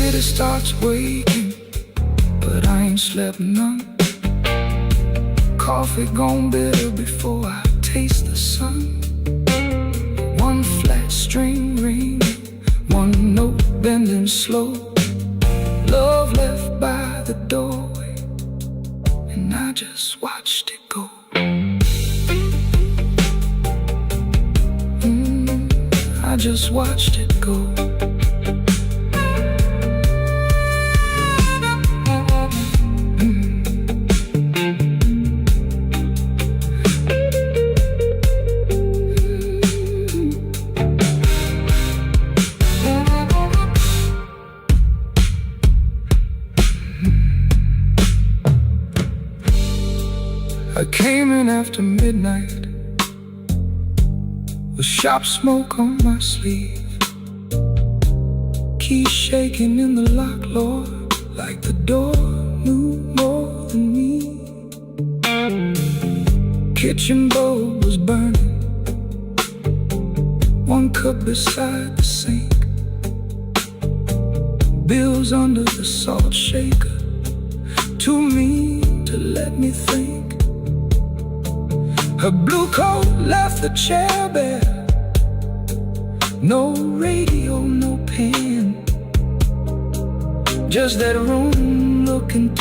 city starts waking, but I ain't slept none. Coffee gone bitter before I taste the sun. One flat string ring, one note bending slow. Love left by the doorway, and I just watched it go. I just watched it go. I came in after midnight with sharp smoke on my sleeve, keys shaking in the lock, Lord, like the door knew more than me. Kitchen bulb was burning, one cup beside the sink, bills under the salt shaker, too mean to let me think. Her blue coat left the chair bare, no radio, no pen, just that room looking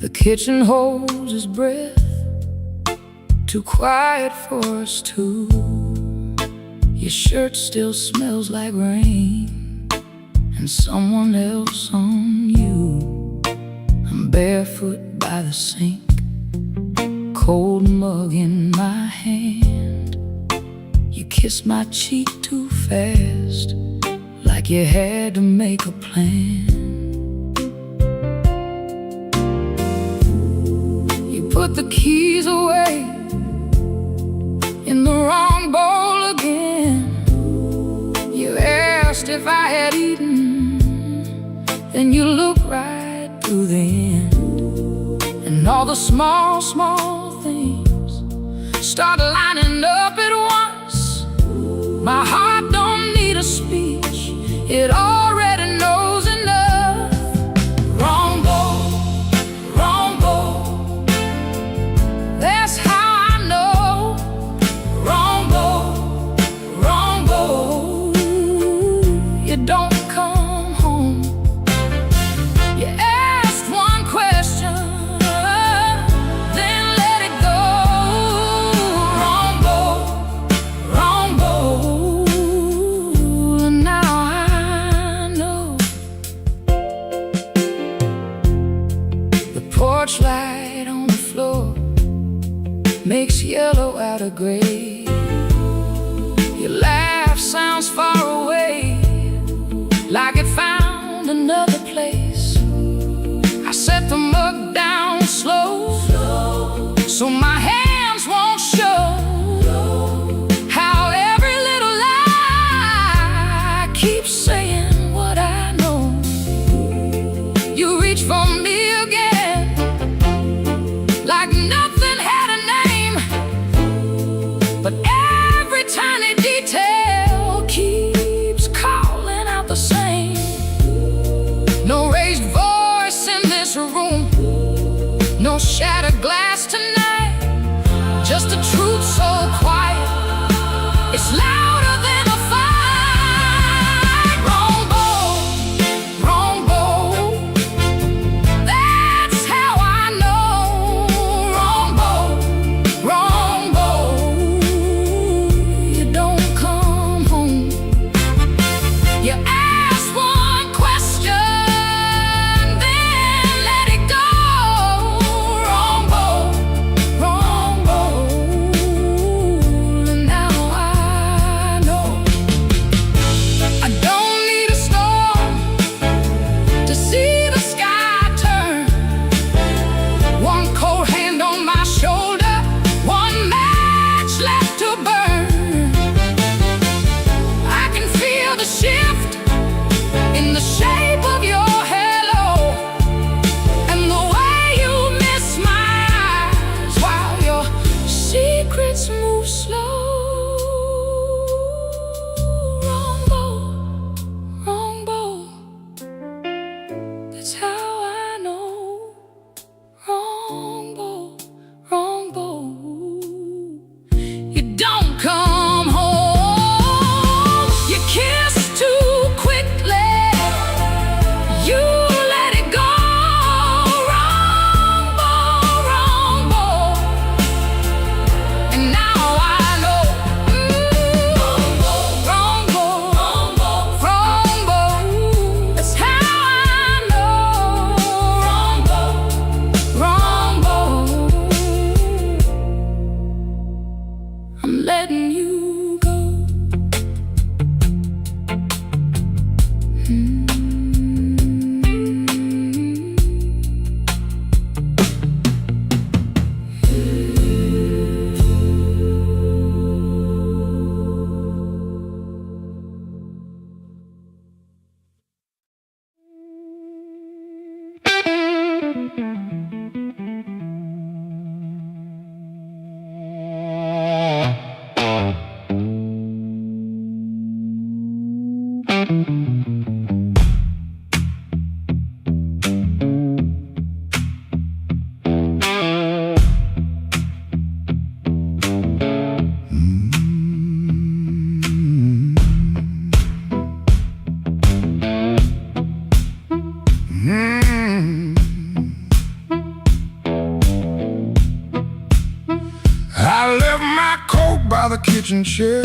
The kitchen holds his breath, too quiet for us two. Your shirt still smells like rain and someone else on you. I'm barefoot by the sink, cold mug in my hand. You kissed my cheek too fast, like you had to make a plan. Put the keys away in the wrong bowl again. You asked if I had eaten, then you looked right through the end. And all the small, small things start lining up at once. My heart don't need a speech, it already knows enough. Wrong bowl, wrong bowl, that's how I know. Wrong bowl, wrong bowl, you don't come home. You asked one question, then let it go. Wrong bowl, and now I know. The porch light on the floor makes yellow out of gray. Your laugh sounds far away, like it found another place. I set the mug down slow, so my hands won't show how every little lie keeps saying what I know. You reach for me again, like nothing had a name, but every tiny detail keeps calling out the same. No raised voice in this room, no shattered glass tonight, just a truth so quiet, it's louder than a fight. Wrong bowl, that's how I know. Wrong bowl, you don't come home. You ask one question, then let it go. Wrong bowl, I left my coat by the kitchen chair.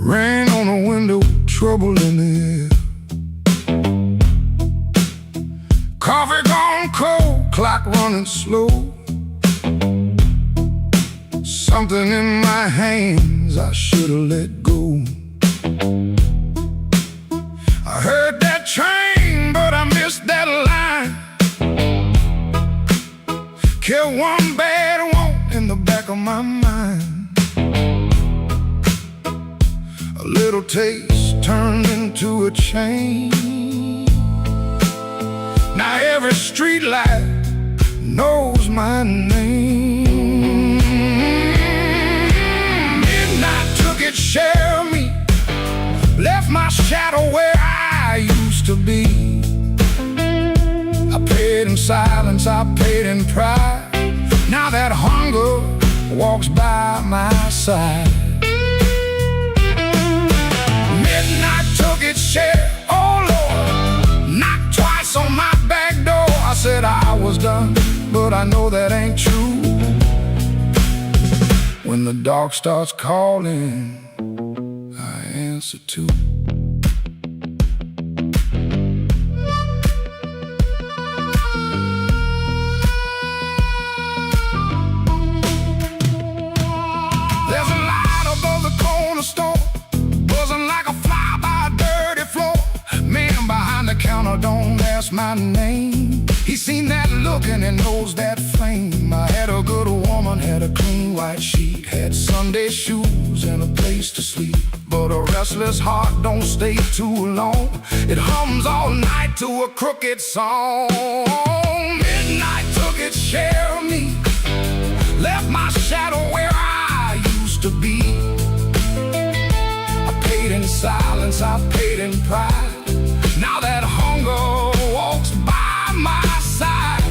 Rain on the window, trouble in the air. Coffee gone cold, clock running slow. Something in my hands I should've let go. I heard that train, but I missed that line. Kept one bad want in the back of my mind. A little taste turned into a chain. Now every street light knows my name. Midnight took its share of me, left my shadow where I used to be. I paid in silence, I paid in pride. Now that hunger walks by my side. Midnight took its share, oh Lord, knocked twice on my back door. I said I was done, but I know that ain't true. When the dark starts calling, I answer too. Don't ask my name. He's seen that look and he knows that flame. I had a good woman, had a clean white sheet, had Sunday shoes and a place to sleep. But a restless heart don't stay too long. It hums all night to a crooked song. Midnight took its share of me, left my shadow where I used to be. I paid in silence, I paid in pride. Now that hunger walks by my side.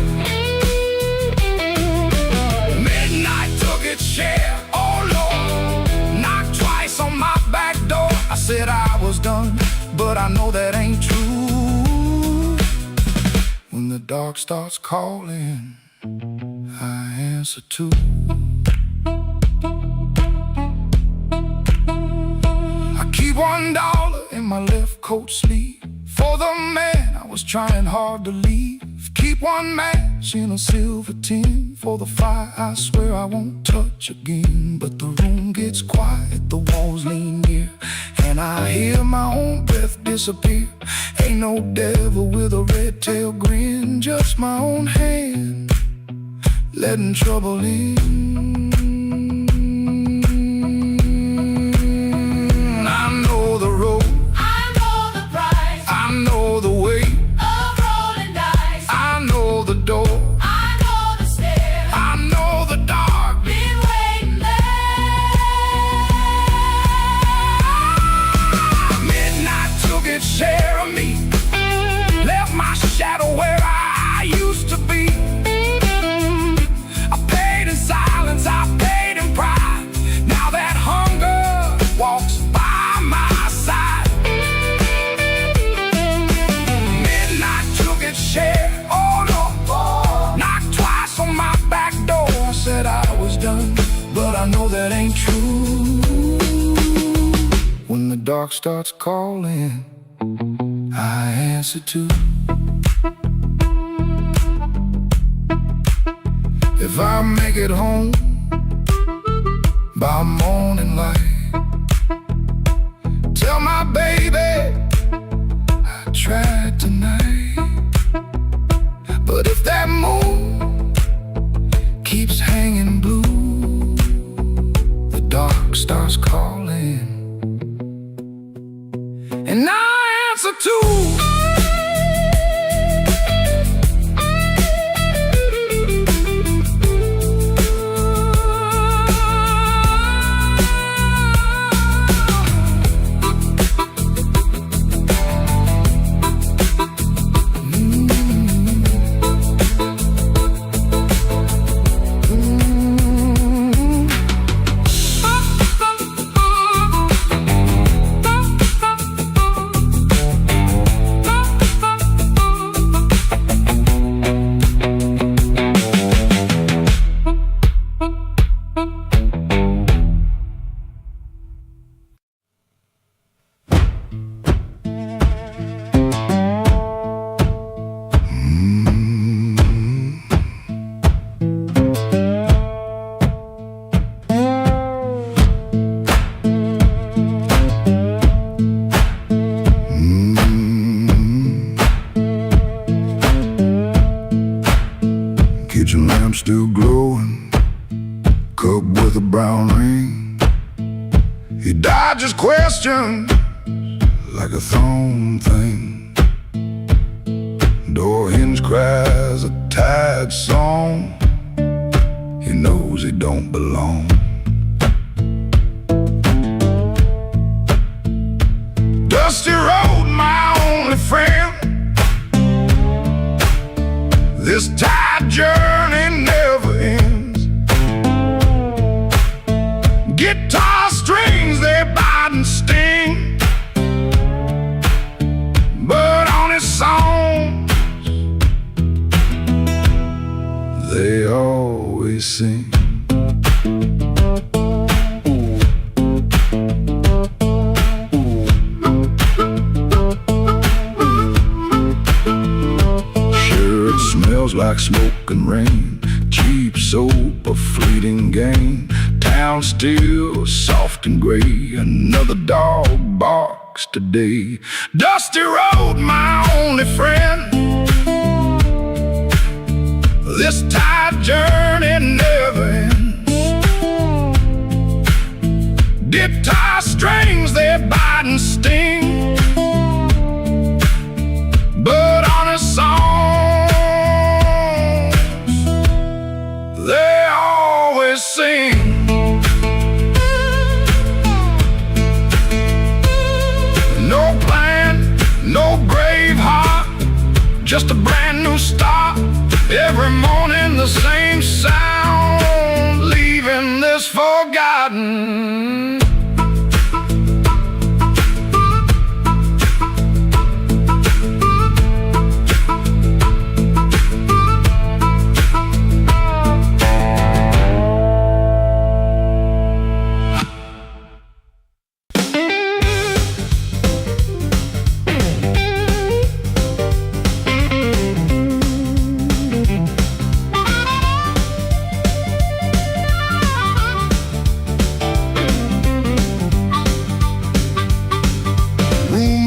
Midnight took its share, oh Lord, knocked twice on my back door. I said I was done, but I know that ain't true. When the dark starts calling, I answer too. I keep $1 in my left coat sleeve for the man I was trying hard to leave. Keep one match in a silver tin for the fire I swear I won't touch again. But the room gets quiet, the walls lean near, and I hear my own breath disappear. Ain't no devil with a red tail grin, just my own hand letting trouble in. I know the road, share of me, left my shadow where I used to be. I paid in silence, I paid in pride. Now that hunger walks by my side. Midnight took its share, oh Lord, knocked twice on my back door. I said I was done, but I know that ain't true. When the dark starts calling, I answer too. If I make it home by morning light, tell my baby I tried tonight. But if that moon keeps hanging blue, the dark starts calling, and I answer too. He dodges questions like a thrown thing. Door hinge cries a tired song. He knows he don't belong. Dusty road, my only friend. This tired journey never ends. Guitar strings, they bite and sting, but on his songs they always sing. Smells like smoke and rain, cheap soap, a fleeting gain. Town still soft and gray, another dog barks today. Dusty road, my only friend. This tired journey never ends. Guitar strings, they bite and sting, but on a song they always sing. No plan, no brave heart, just a brand new start. Every morning the same sound, leaving this forgotten.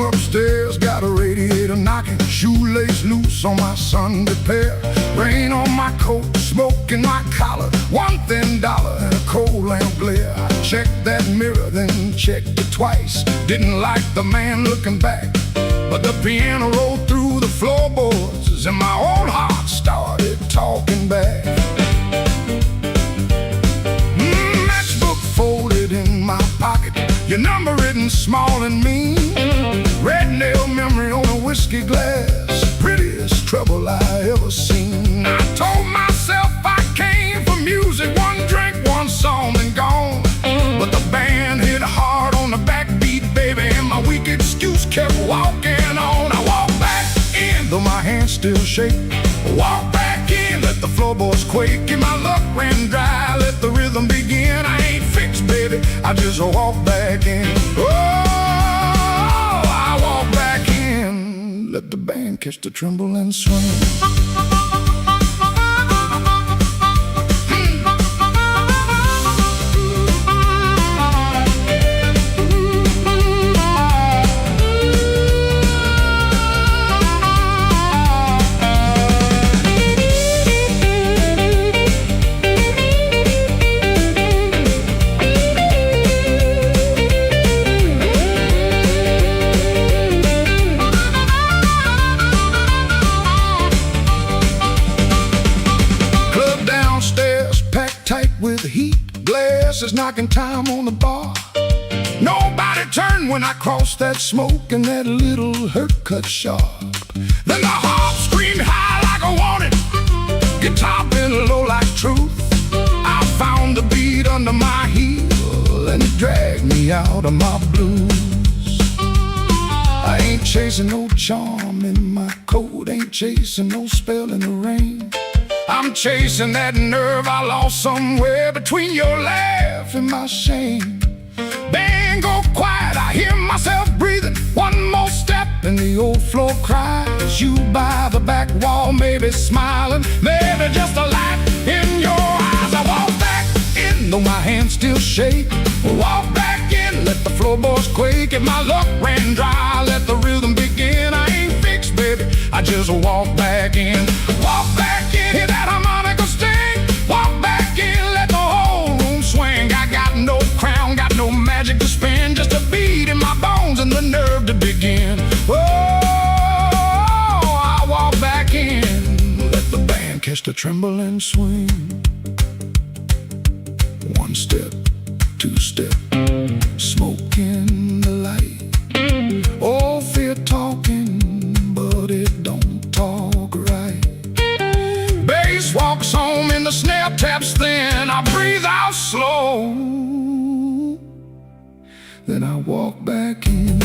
Upstairs got a radiator knocking, shoelace loose on my Sunday pair. Rain on my coat, smoke in my collar, one thin dollar and a cold lamp glare. I checked that mirror, then checked it twice. Didn't like the man looking back, but the piano rolled through the floorboards and my old heart started talking back. Matchbook folded in my pocket, your number written small and mean. Red nail memory on a whiskey glass, prettiest trouble I ever seen. I told myself I came for music, one drink, one song, and gone. But the band hit hard on the backbeat, baby, and my weak excuse kept walking on. I walked back in, though my hands still shake. Walk back in, let the floorboards quake. And my luck ran dry, let the rhythm begin. I ain't fixed, baby, I just walk back in. Let the band catch the tremble and swing. With heat, glasses knocking time on the bar. Nobody turned when I crossed that smoke and that little hurt cut sharp. Then the harp screamed high like I wanted, guitar bent low like truth. I found the beat under my heel and it dragged me out of my blues. I ain't chasing no charm in my coat, ain't chasing no spell in the rain. I'm chasing that nerve I lost somewhere between your laugh and my shame. Band go quiet, I hear myself breathing. One more step and the old floor cries. You by the back wall, maybe smiling, maybe just a light in your eyes. I walk back in, though my hands still shake. Walk back in, let the floorboards quake. If my luck ran dry, let the rhythm begin. I ain't fixed, baby, I just walk back in. Walk back in, hear that harmonica sting. Walk back in, let the whole room swing. I got no crown, got no magic to spin. again. Oh, I walk back in, let the band catch the tremble and swing. One step, two step, smoke in the light. Oh, fear talking, but it don't talk right. Bass walks home and the snare taps thin. I breathe out slow, then I walk back in.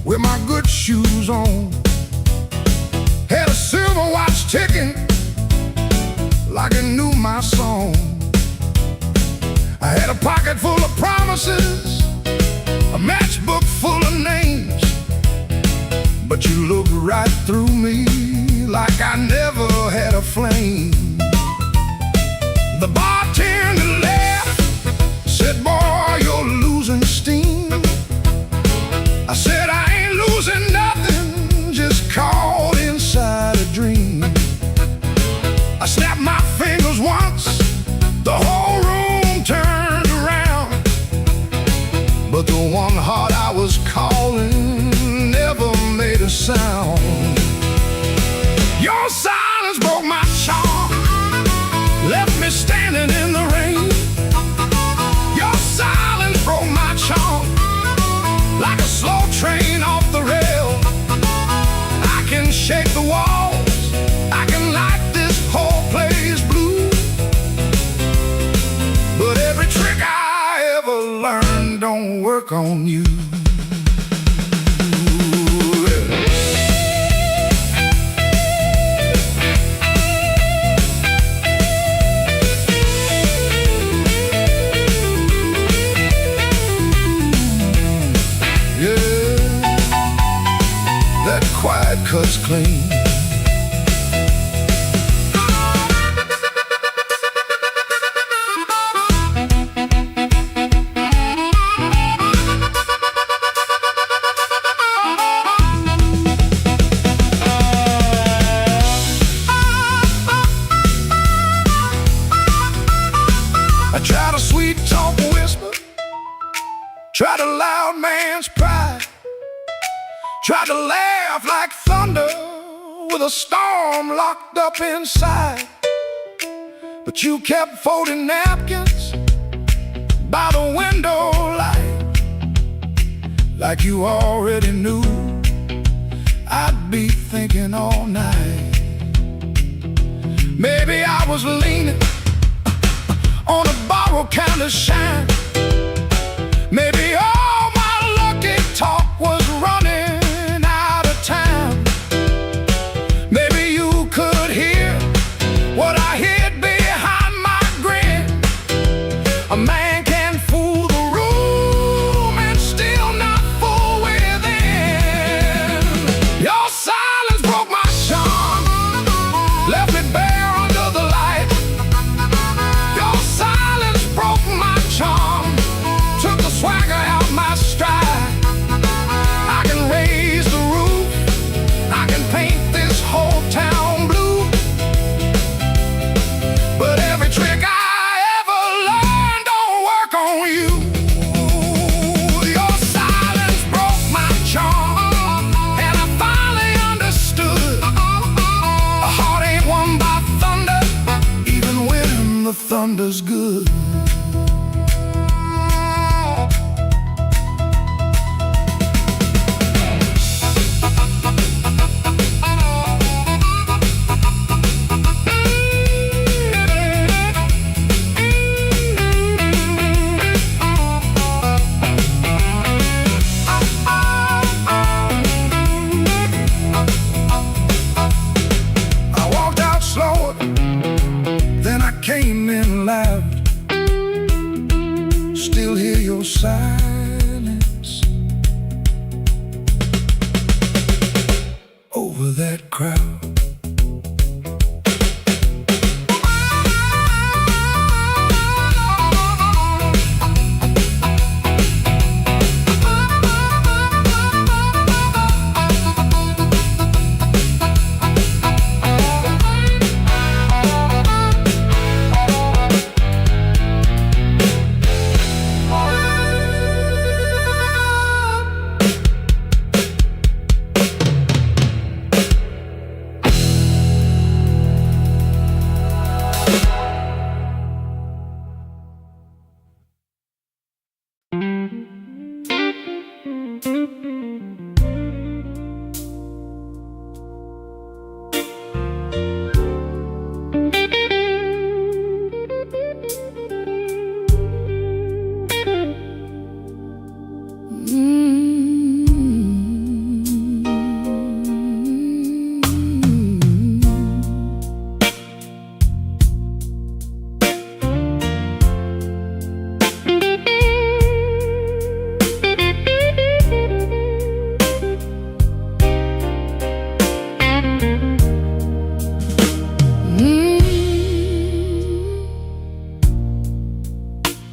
With my good shoes on, had a silver watch ticking like it knew my song. I had a pocket full of promises, a matchbook full of names, but you looked right through me like I never had a flame. The bartender laughed, said, "Boy, you're losing steam." I said, "I ain't losing nothing, just caught inside a dream." I snapped my fingers once, the whole room turned around, but the one heart I was calling never made a sound. Your silence broke my charm, left me standing in the rain. Your silence broke my charm, like a slow train off the rail. I can shake the walls, I can light this whole place blue, but every trick I ever learned don't work on you. Quiet cuts clean. I tried a sweet talk whisper, tried a loud man's pride, tried to laugh like thunder with a storm locked up inside. But you kept folding napkins by the window light, like you already knew I'd be thinking all night. Maybe I was leaning on a borrowed kind of shine. Maybe all my lucky talk was running out of time. Maybe you could hear what I hid behind my grin. A man can fool the room and still not fool within. Your silence broke my charm, left me bare under the light. thunder's good. Came in loud, still hear your silence over that crowd.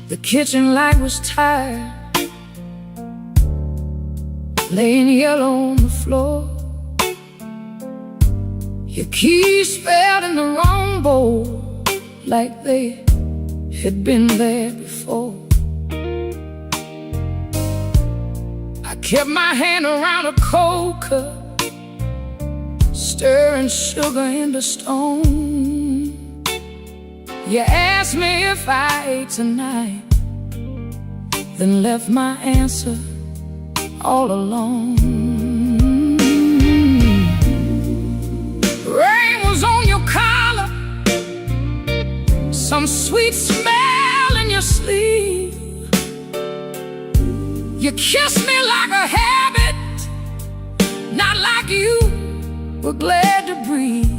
The kitchen light was tired, laying yellow on the floor. Your keys spelled in the wrong bowl, like they had been there before. I kept my hand around a cold cup, stirring sugar into stone. You asked me if I ate tonight, then left my answer all alone. Rain was on your collar, some sweet smell in your sleeve. You kissed me like a habit, not like you were glad to breathe.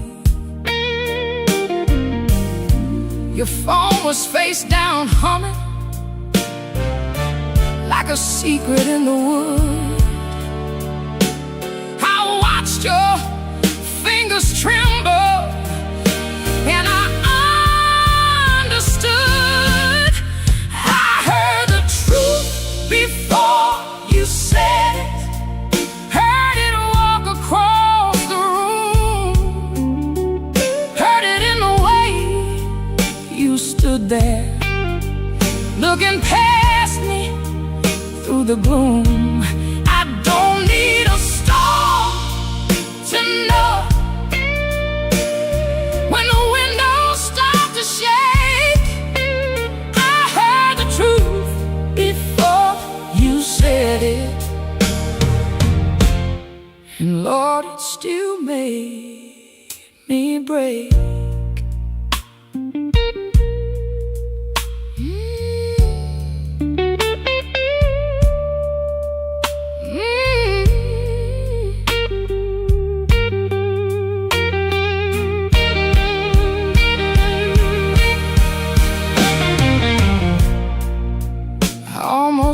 Your phone was face down humming, like a secret in the woods. I watched your fingers tremble, and I understood. I heard the truth before you said it, heard it walk across the room, heard it in the way you stood there, looking past me through the gloom. I don't need a storm to know when the windows start to shake. I heard the truth before you said it, and Lord, it still made me break.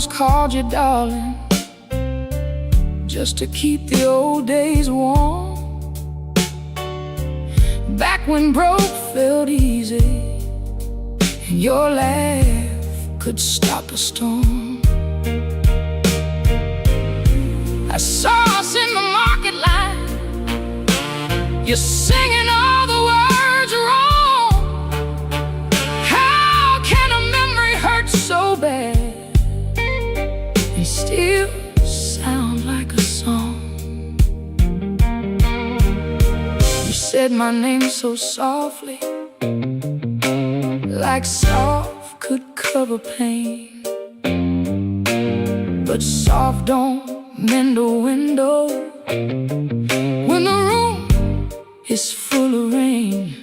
Called you darling, just to keep the old days warm, back when broke felt easy and your laugh could stop a storm. I saw us in the market line, you're singing all the words wrong. How can a memory hurt so bad and still sound like a song? You said my name so softly, like soft could cover pain, but soft don't mend a window when the room is full of rain.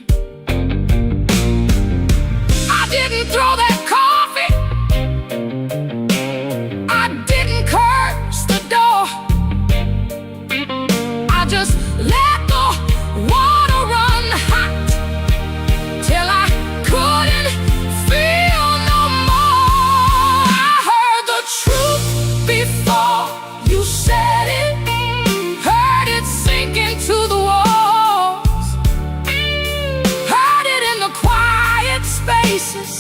I didn't throw that coffee, I didn't curse the door, I just let the water run hot till I couldn't feel no more. I heard the truth before you said it, heard it sink into the walls, heard it in the quiet spaces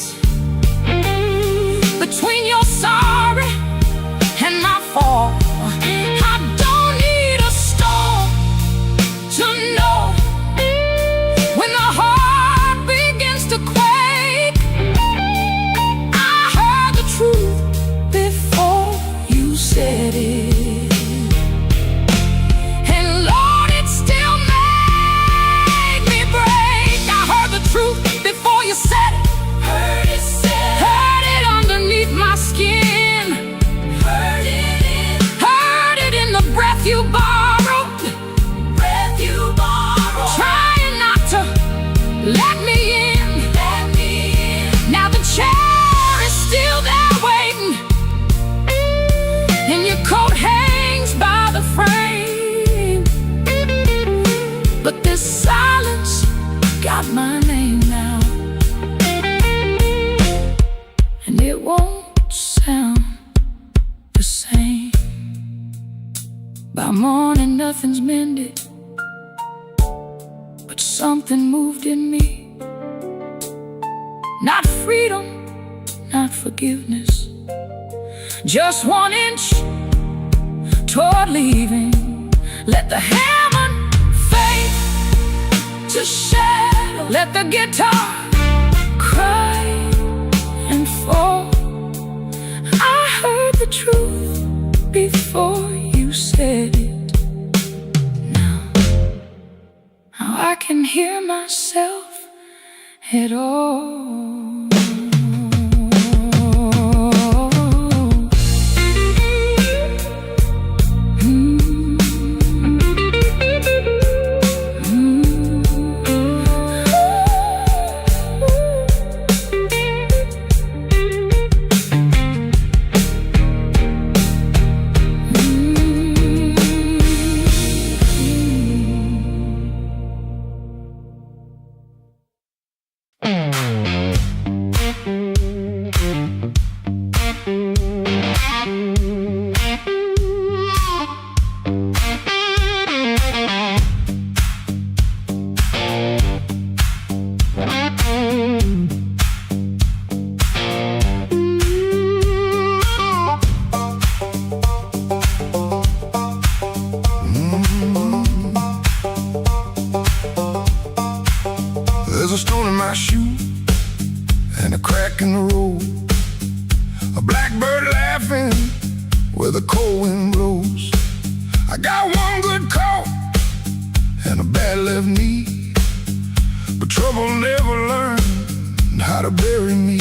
between your sorry and my fall. I don't need a storm to know when the heart begins to quake. I heard the truth before you said it, and Lord, it still made me break. I heard the truth before you said it, heard it underneath my skin, heard it in the breath you borrowed, trying not to let me in. Now the chair is still there waiting, and your coat hangs by the frame, but this silence got my name now, and it won't sound the same. By morning nothing's mended, but something moved in me. Not freedom, not forgiveness, just 1 inch toward leaving. Let the hammer fade to shadow, let the guitar cry and fall. I heard the truth before you said it. Now I can hear myself at all. There's a stone in my shoe and a crack in the road, a blackbird laughing where the cold wind blows. I got one good coat and a bad left knee, but trouble never learned how to bury me.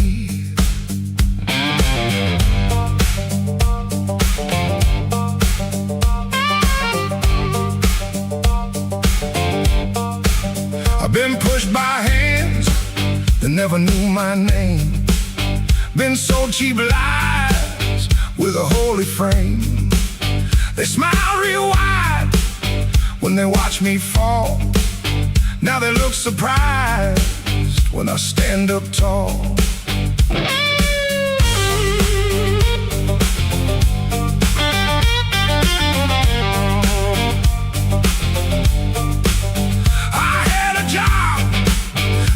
I've been pushed by hands that never knew my name, been sold cheap lies with a holy frame. They smile real wide when they watch me fall. Now they look surprised when I stand up tall.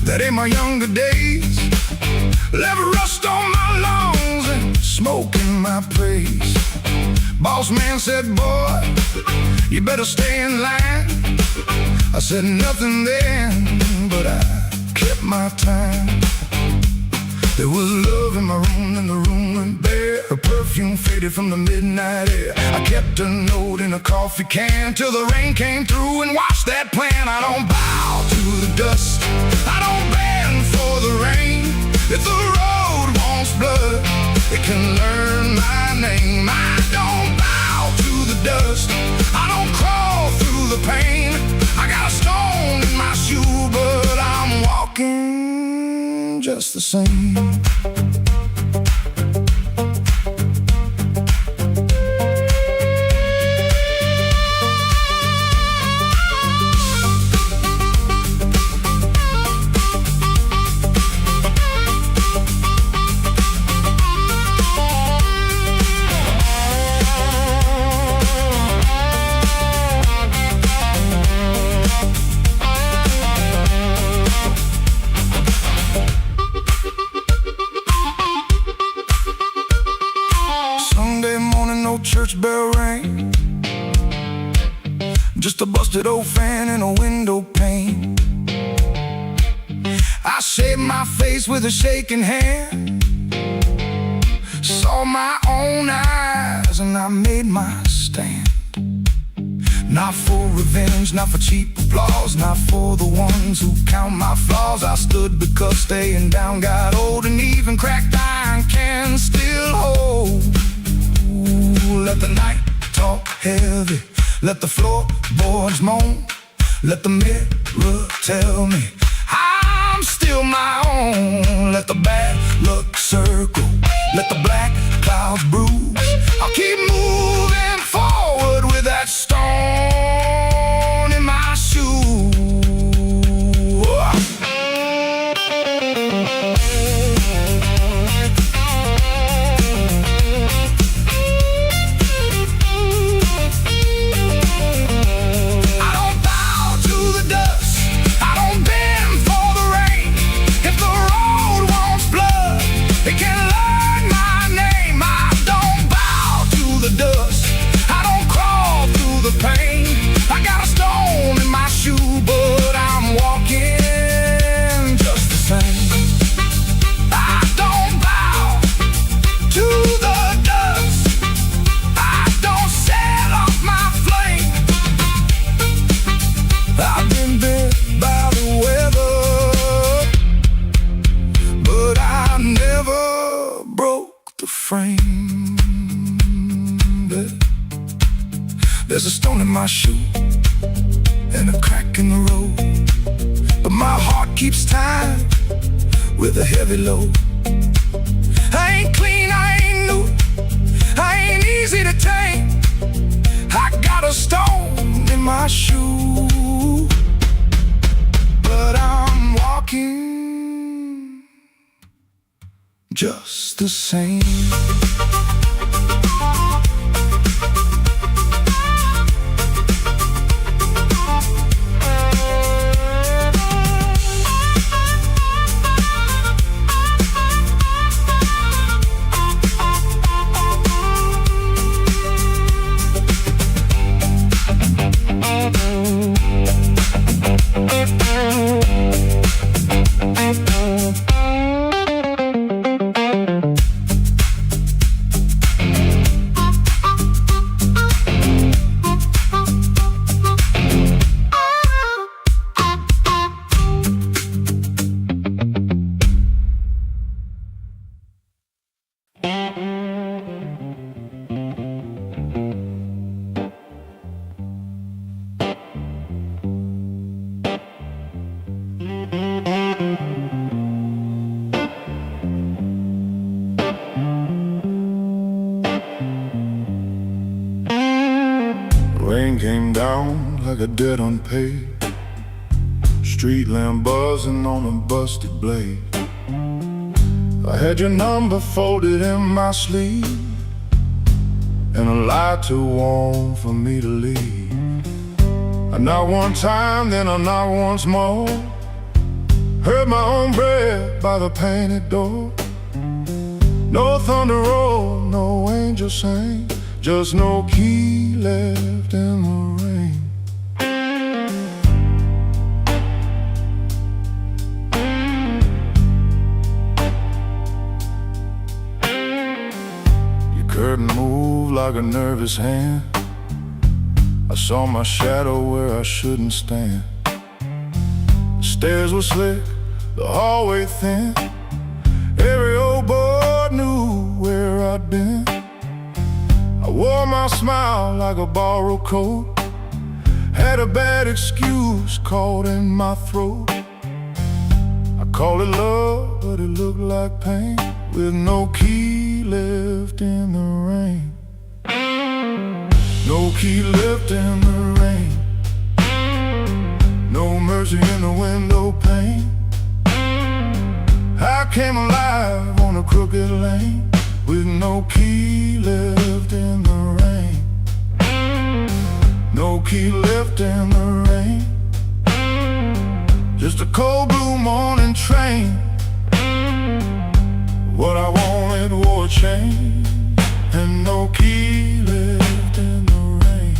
That in my younger days left rust on my lungs and smoke in my praise. Boss man said, boy, you better stay in line. I said nothing then, but I kept my time. There was love in my room and the room went bare. Her perfume faded from the midnight air. I kept a note in a coffee can till the rain came through and washed that plan. I don't bow to the dust, I don't bend for the rain. If the just the same. Church bell rang, just a busted old fan and a window pane. I shaved my face with a shaking hand, saw my own eyes and I made my stand. Not for revenge, not for cheap applause, not for the ones who count my flaws. I stood because staying down got old, and even cracked iron can still hold. Let the night talk heavy, let the floorboards moan, let the mirror tell me I'm still my own. Let the bad luck circle, let the black clouds bruise. I'll keep moving forward with that stone in my shoe. There's a stone in my shoe and a crack in the road, but my heart keeps time with a heavy load. I ain't clean, I ain't new, I ain't easy to tame. I got a stone in my shoe, but I'm walking just the same. Rain came down like a debt unpaid, street lamp buzzing on a busted blade. I had your number folded in my sleeve, and a lie too warm for me to leave. I knocked one time, then I knocked once more, heard my own breath by the painted door. No thunder roll, no angel sang, just no key left in the rain. Your curtain moved like a nervous hand, I saw my shadow where I shouldn't stand. The stairs were slick, the hallway thin, every old boy knew where I'd been. I wore my smile like a borrowed coat, had a bad excuse caught in my throat. I call it love, but it looked like pain, with no key left in the rain. No key left in the rain. No mercy in the window pane. I came alive on a crooked lane, with no key left in the rain. No key left in the rain. Just a cold blue morning train. What I wanted wore a chain, and no key left in the rain.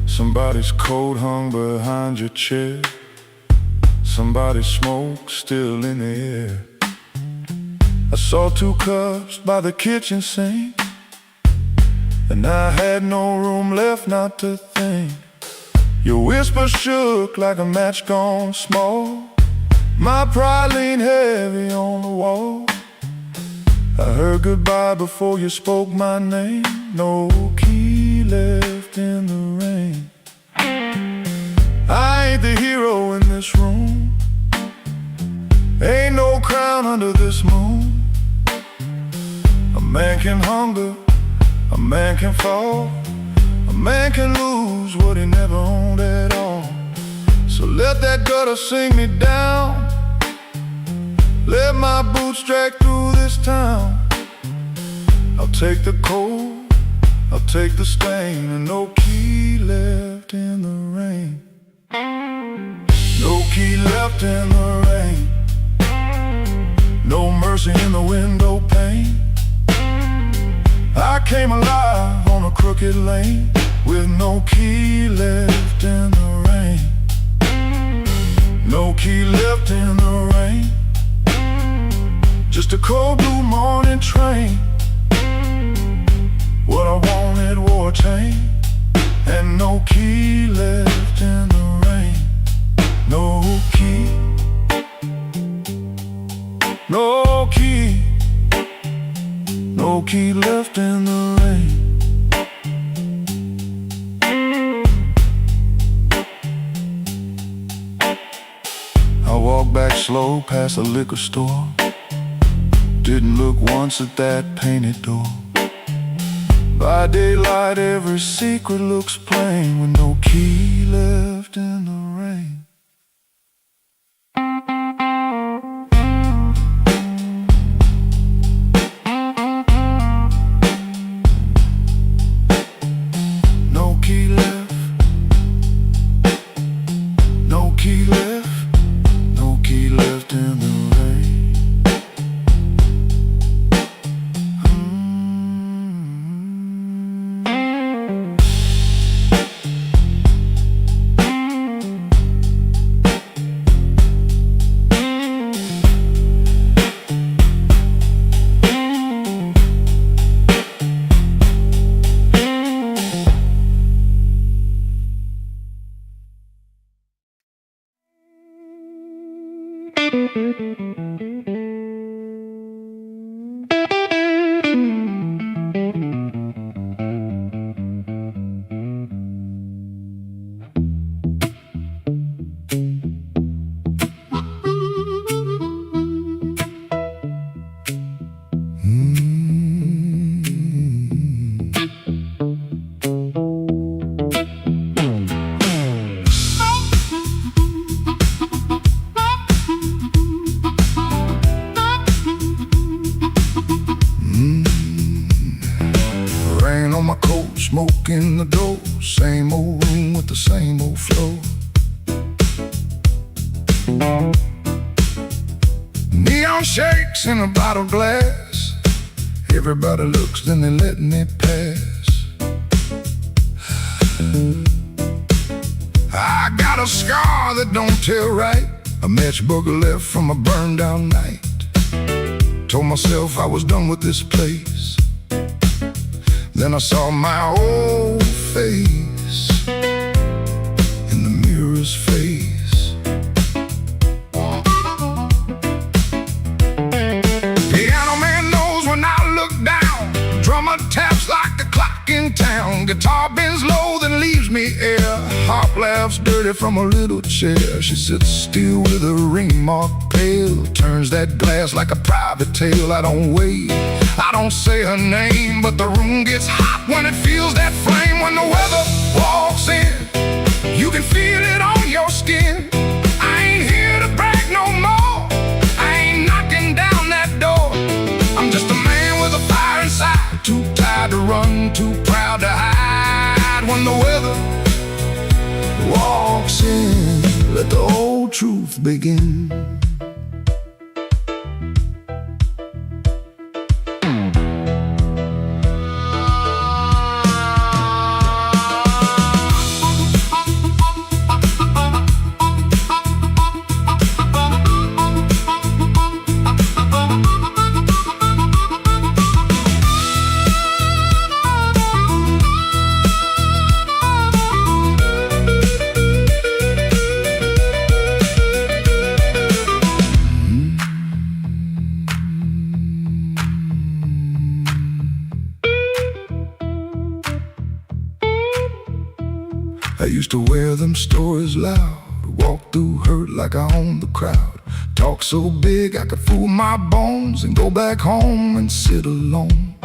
Somebody's coat hung behind your chair. Somebody's smoke still in the air. I saw 2 cups by the kitchen sink, and I had no room left not to think. Your whisper shook like a match gone small. My pride leaned heavy on the wall. I heard goodbye before you spoke my name. No key left in the rain. I ain't the hero in this room. Ain't no crown under this moon. A man can hunger, a man can fall, a man can lose what he never owned at all. So let that gutter sing me down. Let my boots drag through this town. I'll take the cold, I'll take the stain, and no key left in the rain. No key left in the rain. No mercy in the window pane. I came alive on a crooked lane, with no key left in the rain. No key left in the rain. Just a cold blue morning train. What I wanted wore a chain, and no key left in the rain. No key. No key. No key left in the rain. I walked back slow past the liquor store. Didn't look once at that painted door. By daylight every secret looks plain, with no key left in the rain. No key left. No key left. No key left in the rain. Smoke in the door, same old room with the same old flow. Neon shakes in a bottle glass. Everybody looks, then they letting it pass. I got a scar that don't tell right. A matchbooker left from a burned down night. Told myself I was done with this place. Then I saw my old face in the mirror's face. Harp laughs dirty from a little chair. She sits still with her ring mark pale, turns that glass like a private tale. I don't wait, I don't say her name, but the room gets hot when it feels that flame. When the weather walks in, you can feel it on your skin. I ain't here to brag no more, I ain't knocking down that door. I'm just a man with a fire inside, too tired to run, too proud to hide. When the weather walks in, let the old truth begin. I used to wear them stories loud, walk through hurt like I owned the crowd, talk so big I could fool my bones and go back home and sit alone.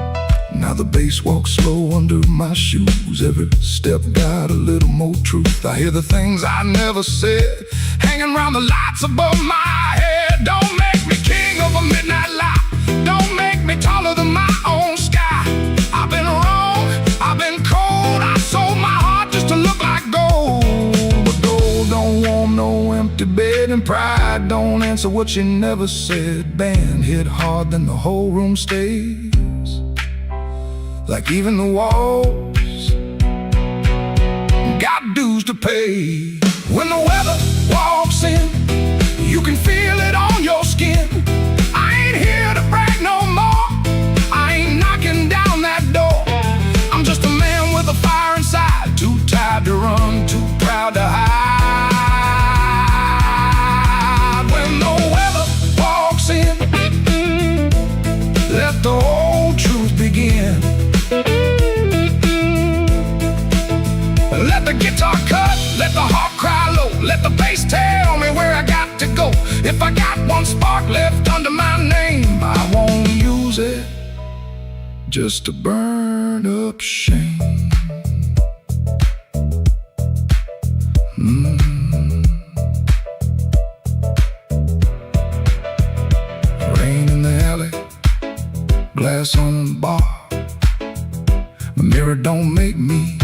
Now the bass walks slow under my shoes, every step got a little more truth. I hear the things I never said, hanging around the lights above my head. Don't make me king of a midnight lie, don't make me taller than my own sky. I've been wrong, I've been cold, I sold my heart just to look like gold. But gold don't warm no empty bed, and pride don't answer what you never said. Band hit hard, then the whole room stays, like even the walls got dues to pay. When the weather walks in, you can feel it on your skin. I ain't here to brag no more, I ain't knocking down that door. I'm just a man with a fire inside, too tired to run, too proud to hide. When the weather walks in, let the old truth begin. Let the guitar cut, let the harp cry low, let the bass tell me where I got to go. If I got one spark left under my name, I won't use it just to burn up shame. Rain in the alley, glass on the bar. My mirror don't make me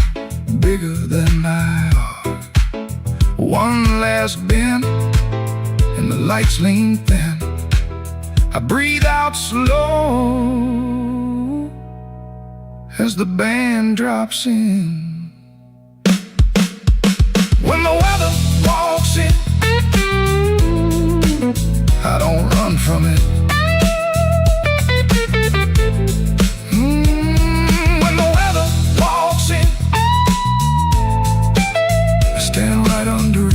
bigger than my heart. One last bend, and the lights lean thin. I breathe out slow as the band drops in. When the weather walks in, I don't run from it. When the weather walks in, I stand right under it.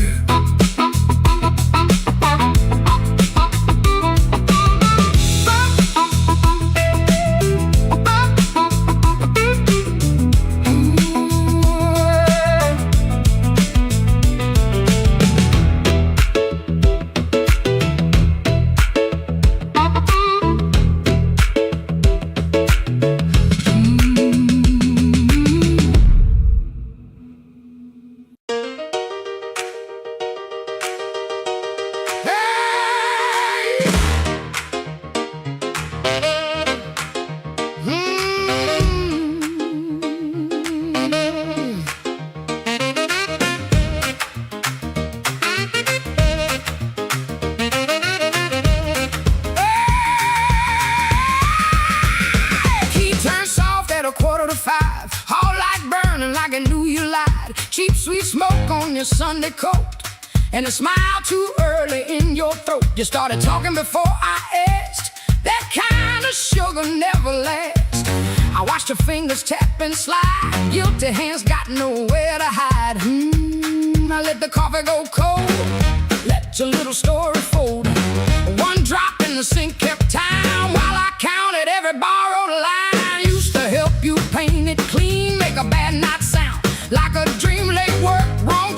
Cheap sweet smoke on your Sunday coat, and a smile too early in your throat. You started talking before I asked. That kind of sugar never lasts. I watched your fingers tap and slide, guilty hands got nowhere to hide. I let the coffee go cold, let your little story fold. One drop in the sink kept time while I counted every borrowed line. Used to help you paint it clean, make a bad night sound like a dream late work, wrong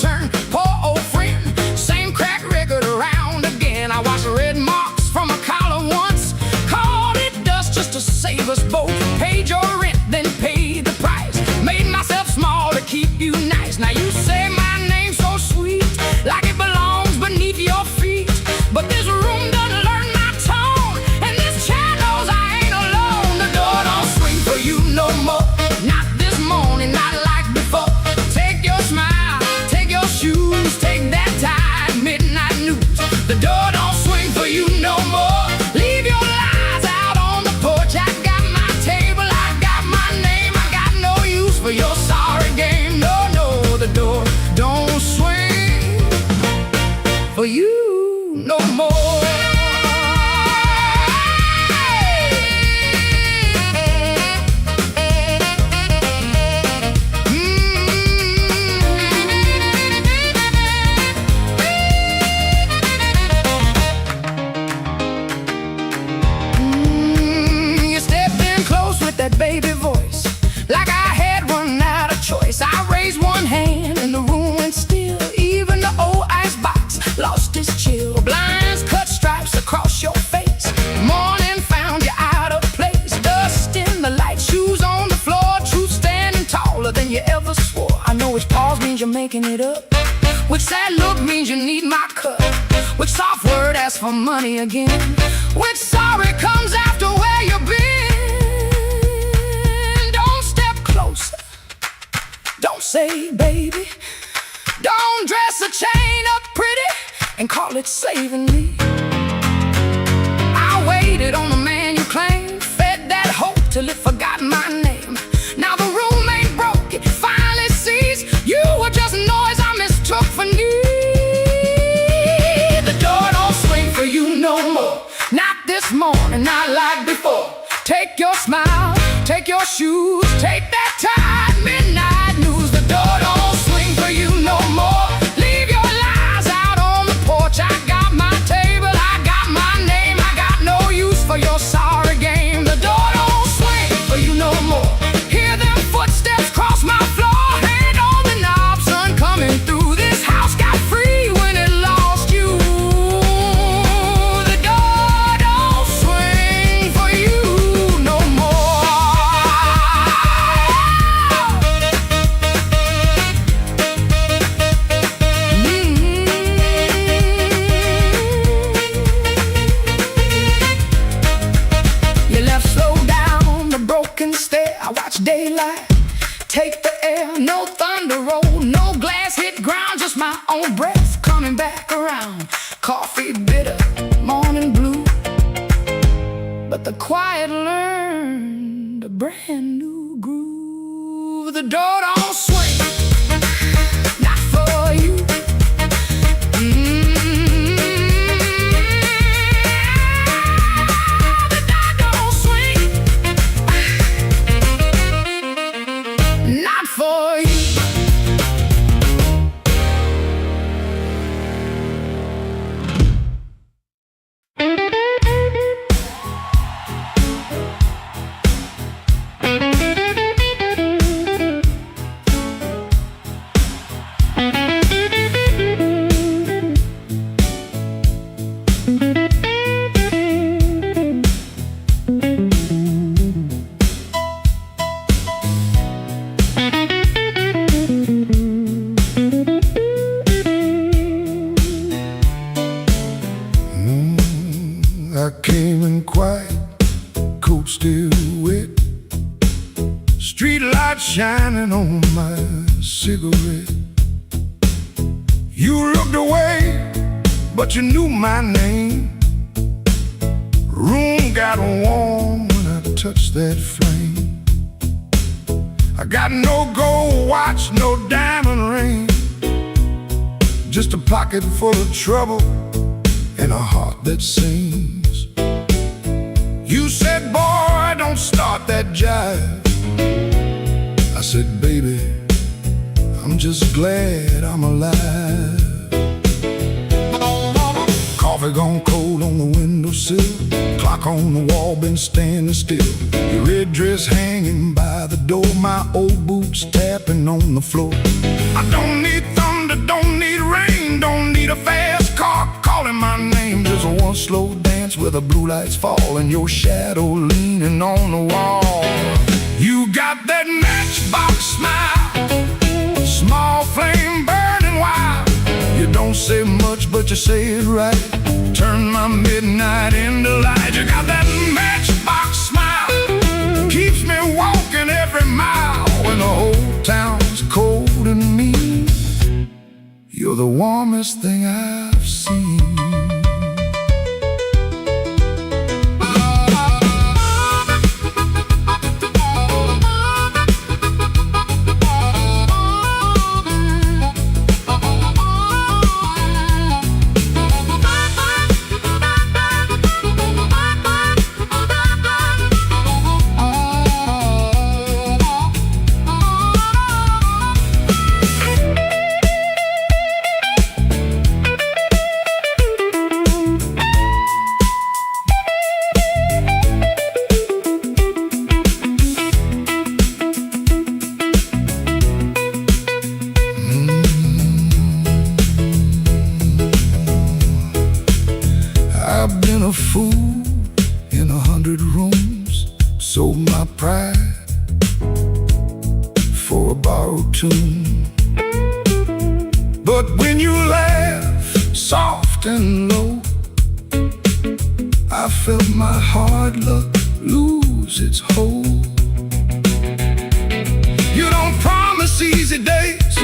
you no more. You stepped in close with that baby voice, like I had run out of choice. I raised one hand and the room went still. Even the old icebox lost its chill. Blinds cut stripes across your face. Morning found you out of place. Dust in the light, shoes on the floor. Truth standing taller than you ever swore. I know which pause means you're making it up, which sad look means you need my cup, which soft word asks for money again, which sorry comes after where you've been. Don't step closer, don't say baby, don't dress a chain up pretty and call it saving me. I waited on the man you claimed, fed that hope till it forgot my name. Now the room ain't broke, it finally sees you were just noise I mistook for need. The door don't swing for you no more, not this morning, not like before. Take your smile, take your shoes, take that tired midnight news. The door don't swing for you no more. Leave your lies out on the porch. I got my table, I got my name. I got no use for your sorry game. The door don't swing for you no more. Hear them footsteps cross my floor. Hand on the knob, sun coming through. This house got free when it lost you. The door don't swing for you no more. You left slow down the broken stair. I watched daylight take the air. No thunder roll, no glass hit ground, just my own breath coming back around. Coffee bitter, morning blue, but the quiet learned a brand new groove. The door don't swing, not for you. The door don't swing, not for you. I came in quiet, coat still wet, street light shining on my cigarette. You looked away, but you knew my name. Room got warm when I touched that flame. I got no gold watch, no diamond ring, just a pocket full of trouble and a heart that sings. You said, boy, don't start that jive. I said, baby, I'm just glad I'm alive. Coffee gone cold on the windowsill, clock on the wall been standing still. Your red dress hanging by the door, my old boots tapping on the floor. I don't need thunder, don't need rain, don't need a fast car calling my name. Just one slow dance where the blue lights fall and your shadow leaning on the wall. You got that matchbox smile, small flame burning wild. You don't say much, but you say it right. Turn my midnight into light. You got that matchbox smile, keeps me walking every mile. When the whole town's cold and mean, you're the warmest thing I've seen. a fool in 100 rooms, sold my pride for a borrowed tune. But when you laugh soft and low, I felt my hard luck lose its hold. You don't promise easy days,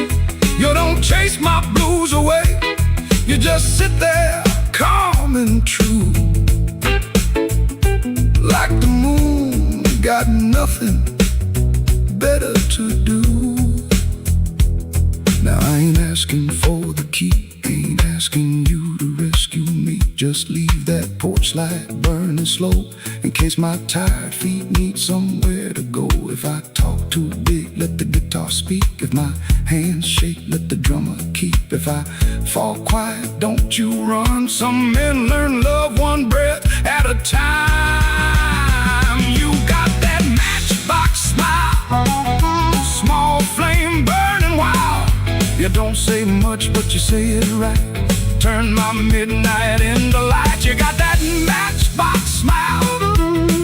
you don't chase my blues away. You just sit there calm and true, like the moon got nothing better to do. Now I ain't asking for the key, ain't asking you to rescue me. Just leave that porch light burning slow, in case my tired feet need somewhere to go. If I talk too big, let the guitar speak. If my hands shake, let the drummer keep. If I fall quiet, don't you run. Some men learn love one breath at a time. You got that matchbox smile, small flame burning wild. You don't say much, but you say it right. Turn my midnight into light. You got that matchbox smile,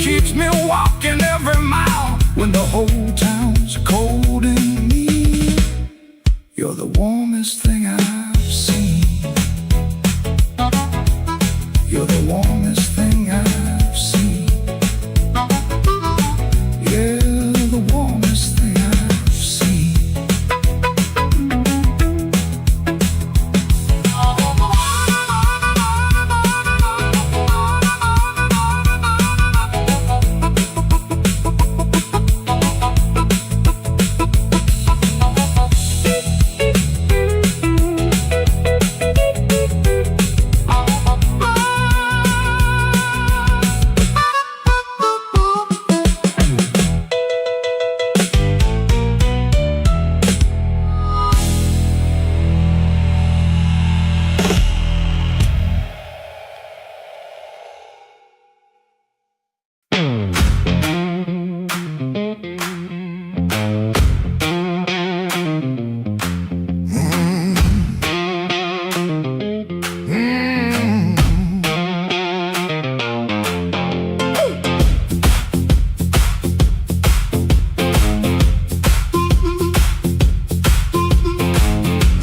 keeps me walking every mile. When the whole town's cold and mean, you're the warmest thing I've seen. You're the warmest thing I've seen. Yeah, the warmest thing I've seen.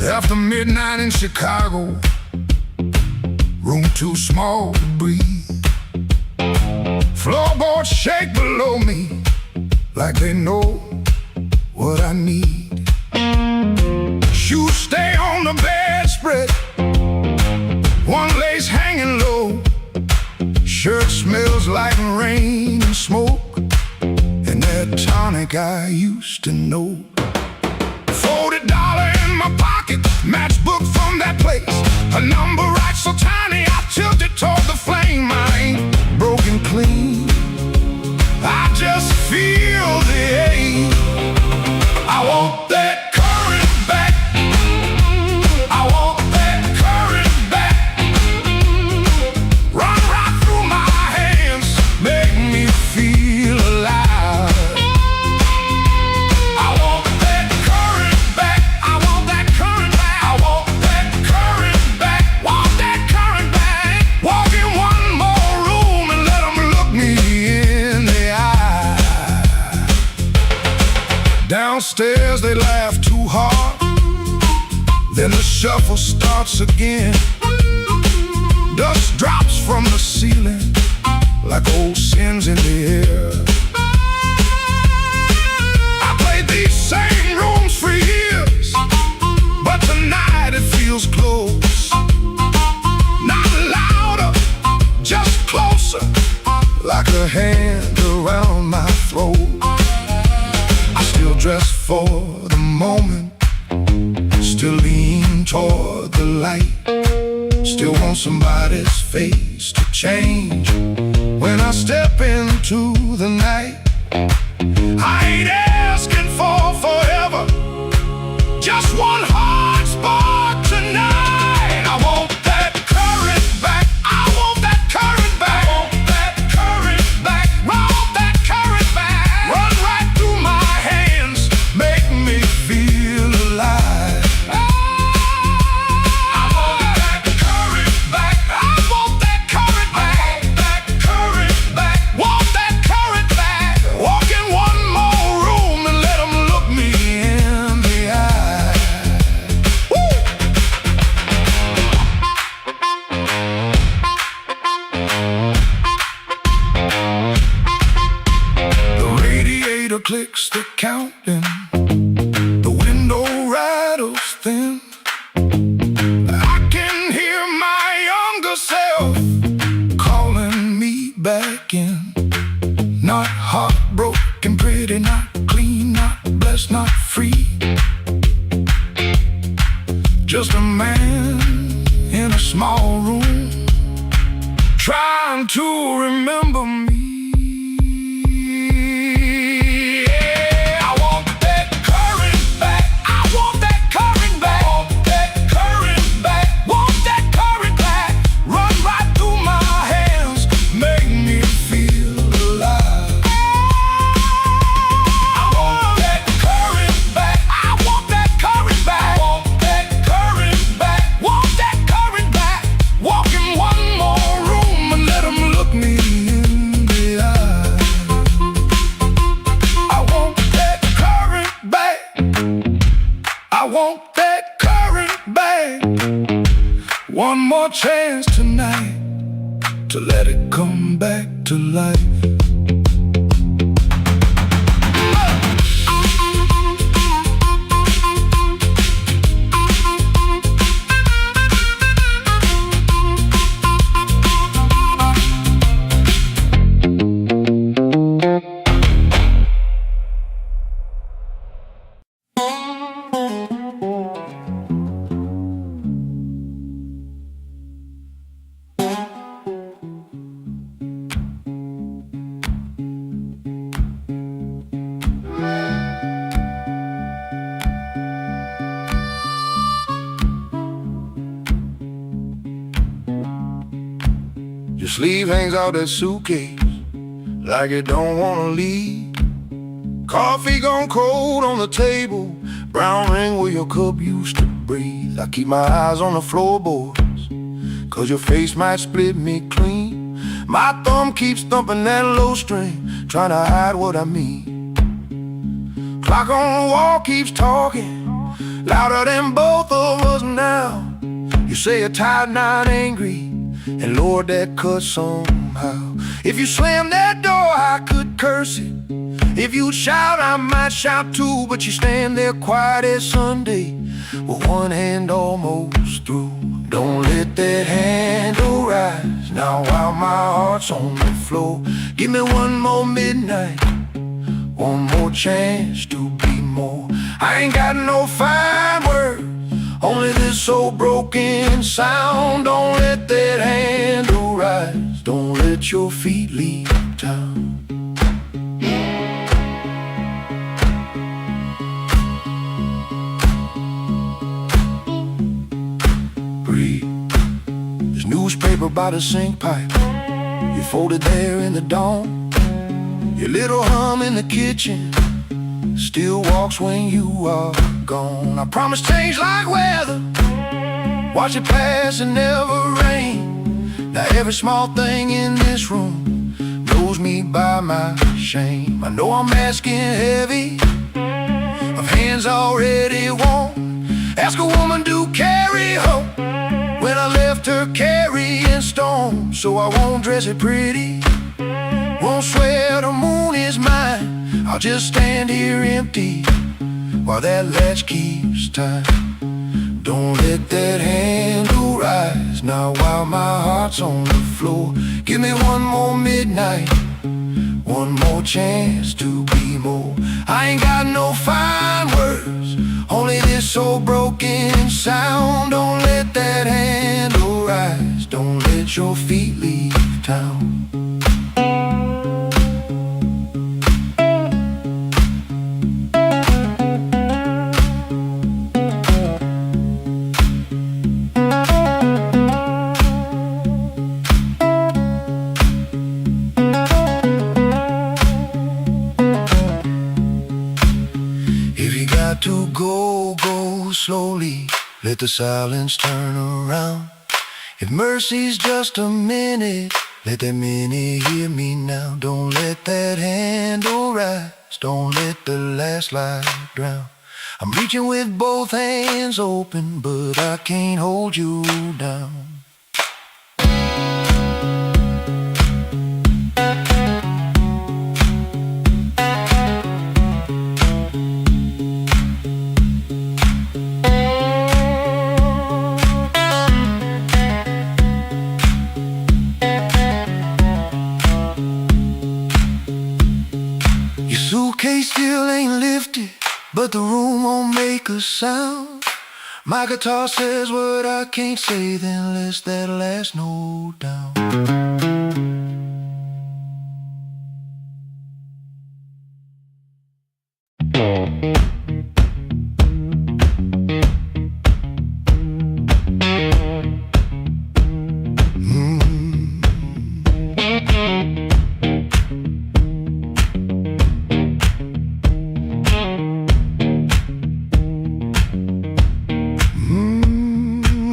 After midnight in Chicago, room too small to breathe. Floorboards shake below me like they know what I need. Shoes stay on the bedspread, one lace hanging low. Shirt smells like rain and smoke, and that tonic I used to know. $40 in my pocket, matchbook from that place. A number right so tiny, I tilt it toward the flame. I ain't broken clean, I just feel the ache. I want that current back, I want that current back. Run right through my hands, make me feel alive. I want that current back, I want that current back, I want that current back, want that current back. Walk in one more room and let them look me in the eye. Downstairs they laugh too hard, then the shuffle starts again. Dust drops from the ceiling like old sins in the air. I played these same rooms for years, but tonight it feels close. Not louder, just closer, like a hand around my throat. I still dress for the moment, still lean toward the light. Still want somebody's face to change when I step into the night. I ain't asking for forever, just one hard spark tonight. I want that current back, I want that current back, I want that current back, want that current back. Run right through my hands, make me feel alive. I want that current back, I want that current back, clicks the counting, the window rattles thin. I can hear my younger self calling me back in. Not heartbroken, pretty, not clean, not blessed, not free. Just a man in a small room, trying to remember me. I want that current back. One more chance tonight to let it come back to life. Your sleeve hangs out that suitcase like it don't wanna leave. Coffee gone cold on the table, brown ring where your cup used to breathe. I keep my eyes on the floorboards, cause your face might split me clean. My thumb keeps thumping that low string, trying to hide what I mean. Clock on the wall keeps talking, louder than both of us now. You say you're tired, not angry, and Lord, that cuts somehow. If you slam that door, I could curse it. If you shout, I might shout too. But you stand there quiet as Sunday, with one hand almost through. Don't let that handle rise now while my heart's on the floor. Give me one more midnight, one more chance to be more. I ain't got no fine words, only this old broken sound. Don't let that handle rise, don't let your feet leave town. Breathe. There's newspaper by the sink pipe, you folded there in the dawn. Your little hum in the kitchen still walks when you are gone. I promise change like weather, watch it pass and never rain. Now every small thing in this room knows me by my shame. I know I'm asking heavy of hands already warm. Ask a woman to carry hope when I left her carrying storm. So I won't dress it pretty, won't swear the moon is mine. I'll just stand here empty while that latch keeps time. Don't let that handle rise now while my heart's on the floor. Give me one more midnight, one more chance to be more. I ain't got no fine words, only this old broken sound. Don't let that handle rise, don't let your feet leave town. To go, go slowly, let the silence turn around. If mercy's just a minute, let that minute hear me now. Don't let that handle rise, don't let the last light drown. I'm reaching with both hands open, but I can't hold you down. but the room won't make a sound. My guitar says what I can't say, then lets that last note down.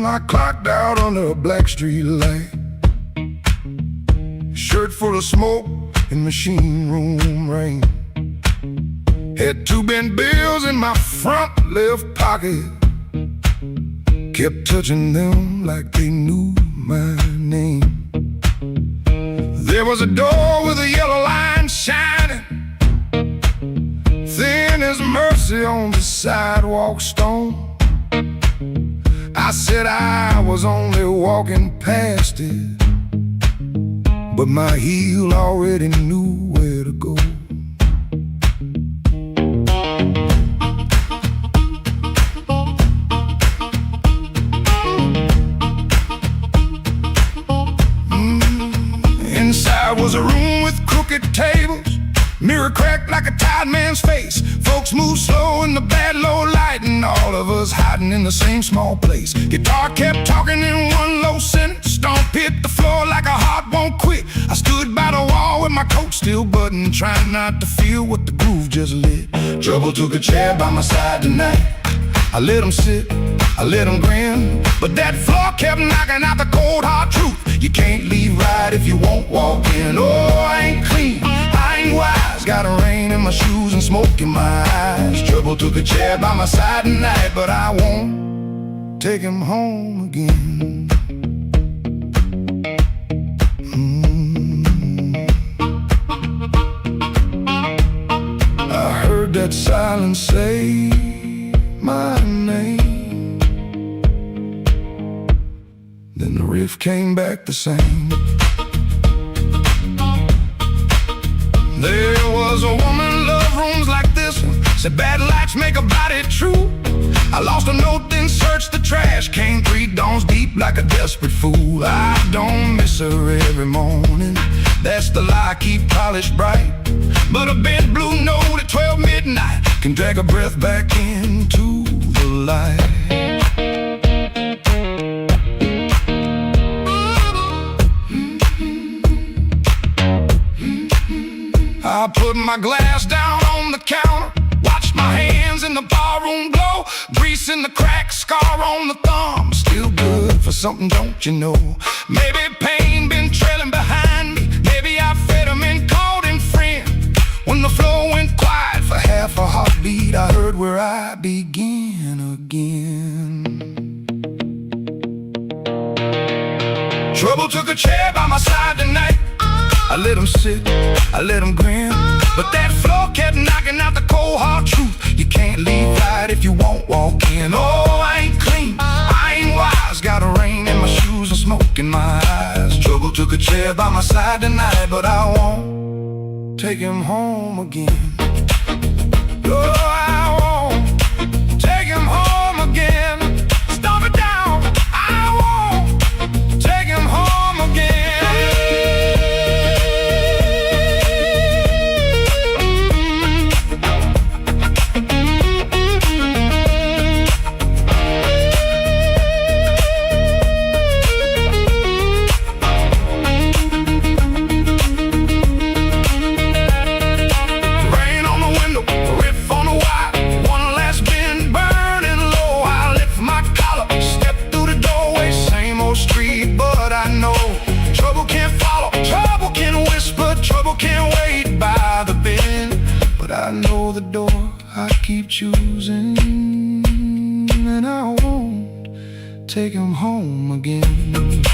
I clocked out under a black street light, shirt full of smoke and machine room rain. Had 2 bent bills in my front left pocket, kept touching them like they knew my name. There was a door with a yellow line shining, thin as mercy on the sidewalk stone. I said I was only walking past it, but my heel already knew where to go. Inside was a room with crooked tables, mirror cracked like a tired man's face. Folks moved slow in the bad low light, and all of us hiding in the same small place. Guitar kept talking in one low sentence, stomp hit the floor like a heart won't quit. I stood by the wall with my coat still buttoned, trying not to feel what the groove just lit. Trouble took a chair by my side tonight. I let him sit, I let him grin, but that floor kept knocking out the cold hard truth. You can't leave right if you won't walk in. Oh, I ain't clean, I ain't wise, got a rain in my shoes and smoke in my eyes. Trouble took a chair by my side tonight, but I won't take him home again. I heard that silence say my name, then the riff came back the same. There was a woman loved rooms like this one, said bad lights make a body true. I lost a note, then searched the trash, came 3 dawns deep like a desperate fool. I don't miss her every morning, that's the lie I keep polished bright. But a bent blue note at 12 midnight can drag a breath back into the light. I put my glass down on the counter, watched my hands in the barroom glow, grease in the crack, scar on the thumb, still good for something, don't you know? Maybe pain been trailing behind me, maybe I fed him and called him friend. When the floor went quiet for half a heartbeat, I heard where I begin again. Trouble took a chair by my side tonight. I let him sit, I let him grin, but that floor kept knocking out the cold hard truth. You can't leave right if you won't walk in. Oh, I ain't clean, I ain't wise, got a rain in my shoes and smoke in my eyes. Trouble took a chair by my side tonight, but I won't take him home again. Oh, I won't take him home again. Stomp it down, I won't take him home again. I know the door I keep choosing, and I won't take him home again.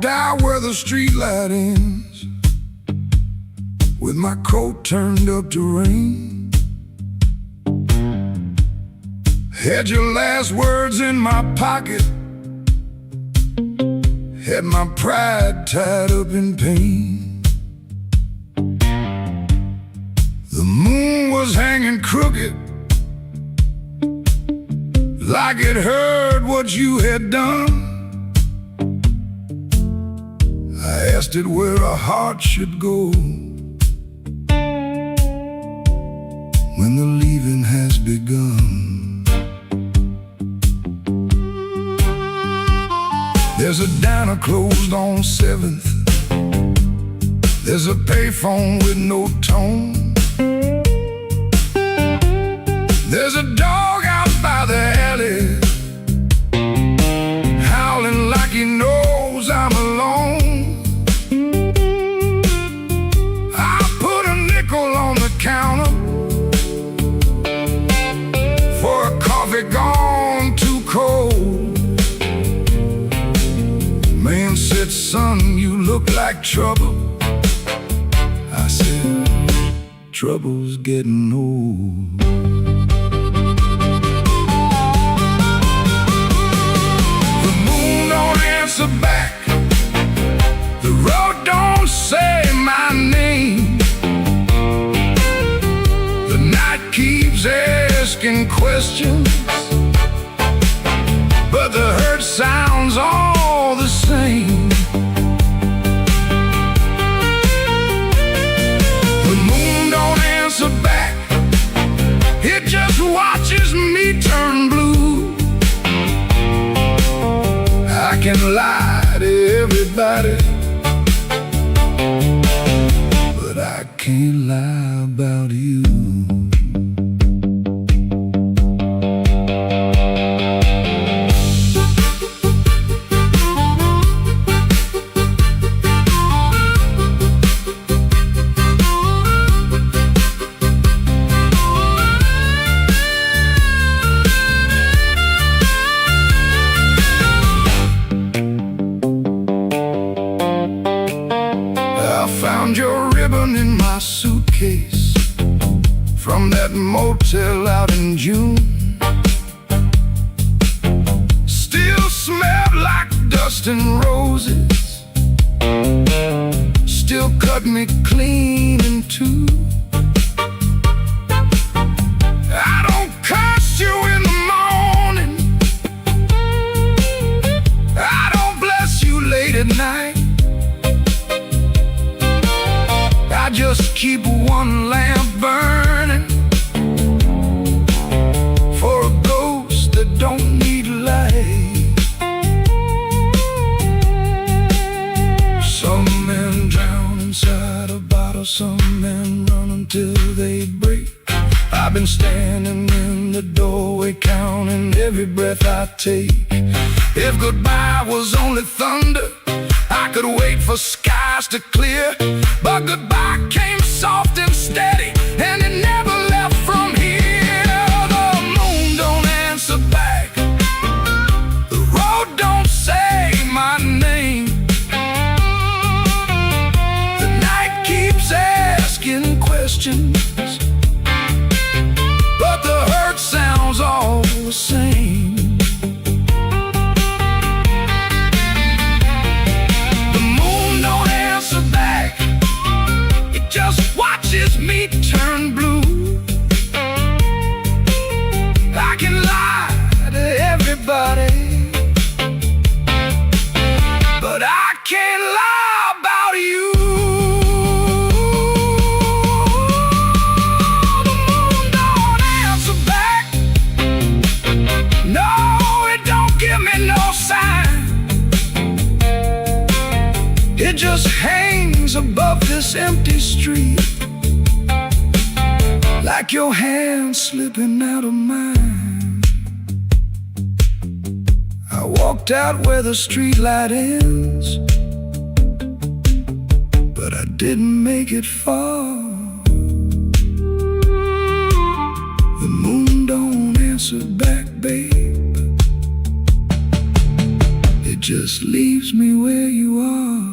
walked out where the streetlight ends, with my coat turned up to rain. Had your last words in my pocket, had my pride tied up in pain. The moon was hanging crooked, like it heard what you had done. I asked it where a heart should go when the leaving has begun. There's a diner closed on 7th. There's a payphone with no tone. There's a dog out by the alley, howling like he knows I'm alone. I put a nickel on the counter for a coffee gone too cold. Man said, son, you look like trouble. I said, trouble's getting old. Answer back. The road don't say my name. The night keeps asking questions, but the hurt sounds all the same. The moon don't answer back. It just watches me turn blue. I can lie to everybody, but I can't lie about you. Found your ribbon in my suitcase from that motel out in June. Still smelled like dust and roses, still cut me clean in two. I don't curse you in the morning, I don't bless you late at night. I just keep one lamp burning for a ghost that don't need light. Some men drown inside a bottle, some men run until they break. I've been standing in the doorway counting every breath I take. If goodbye was only thunder, I could wait for skies to clear, but goodbye came soft and steady, and it never left from here. The moon don't answer back, the road don't say my name. The night keeps asking questions, but the hurt sounds all the same. Me turn blue. I can lie to everybody, but I can't lie about you. The moon don't answer back. No, it don't give me no sign. It just hangs above this empty street, like your hand slipping out of mine. I walked out where the streetlight ends, but I didn't make it far. The moon don't answer back, babe. It just leaves me where you are.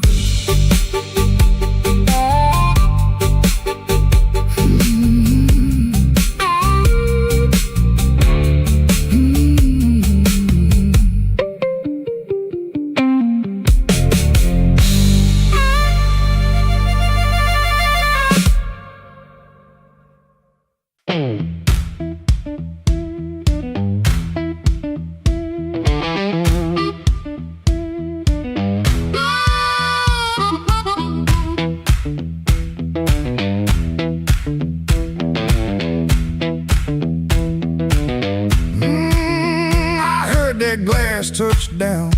That glass touched down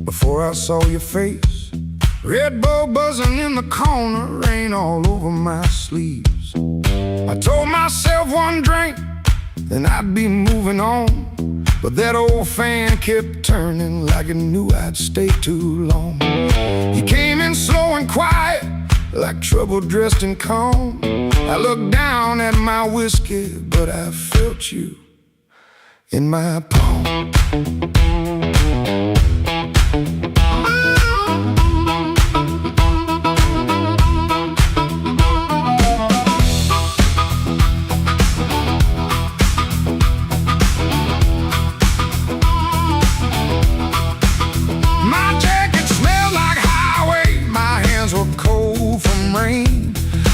before I saw your face. Red Bull buzzing in the corner, rain all over my sleeves. I told myself one drink, then I'd be moving on. But that old fan kept turning like it knew I'd stay too long. You came in slow and quiet, like trouble dressed in calm. I looked down at my whiskey, but I felt you in my palm. My jacket smelled like highway, my hands were cold from rain.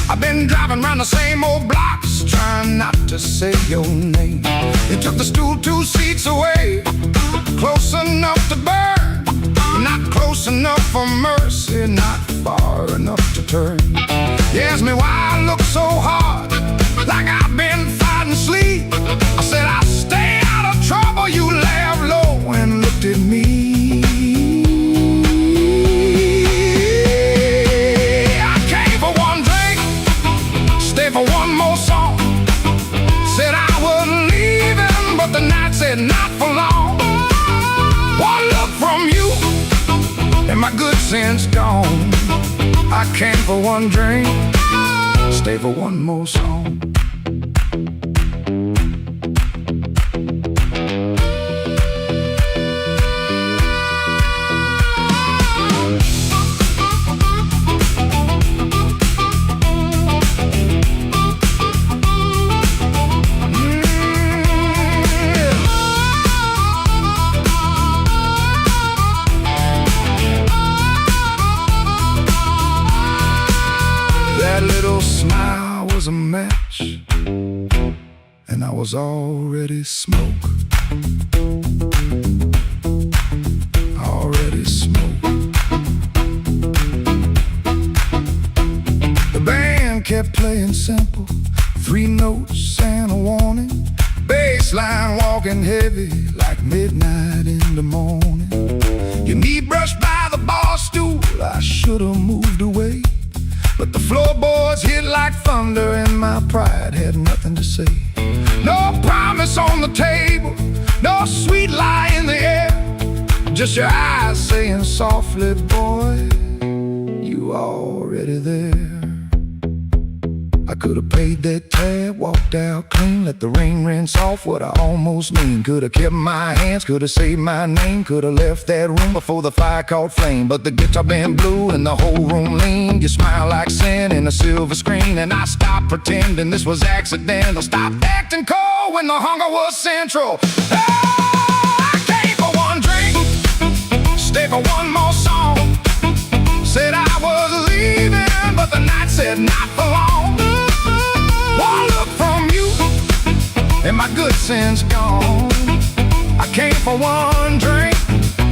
I've been driving around the same old blocks, trying not to say your name. You took the stool 2 seats away, close enough to burn, not close enough for mercy, not far enough to turn. You asked me why I look so hard, like I've been fighting sleep. I said I'll stay out of trouble. You laughed low and looked at me. I came for one drink, stay for one more song. Said I was leaving, but the night said not for long. One look from you, and my good sense gone. I came for one drink, stay for one more song. That little smile was a match, and I was already smoke. Already smoke. The band kept playing simple, 3 notes and a warning. Bass line walking heavy like midnight in the morning. Your knee brushed by the bar stool, I should've moved away. But the floorboards hit like thunder, and my pride had nothing to say. No promise on the table, no sweet lie in the air, just your eyes saying softly, boy, you already there. I could've paid that tab, walked out clean, let the rain rinse off what I almost mean. Could've kept my hands, could've saved my name, could've left that room before the fire caught flame. But the guitar band blew and the whole room leaned. You smile like sin in a silver screen, and I stopped pretending this was accidental. Stopped acting cold when the hunger was central. Oh, I came for one drink, stay for one more song. Said I was leaving, but the night said not for long. One look from you, and my good sense gone. I came for one drink,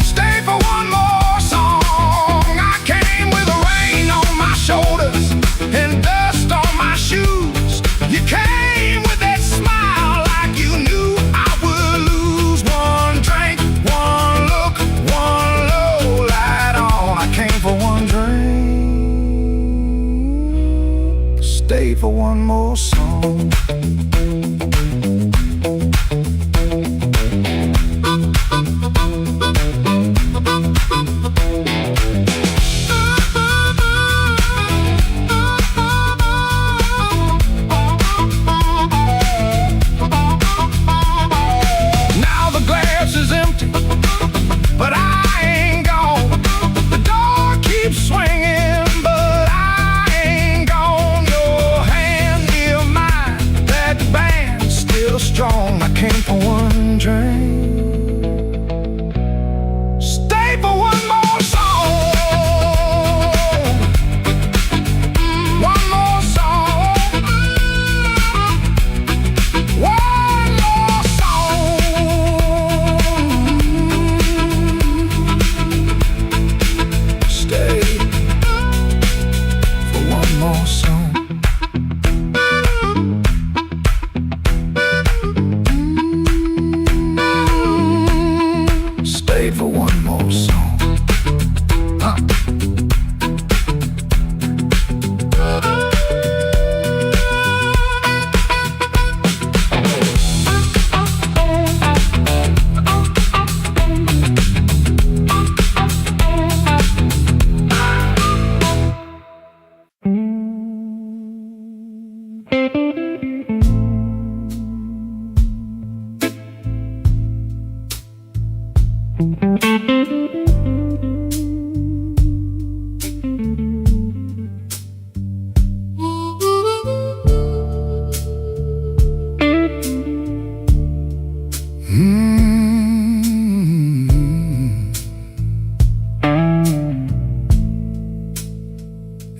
stay for one more song. I came with the rain on my shoulders and dust on my shoes. You came with that smile like you knew I would lose. One drink, one look, one low light on. I came for one drink, stay for one more song. Now the glass is empty, but I for one drink. Stay for one more song. One more song. One more song. Stay for one more song. For one more song.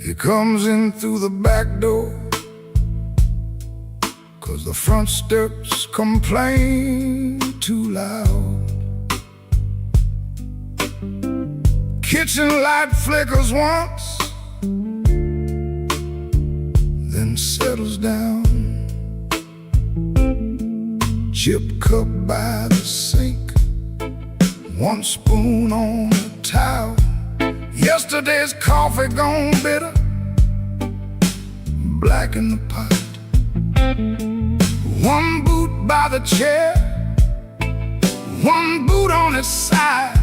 He comes in through the back door, 'cause the front steps complain too loud. Kitchen light flickers once, then settles down. Chip cup by the sink, one spoon on the towel. Yesterday's coffee gone bitter, black in the pot. One boot by the chair, one boot on his side.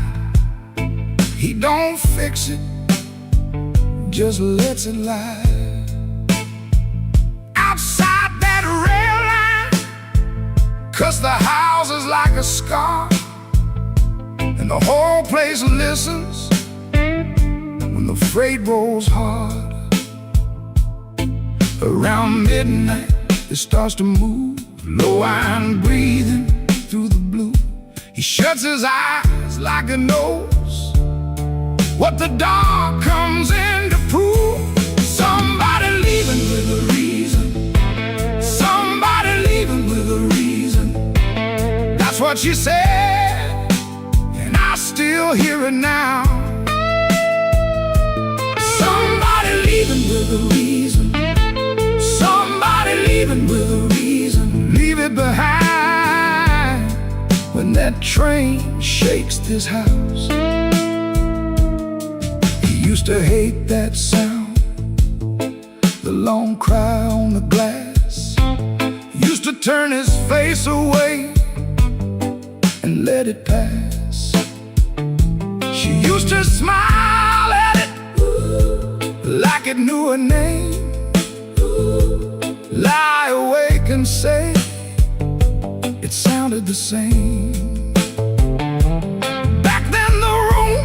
He don't fix it, just lets it lie. Outside that rail line, 'cause the house is like a scar, and the whole place listens when the freight rolls hard. Around midnight, it starts to move, low iron breathing through the blue. He shuts his eyes like he knows what the dark comes in to prove. Somebody leaving with a reason. Somebody leaving with a reason. That's what she said, and I still hear it now. Somebody leaving with a reason. Somebody leaving with a reason. Leave it behind when that train shakes this house. He used to hate that sound, the long cry on the glass. Used to turn his face away and let it pass. She used to smile at it like it knew her name. Lie awake and say it sounded the same. Back then the room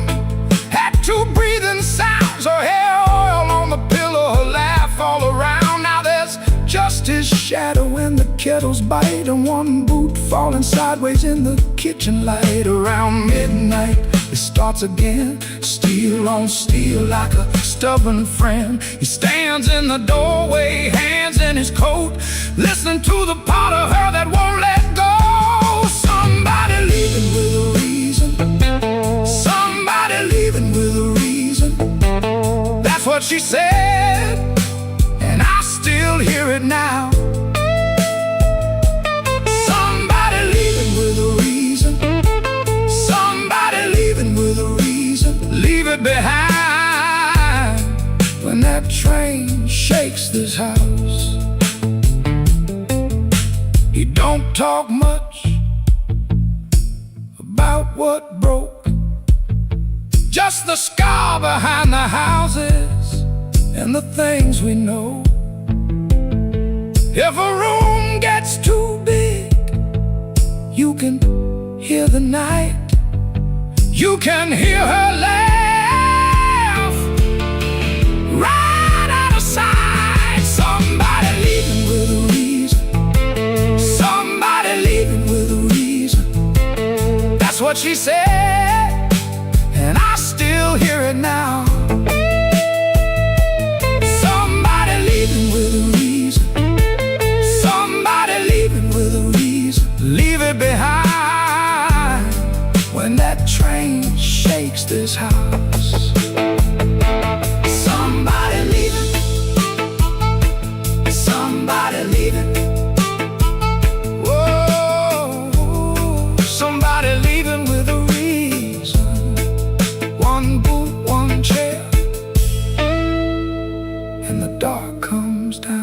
had two breathing sounds, her hair oil on the pillow, her laugh all around. Now there's just his shadow when the kettles bite, and one boot falling sideways in the kitchen light. Around midnight it starts again, steel on steel like a stubborn friend. He stands in the doorway, hands in his coat, listening to the part of her that won't let go. Somebody leaving with a reason. Somebody leaving with a reason. That's what she said, and I still hear it now. Somebody leaving with a reason. Somebody leaving with a reason. Leave it behind when that train shakes this house. He don't talk much about what broke, just the scar behind the houses and the things we know. If a room gets too big, you can hear the night. You can hear her laugh right out of sight. Somebody leaving with a reason. Somebody leaving with a reason. what she said, and I still hear it now. Somebody leaving with a reason. Somebody leaving with a reason. Leave it behind when that train shakes this house. Somebody leaving. Somebody leaving. Whoa, somebody leaving with a reason. One boot, one chair, and the dark comes down.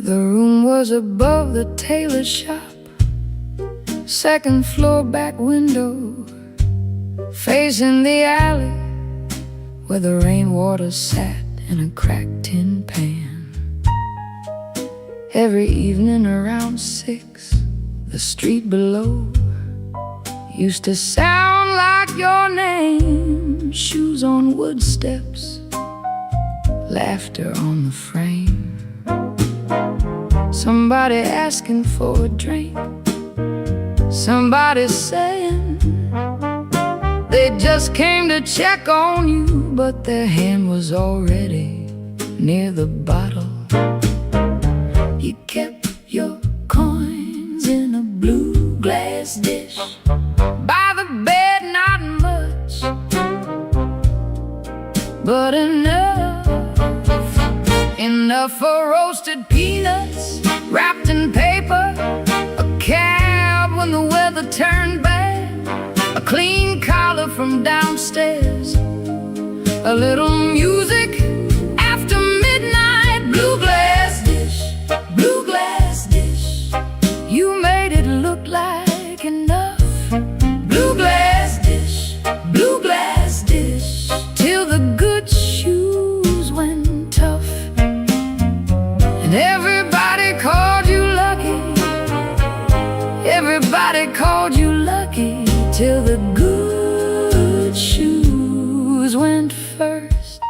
The room was above the tailor shop, second floor back window, facing the alley where the rainwater sat in a cracked tin pan. Every evening around 6, the street below used to sound like your name. Shoes on wood steps, laughter on the frame. Somebody asking for a drink, somebody saying they just came to check on you, but their hand was already near the bottle. You kept your coins in a blue glass dish by the bed, not much, but enough for roasted peanuts wrapped in paper, a cab when the weather turned bad, a clean collar from downstairs, a little music after midnight. Blue glass dish, blue glass dish, you made it look like enough. Blue glass dish, blue glass dish, till the good shoes went tough. And everybody called you lucky, everybody called you lucky, till the good shoes went first.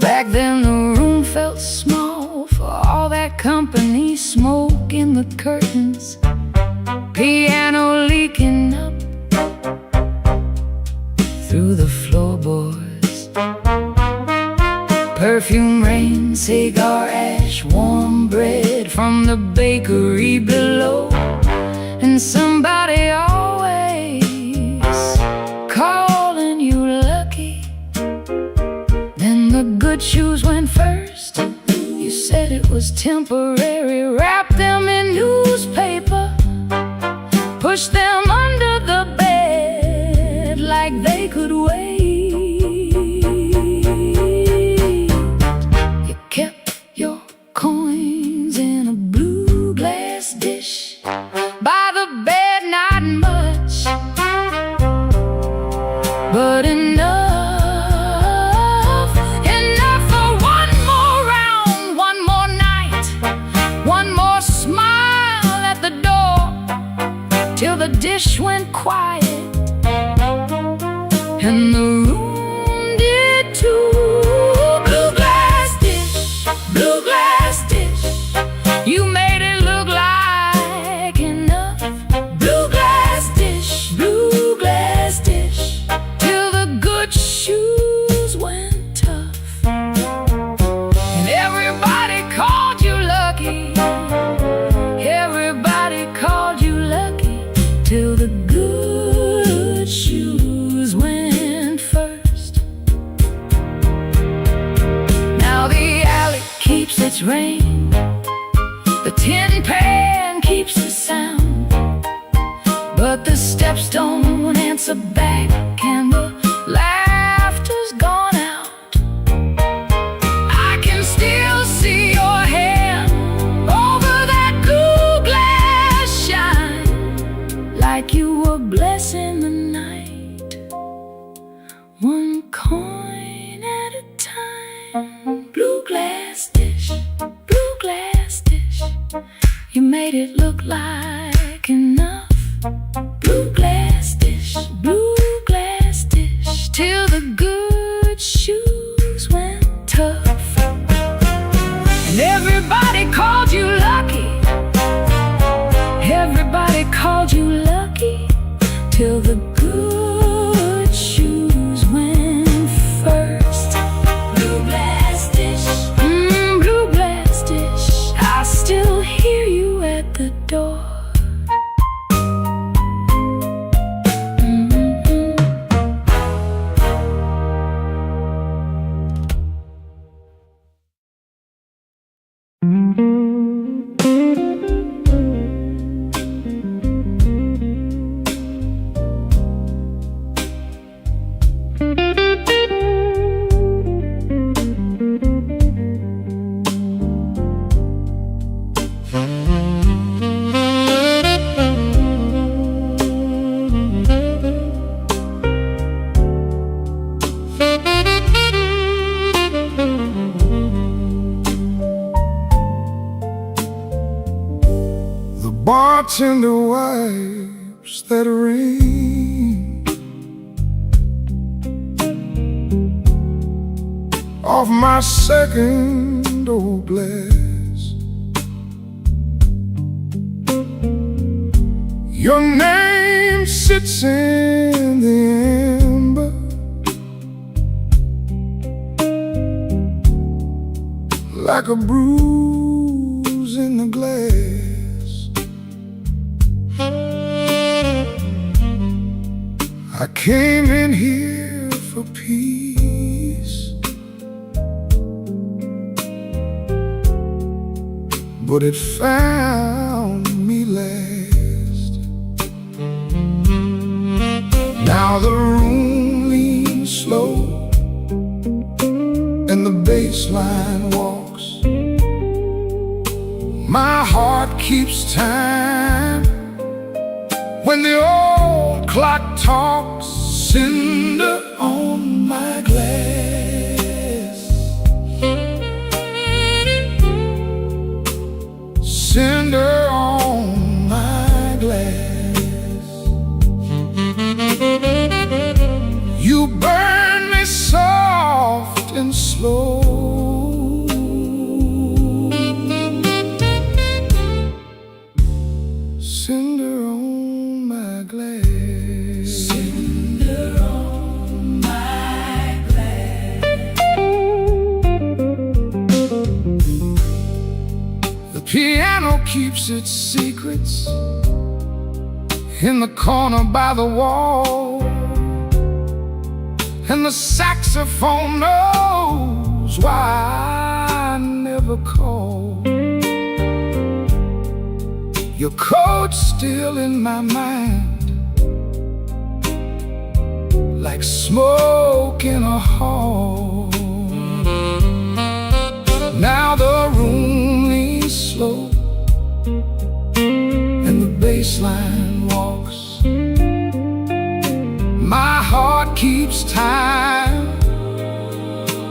Back then the room felt small for all that company, smoke in the curtains, piano leaking up through the floorboards, perfume rain, cigar ash, warm bread from the bakery below. And somebody always calling you lucky. Then the good shoes went first. You said it was temporary, wrap them in newspaper, push them under the bed like they could wait. You kept your coins in a blue glass dish by the bed, not much, but enough for one more round, one more night, one more smile at the door, till the dish went quiet and the room did too. Blue glass dish, blue glass dish, you made it look like enough. Blue glass dish, blue glass dish, till the good shoes went tough. And everybody called you lucky, everybody called you lucky, till the good shoes went first. Now the alley keeps its rain, the tin pan keeps the sound, but the steps don't answer back and the laughter's gone out. I can still see your hand over that blue glass shine, like you were blessing the night. One coin like enough. Blue glass dish, till the good shoes went tough. And everybody called you lucky. Everybody called you lucky, till the good shoes went first. Blue glass dish, blue glass dish, I still hear you at the door. Bartender wipes that rain off my second old glass. Your name sits in the amber like a bruise in the glass. I came in here for peace, but it found me last. Now the room leans slow and the bass line walks. My heart keeps time when the old clock talks. Cinder on my glass, cinder on my glass. You burn me soft and slow. Cinder on my glass. Piano keeps its secrets in the corner by the wall, and the saxophone knows why I never call. Your coat's still in my mind, like smoke in a hall. Now the room leans slow and the bass line walks. My heart keeps time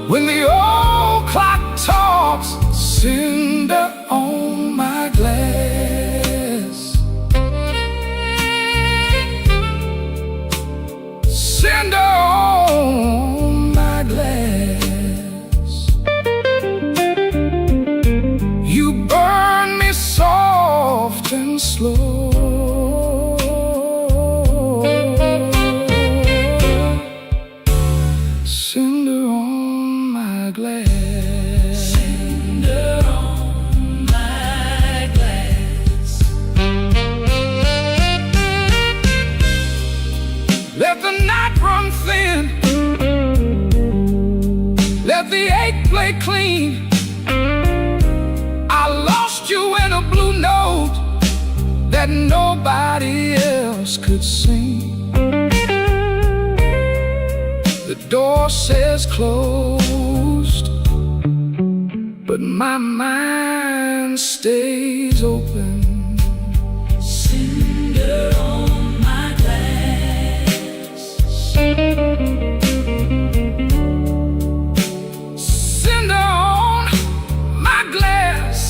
when the old clock talks. Cinder on my glass, cinder on my glass. You burn me soft and slow. Cinder on my glass, cinder on my glass. Let the night run thin, let the ache play clean. I lost you in a blue note that nobody else could sing. The door says closed, but my mind stays open. Cinder on my glass, cinder on my glass.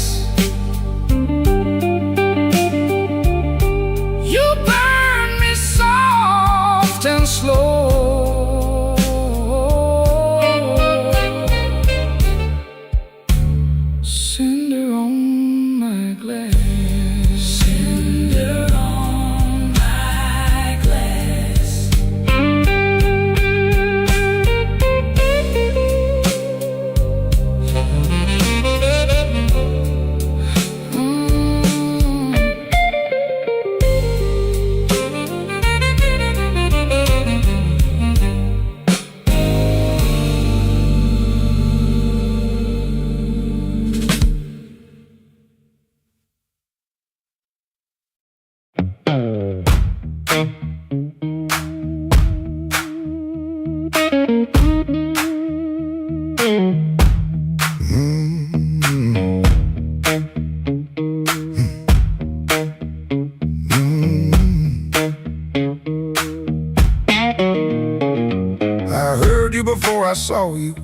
I heard you before I saw you.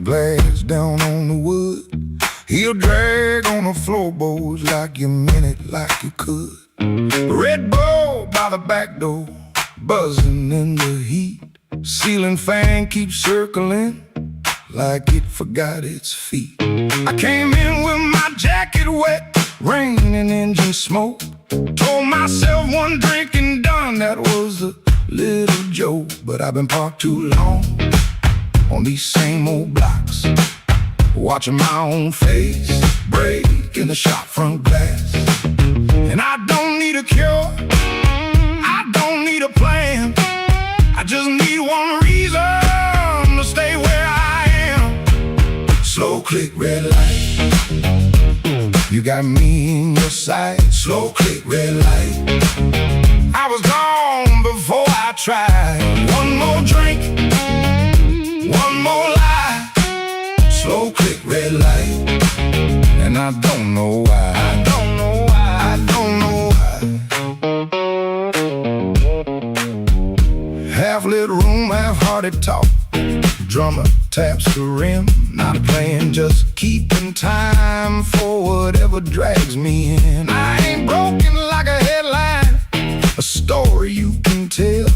Glass down on the wood. He'll drag on the floorboards like you meant it, like you could. Red Bull by the back door, buzzing in the heat. Ceiling fan keeps circling like it forgot its feet. I came in with my jacket wet, rain and engine smoke. Told myself one drink and done, that was a little joke. But I've been parked too long on these same old blocks, watching my own face break in the shop front glass. And I don't need a cure, I don't need a plan. I just need one reason to stay where I am. Slow click, red light. You got me in your sight. Slow click, red light. I was gone before I tried. One more drink, one more lie. Slow click, red light. And I don't know why. I don't know why. I don't know why. Half lit room, half-hearted talk. Drummer taps the rim. Not playing, just keeping time for whatever drags me in. I ain't broken like a headline, a story you can tell.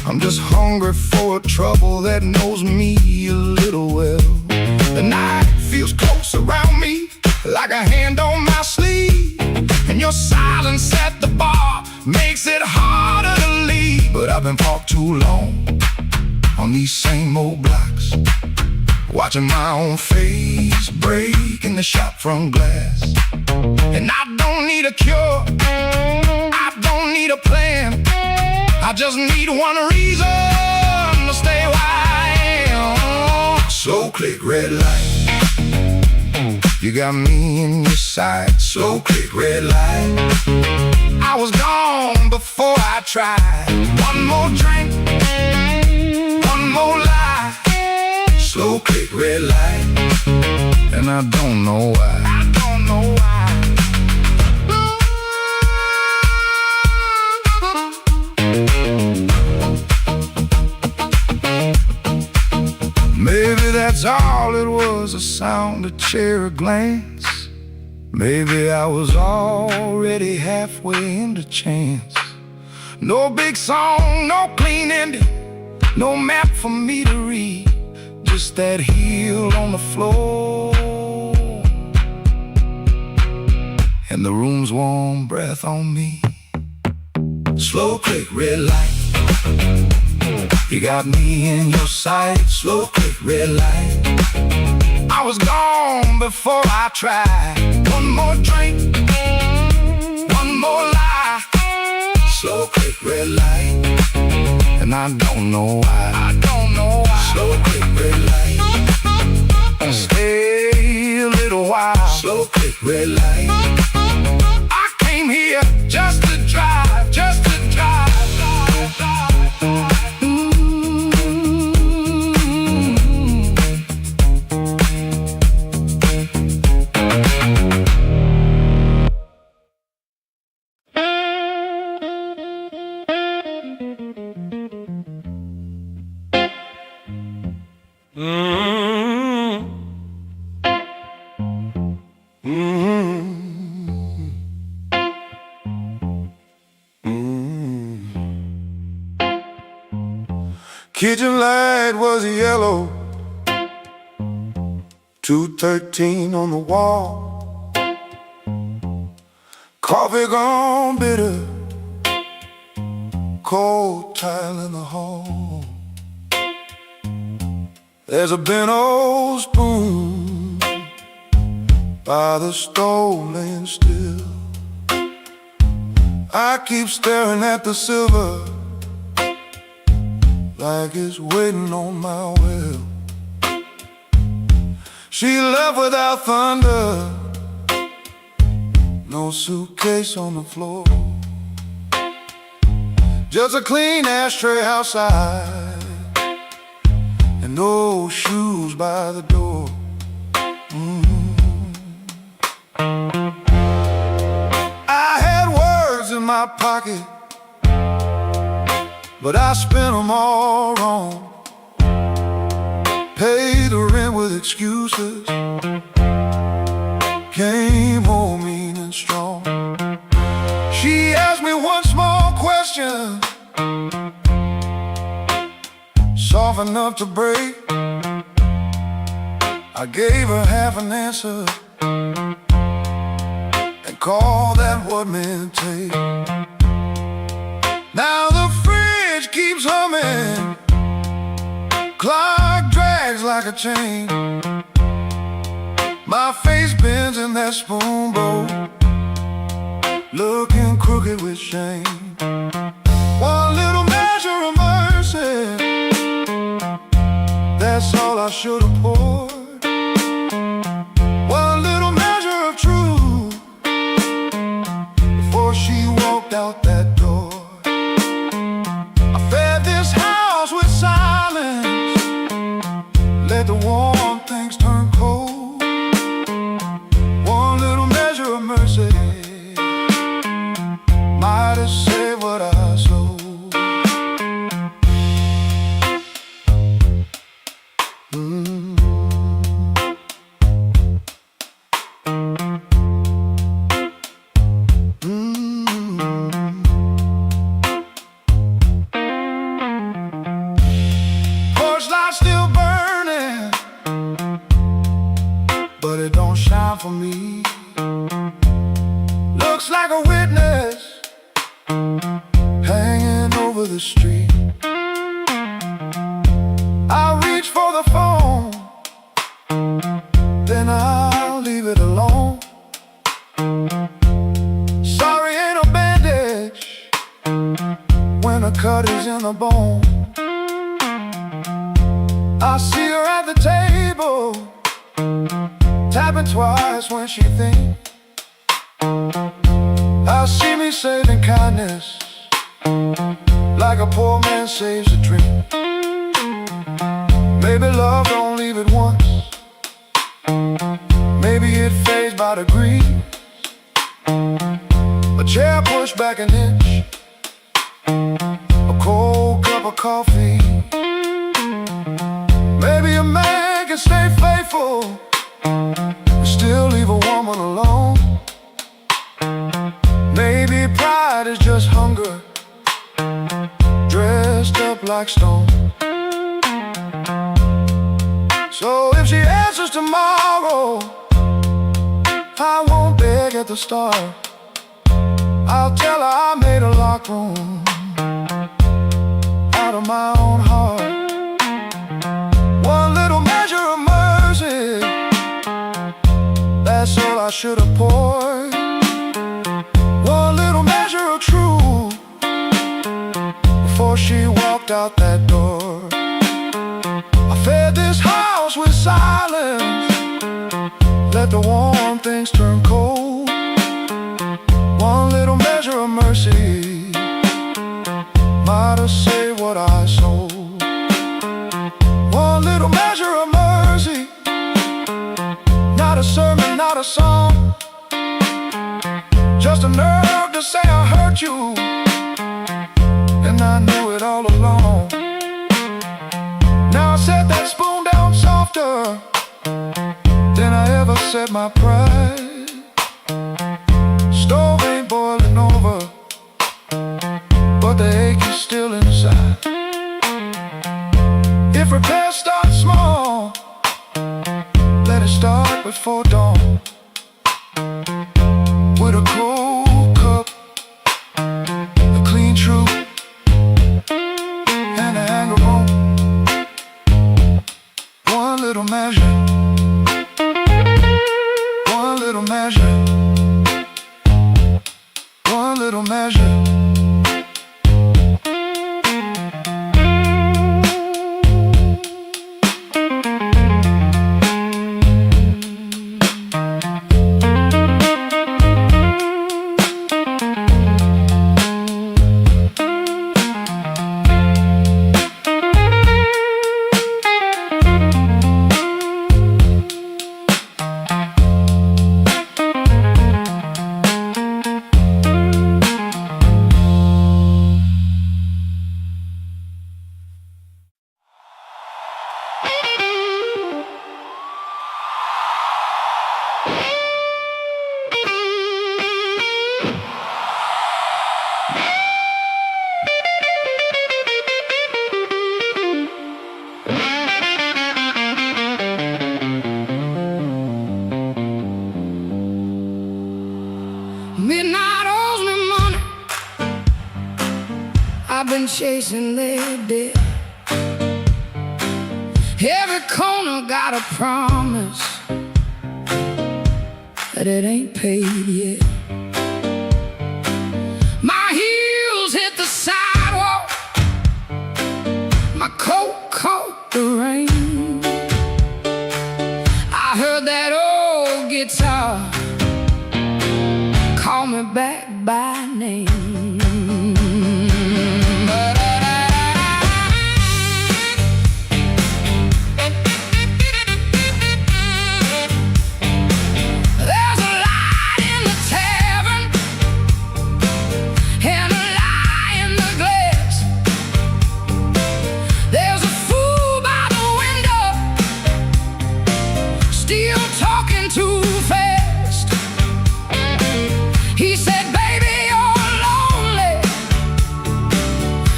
I'm just hungry for a trouble that knows me a little well. The night feels close around me, like a hand on my sleeve. And your silence at the bar makes it harder to leave. But I've been parked too long on these same old blocks, watching my own face break in the shop front glass. And I don't need a cure, I don't need a plan. I just need one reason to stay where I am. Slow click, red light. You got me in your sight. Slow click, red light. I was gone before I tried. One more drink, one more lie. Slow click, red light. And I don't know why. I don't know why. Maybe that's all it was, a sound, a chair, a glance. Maybe I was already halfway into chance. No big song, no clean ending, no map for me to read. Just that heel on the floor and the room's warm breath on me. Slow click, red light. You got me in your sight. Slow click, red light. I was gone before I tried. One more drink, one more lie. Slow click, red light. And I don't know why. I don't know why. Slow click, red light. Stay a little while. Slow click, red light. I came here just to drive, just to drive. Kitchen light was yellow, 213 on the wall. Coffee gone bitter, cold tile in the hall. There's a bent old spoon by the stove laying still. I keep staring at the silver like it's waiting on my will. She left without thunder, no suitcase on the floor, just a clean ashtray outside and no shoes by the door. I had words in my pocket, but I spent them all wrong. with excuses. Came home mean and strong. She asked me one small question, soft enough to break. I gave her half an answer and called that what men take. Now the fridge keeps humming, clock drags like a chain. My face bends in that spoon bowl, looking crooked with shame. One little measure of mercy, that's all I should have poured. One little measure of truth before she walked out that door. I fed this house with silence, let the warm things turn cold. One little measure of mercy might have saved what I sold. Porch light still burning, but it don't shine for me. Looks like a witness hanging over the street. I reach for the phone, then I'll leave it alone. Sorry ain't a bandage when a cut is in the bone. I see her at the table, tapping twice when she thinks. I see me saving kindness like a poor man saves a drink. Maybe love don't leave it once, maybe it fades by degrees. A chair pushed back an inch, a cold cup of coffee. Maybe a man can stay faithful and still leave a woman alone. Maybe pride is just hunger dressed up like stone. So if she answers tomorrow, I won't beg at the start. I'll tell her I made a locked room out of my own heart. One little measure of mercy, that's all I should have poured. One little measure of truth before she walked out that door. I fed this house with silence, let the warm things turn cold. One little measure of mercy might have saved what I sold. One little measure of mercy, not a sermon, not a song, just a nerve to say I hurt you, and I knew it all along. Now I set that spoon down softer than I ever set my pride. Stove ain't boiling over, but the ache is still inside. If repairs start small, let it start before dawn. With a cold cup, a clean truth, and a anger bone. One little measure, one little measure, one little measure. chasing their death. Every corner got a promise that it ain't paid yet. My heels hit the sidewalk, my coat caught the rain. I heard that old guitar call me back by name. Too fast. He said, baby, you're lonely.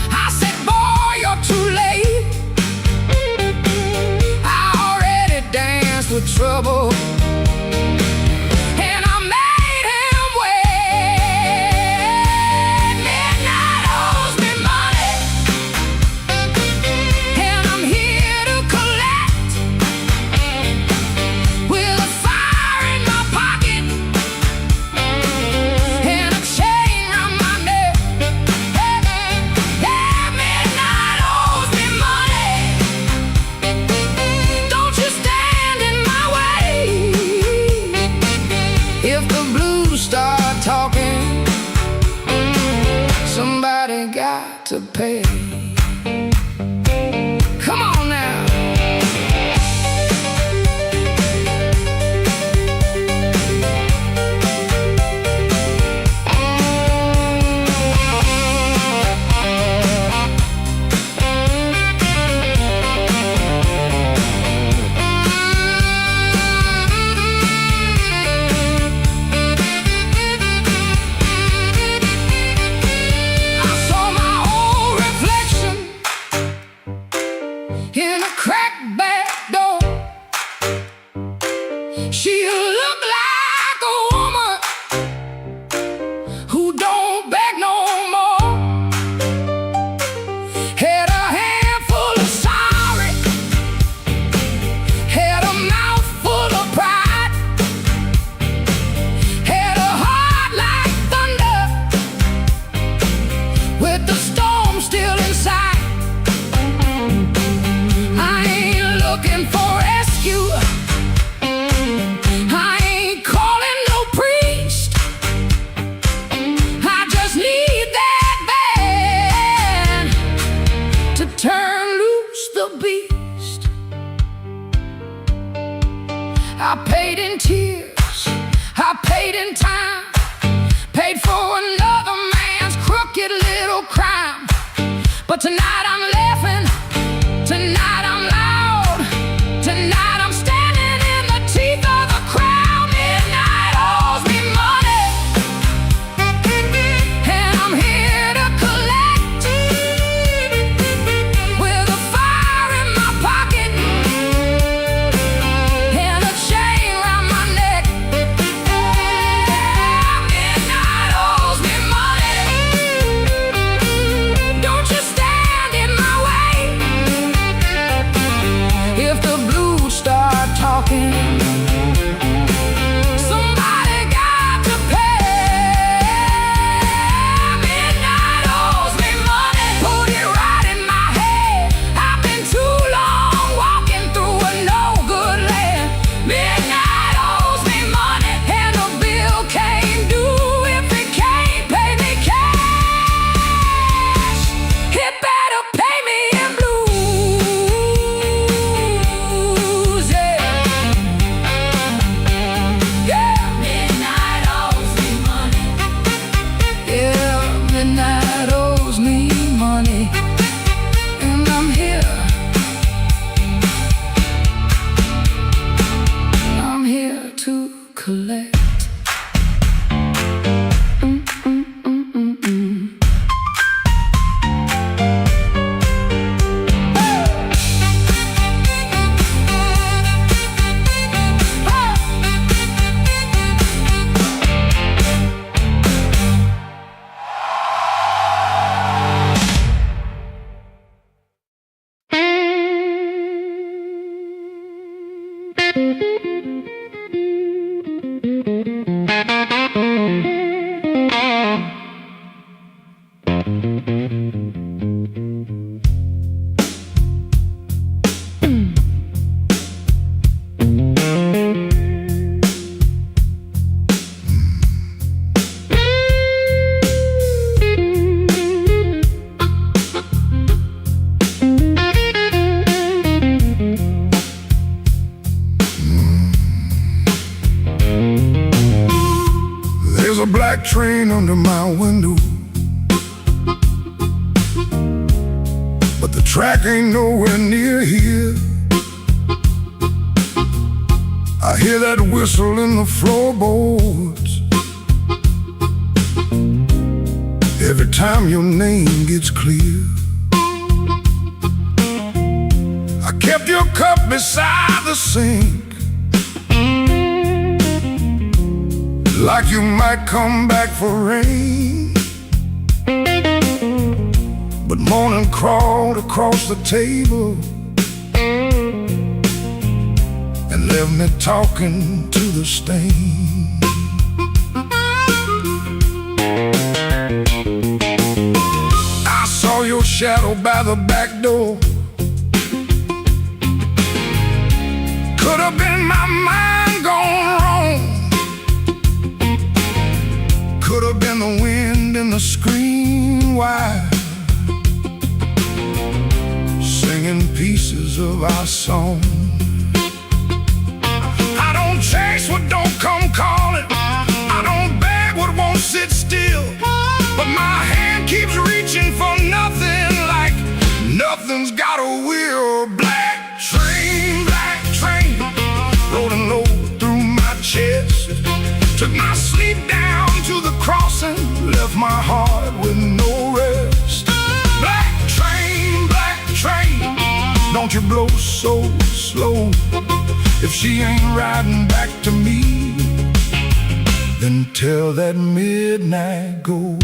I said, boy, you're too late. I already danced with trouble, and I made him wait. Midnight owes me money, and I'm here to collect with a start talking, somebody got to pay. Come on now. In a cracked back door, she looked like a woman who don't beg no more. Had a handful of sorry, had a mouth full of pride, had a heart like thunder with the storm still inside. Looking for rescue, I ain't calling no priest. I just need that band to turn loose the beast. I paid in tears, I paid in time, paid for another man's crooked little crime. But tonight I'm laughing, tonight I'm loud. Tonight I'm standing in the teeth of the crowd. Midnight owes me money, and I'm here to collect with a fire in my pocket and a chain around my neck. Midnight owes me money. Don't you stand in my black train under my window, but the track ain't nowhere near here. I hear that whistle in the floorboards every time your name gets clear. I kept your cup beside the sink, like you might come back for rain. But morning crawled across the table and left me talking to the stain. I saw your shadow by the back door. Could have been my mind gone wrong. Could have been the wind in the screen wire, singing pieces of our song. I don't chase what don't come calling. I don't beg what won't sit still. But my hand keeps reaching for nothing, like nothing's got a wheel. Black train, rolling low through my chest. Took my sleep down to the crossing, left my heart with no rest. Black train, don't you blow so slow. If she ain't riding back to me, then tell that midnight go.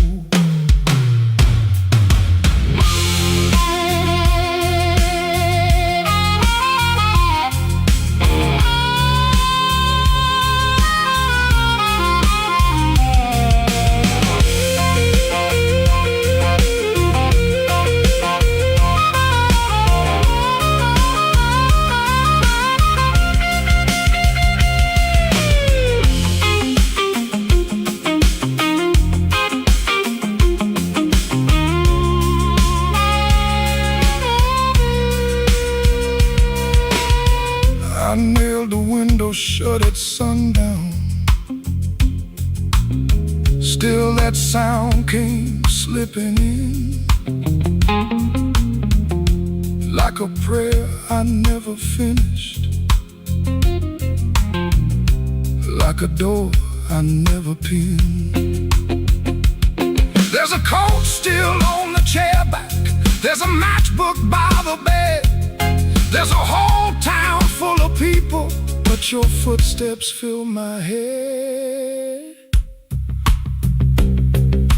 I nailed the window shut at sundown. Still that sound came slipping in, like a prayer I never finished, like a door I never pinned. There's a coat still on the chair back. There's a matchbook by the bed. There's a whole town full of people, but your footsteps fill my head.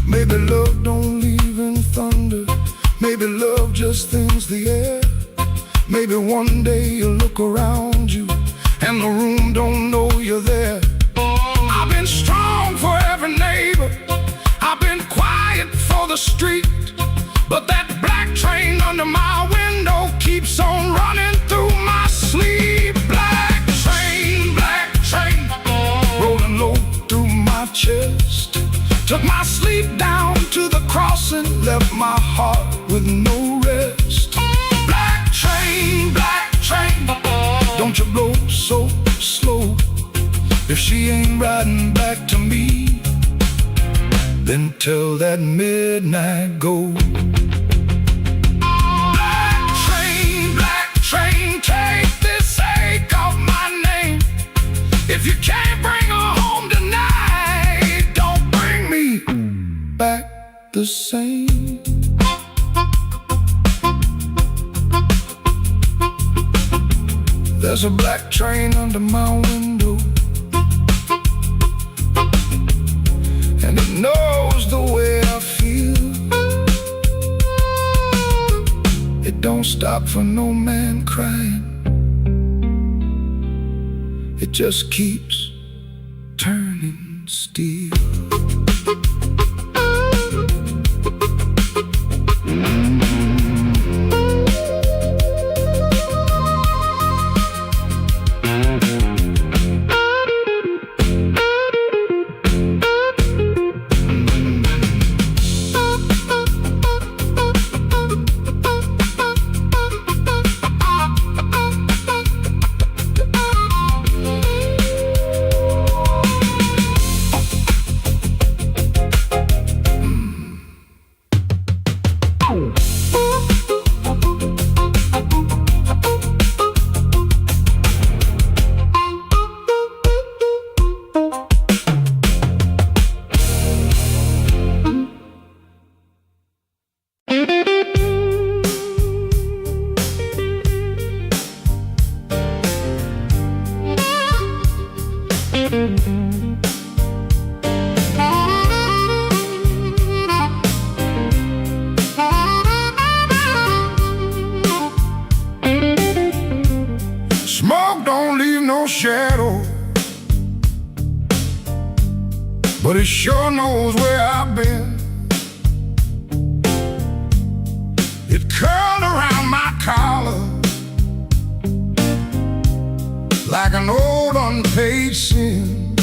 Maybe love don't leave in thunder. Maybe love just thins the air. Maybe one day you look around you and the room don't know you're there. I've been strong for every neighbor. I've been quiet for the street. But that black train under my window keeps on running through my sleep. Black train, rolling low through my chest. Took my sleep down to the crossing, left my heart with no rest. Black train, don't you blow so slow. If she ain't riding back to me, then tell that midnight go. Black train, take this ache off my name. If you can't bring her home tonight, don't bring me back the same. There's a black train under my window, and it knows the way I feel. It don't stop for no man crying. It just keeps turning steel. Smoke don't leave no shadow, but it sure knows where I've been. It curled around my collar like an old unpaid sin.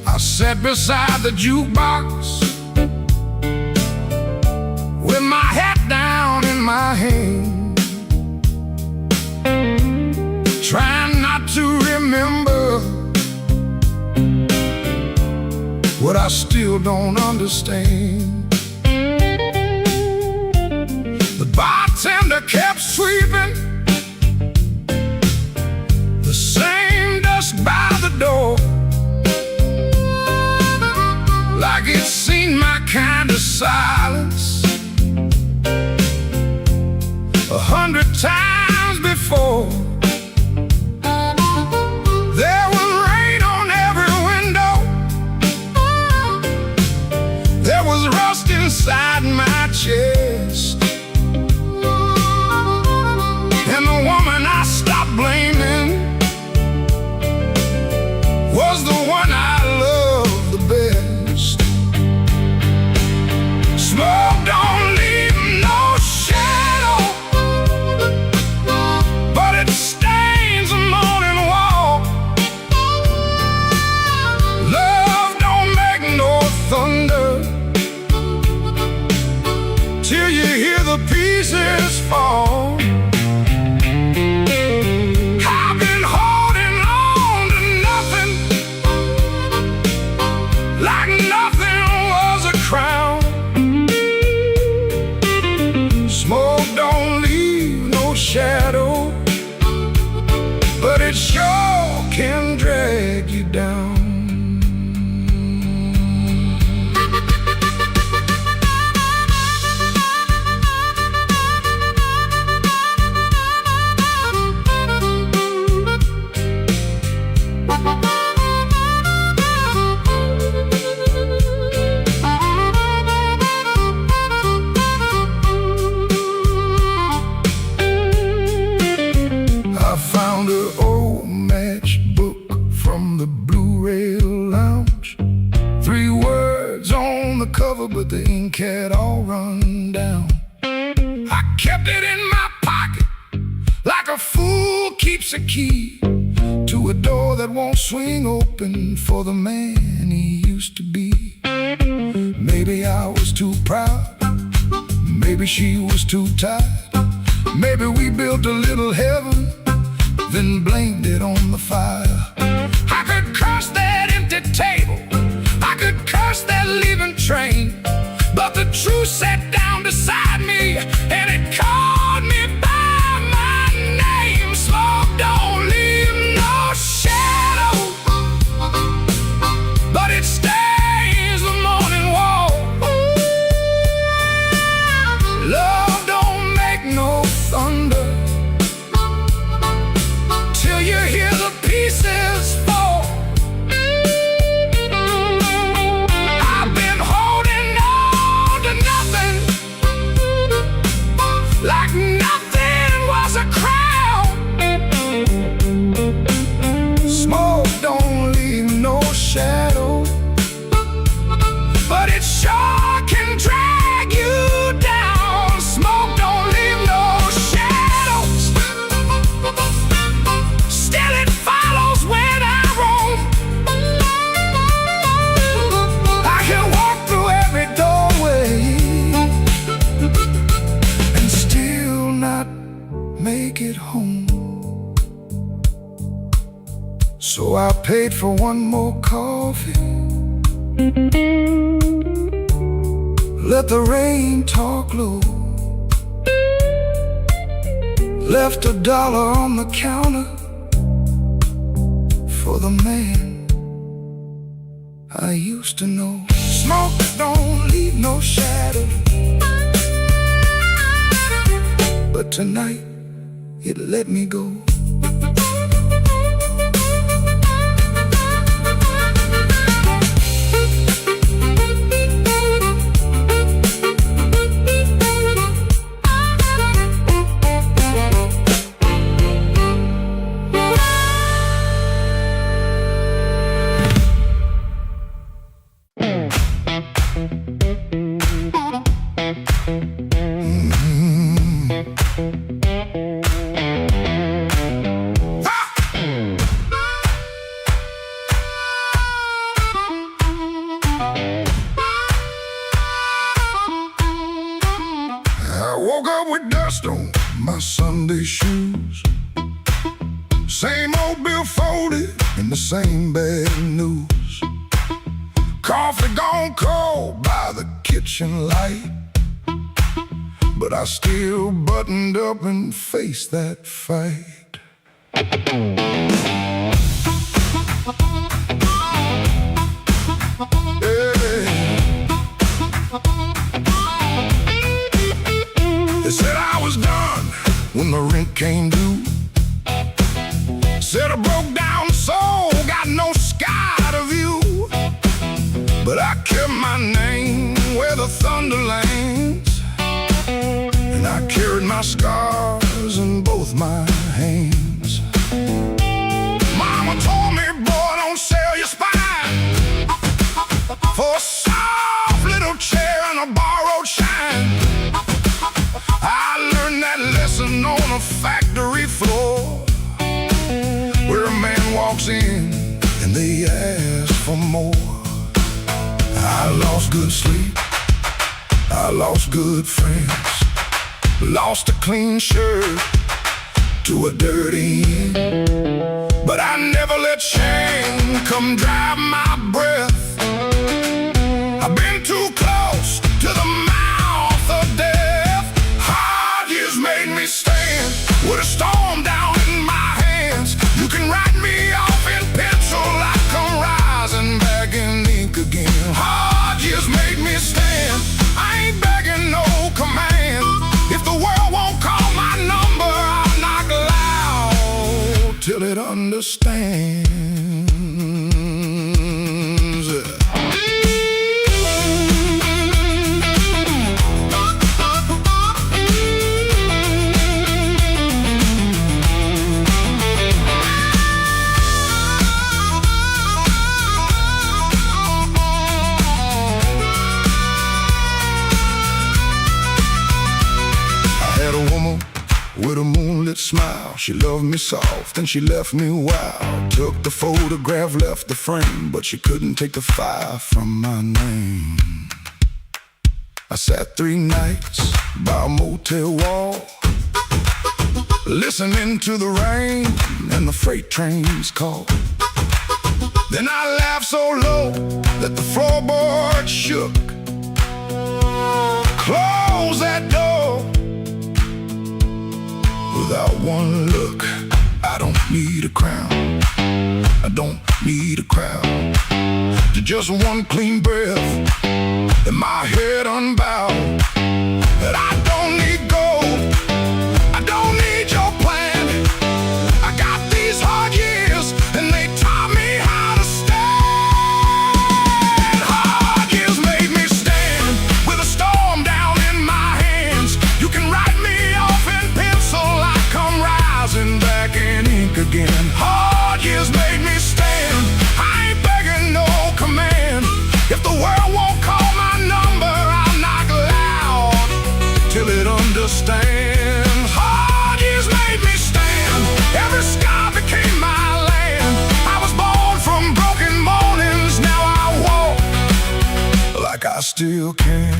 I sat beside the jukebox with my hat down in my hand, trying not to remember what I still don't understand. The bartender kept sweeping the same dust by the door, like it's seen my kind of silence 100 times before. There was rain on every window, there was rust inside my chest, and the woman I stopped blaming was the one I loved the best. Smoke don't leave no shadow, but it stains the morning wall. Love don't make no thunder till you hear the pieces fall. I've been holding on to nothing, like nothing was a crown. Smoke don't leave no shadow, but it sure can drag you down. I found an old matchbook from the Blu-ray lounge. 3 words on the cover, but the ink had all run down. I kept it in my pocket like a fool keeps a key to a door that won't swing open for the man he used to be. Maybe I was too proud, maybe she was too tired, maybe we built a little heaven, then blamed it on the fire. I could curse that empty table, I could curse that leaving train, but the truth sat down beside me and it called me by my name. Smoke don't leave no shadow, but it stains the morning wall. Love don't make no thunder till you hear the pieces fall. I've been holding on to nothing, like nothing was a crown. Smoke don't leave no shadow, but it sure can drag you down. Smoke don't leave no shadows, still it follows when I roam. I can walk through every doorway and still not make it home. So I paid for one more coffee, let the rain talk low, left $1 on the counter for the man I used to know. Smoke don't leave no shadow, but tonight it let me go. on my Sunday shoes. Same old bill folded and the same bad news. Coffee gone cold by the kitchen light, but I still buttoned up and faced that fight. They said I was done when the rent came due. Said I broke down soul, got no sky to view. But I kept my name where the thunder lands, and I carried my scars in both my hands. Mama told me, boy, don't sell your spine for a soft little chair and a borrowed shine. I learned that lesson on a factory floor, where a man walks in and they ask for more. I lost good sleep, I lost good friends, lost a clean shirt to a dirty end. But I never let shame come drive my breath. I've been too close to the mouth of death. Hard years made me stand with a storm down in my hands. You can write me off in pencil, I come rising back in ink again. Hard years made me stand, I ain't begging no command. If the world won't call my number, I'll knock loud till it understands. With a moonlit smile, she loved me soft and she left me wild. Took the photograph, left the frame, but she couldn't take the fire from my name. I sat 3 nights by a motel wall, listening to the rain and the freight trains call. Then I laughed so low that the floorboard shook. Close that door. Without one look, I don't need a crown, I don't need a crowd, to just one clean breath and my head unbowed. That I don't need gold, I don't need your plan. I got these hard years and they taught me how to stand. Hard years made me stand with a storm down in my hands. You can write me off in pencil, come rising back in ink again. Hard years made me stand, I ain't begging no command. If the world won't call my number, I'll knock loud till it understands. Hard years made me stand, every scar became my land. I was born from broken mornings, now I walk like I still can.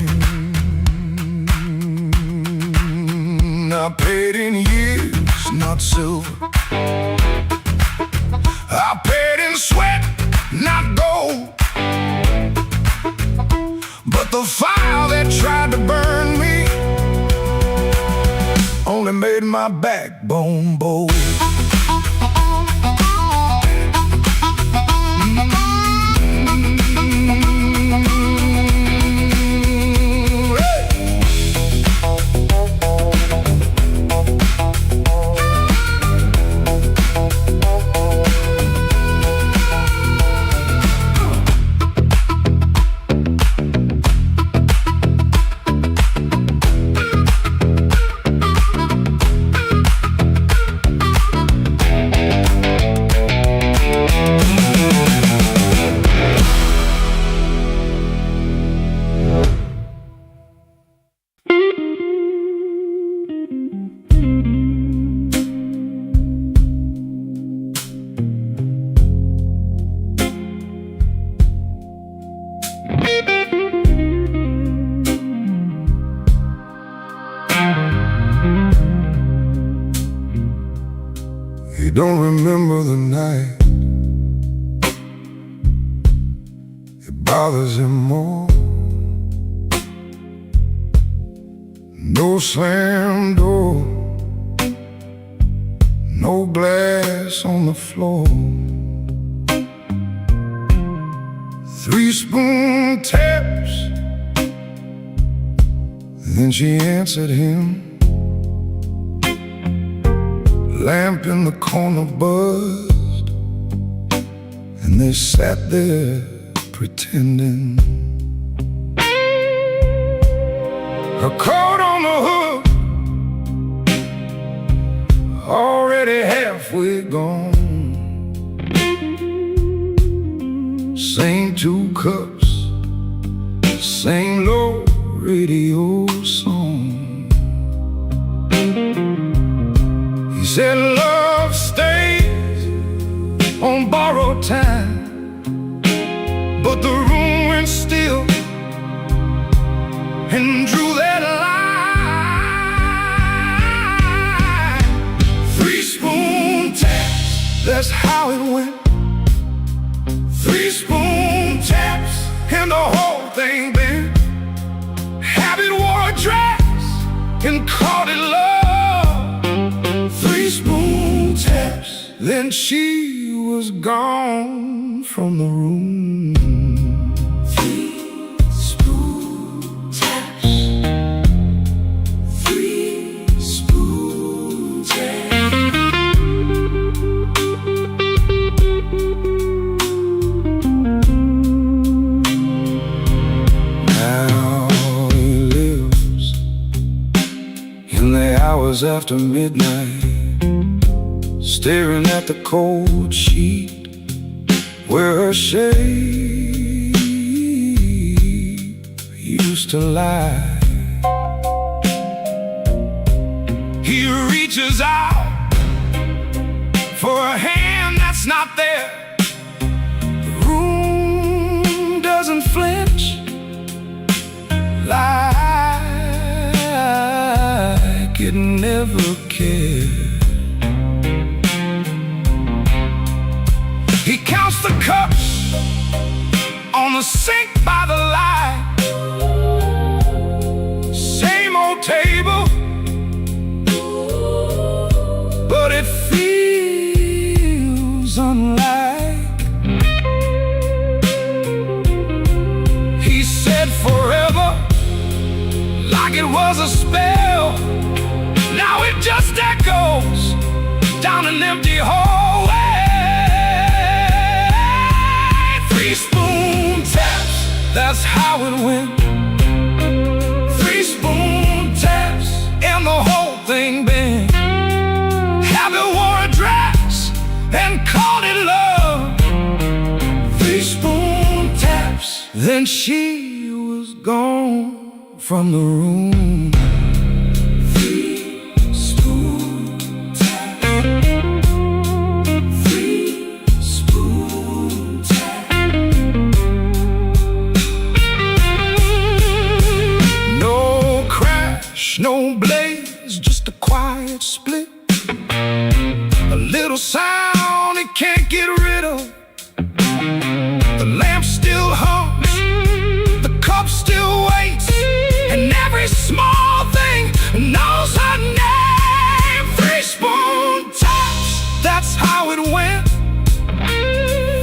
I paid in years, not silver. I paid in sweat, not gold. But the fire that tried to burn me only made my backbone bold. He don't remember the night. It bothers him more. No slam door, no glass on the floor. 3-spoon taps. Then she answered him. Lamp in the corner buzzed, and they sat there pretending. Her coat on the hook, already halfway gone. Same 2 cups, same low radio song. He said love stays on borrowed time, but the room went still and drew that line. 3-spoon taps, that's how it went. 3-spoon taps, and the whole thing bent. Habit wore a dress and called it love. 3-spoon taps, then she was gone from the room. 3-spoon taps. 3-spoon taps. Now he lives in the hours after midnight, staring at the cold sheet where her shape used to lie. He reaches out for a hand that's not there. The room doesn't flinch like it never cared. He counts the cups on the sink by the light. Same old table, but it feels unlike. He said forever, like it was a spell. Now it just echoes down an empty hallway. 3-spoon taps, that's how it went. 3-spoon taps, and the whole thing bent. Habit wore a dress and called it love. 3-spoon taps, then she was gone from the room. 3-spoon taps. 3-spoon taps. No crash, no blaze, just a quiet split. A little sound it can't get rid of. The lamp still hums, the cup still waits, and every small thing knows her name. 3-spoon taps, that's how it went.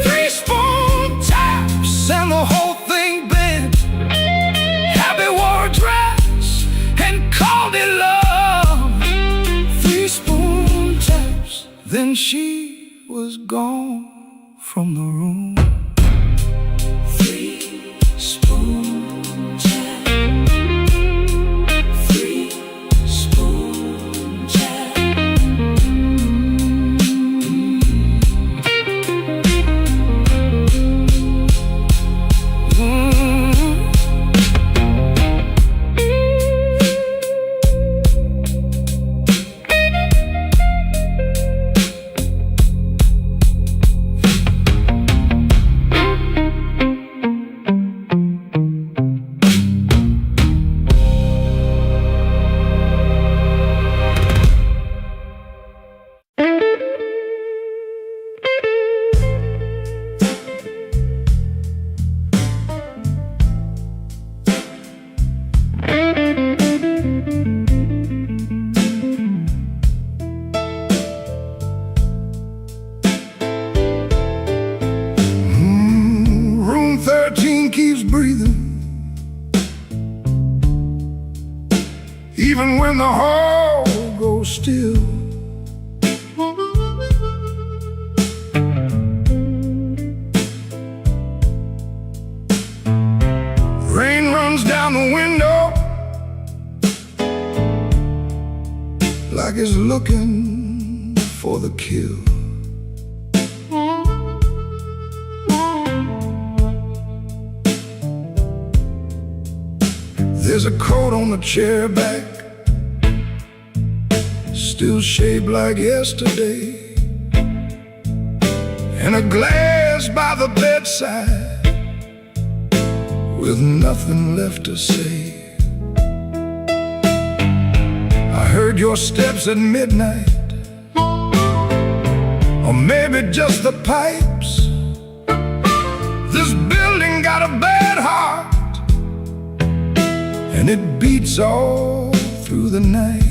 3-spoon taps, and the whole thing bent. Habit wore a dress and called it love. 3-spoon taps, then she was gone from the room. 3-spoon taps. 3-spoon taps. when the hall goes still. Rain runs down the window like it's looking for the kill. There's a coat on the chair back, still shaped like yesterday, and a glass by the bedside with nothing left to say. I heard your steps at midnight, or maybe just the pipes. This building got a bad heart, and it beats all through the night.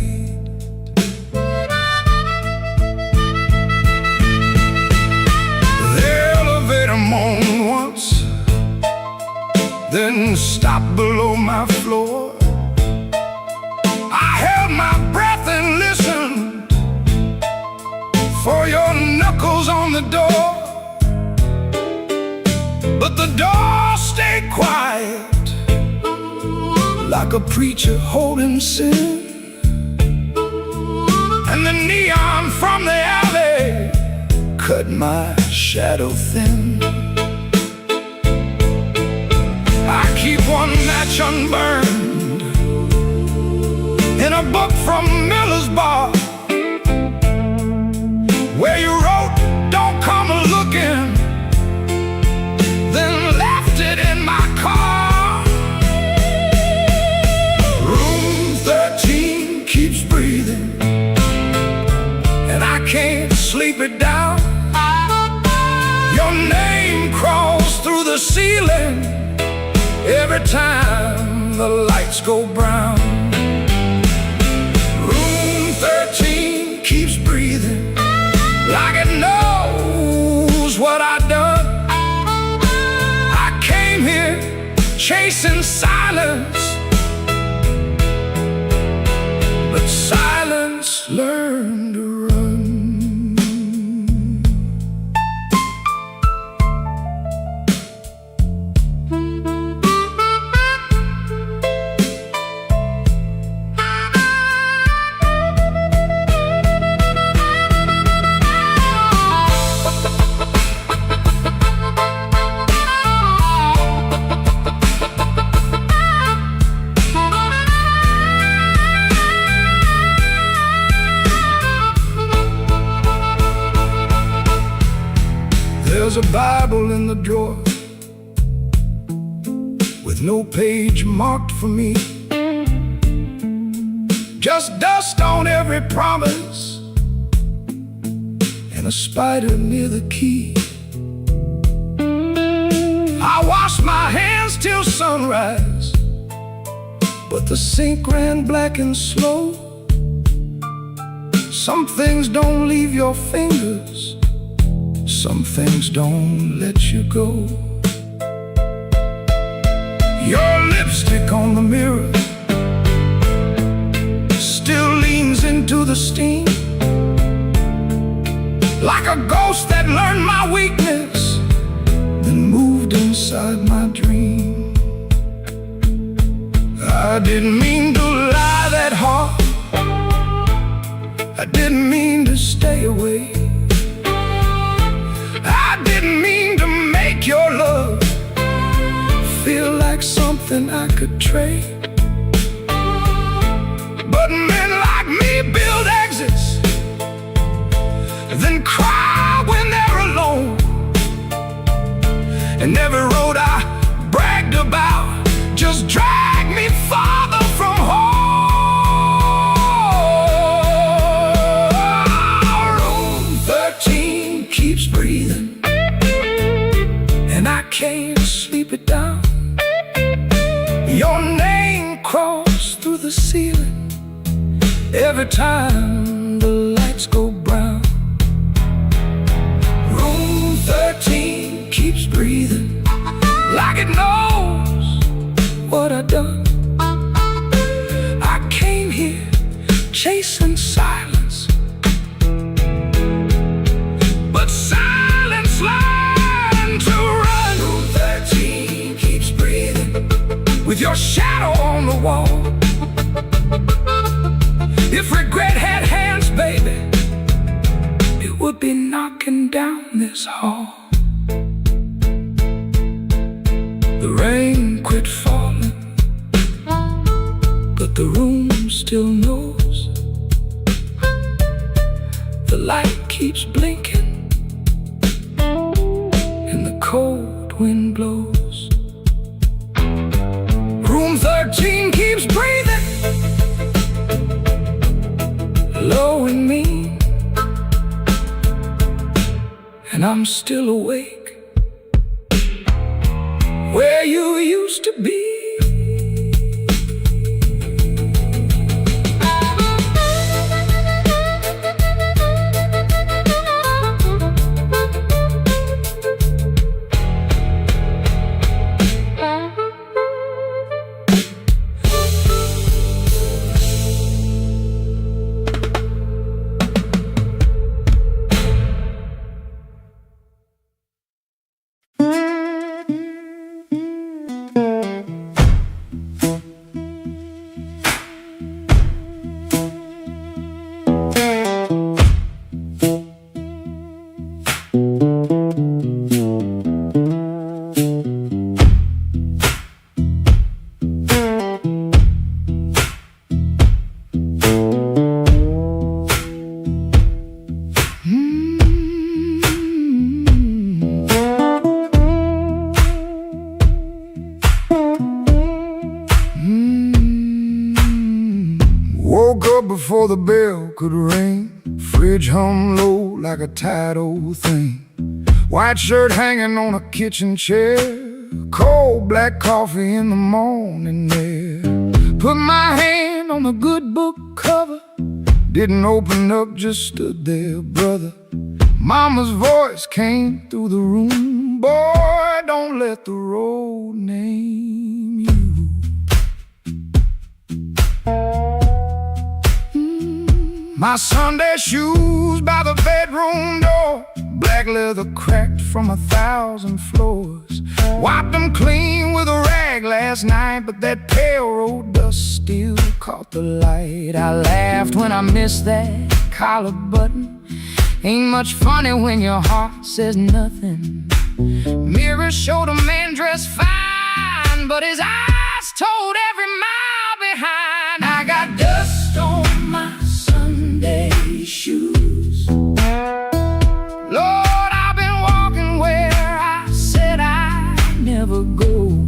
The elevator moaned once, then stopped below my floor. I held my breath and listened for your knuckles on the door, but the door stayed quiet, like a preacher holding sin. And the neon from the alley cut my shadow thin. I keep one match unburned in a book from Miller's Bar, where you wrote, "Don't come a-looking," then left it in my car. Room 13 keeps breathing, and I can't sleep it down. Your name crawls through the ceiling every time the lights go brown. Room 13 keeps breathing, like it knows what I've done. I came here chasing silence, but silence learned to run. There's a Bible in the drawer with no page marked for me, just dust on every promise and a spider near the key. I washed my hands till sunrise, but the sink ran black and slow. Some things don't leave your fingers, some things don't let you go. Your lipstick on the mirror still leans into the steam, like a ghost that learned my weakness, then moved inside my dream. I didn't mean to lie that hard, I didn't mean to stay away, I didn't mean to make your love feel like something I could trade. But men like me build exits, then cry when they're alone. And every road I bragged about just dragged me farther from home. Room 13 keeps breathing, and I can't sleep it down. Your name crawls through the ceiling every time the lights go brown. Room 13 keeps breathing, like it knows what I've done. I came here your shadow on the wall. If regret had hands, baby, it would be knocking down this hall. The rain quit falling, but the room still knows. The light keeps blinking and the cold wind blows. Room 13 keeps breathing, low and mean, and I'm still awake where you used to be. Woke up before the bell could ring. Fridge hum low like a tired old thing. White shirt hanging on a kitchen chair. Cold black coffee in the morning air. Put my hand on the good book cover. Didn't open up, just stood there, brother. Mama's voice came through the room. Boy, don't let the road name you. My Sunday shoes by the bedroom door. Black leather cracked from 1,000 floors. Wiped them clean with a rag last night, but that pale road dust still caught the light. I laughed when I missed that collar button. Ain't much funny when your heart says nothing. Mirror showed a man dressed fine, but his eyes told every mile behind. I got dust on my Sunday shoes. Lord, I've been walking where I said I'd never go.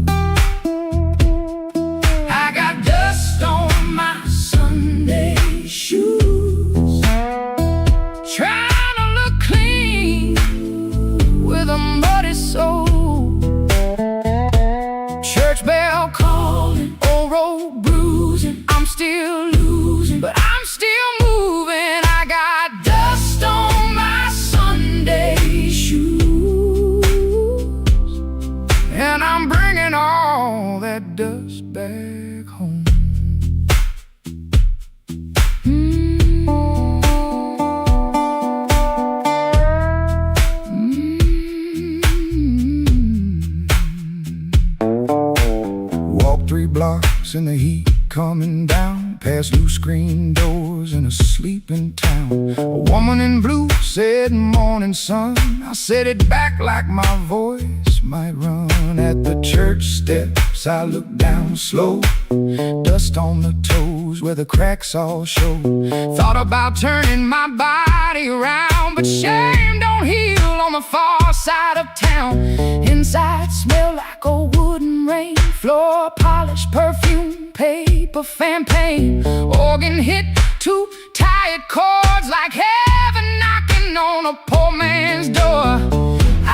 I got dust on my Sunday shoes. Trying to look clean with a muddy soul. Church bell calling, old road bruising. I'm still losing, but I'm still moving. I got dust on my Sunday shoes, and I'm bringing all that dust back home. Walk 3 blocks in the heat coming down, past new screen doors in a sleeping town. A woman in blue said, "Morning, sun." I said it back like my voice might run. At the church steps I looked down slow, dust on the toes where the cracks all show. Thought about turning my body around, but shame don't heal on the far side of town. Inside smell like old wooden rain, floor polish, perfume, paper, fan paint. Organ hit 2 tired chords like heaven knocking on a poor man's door.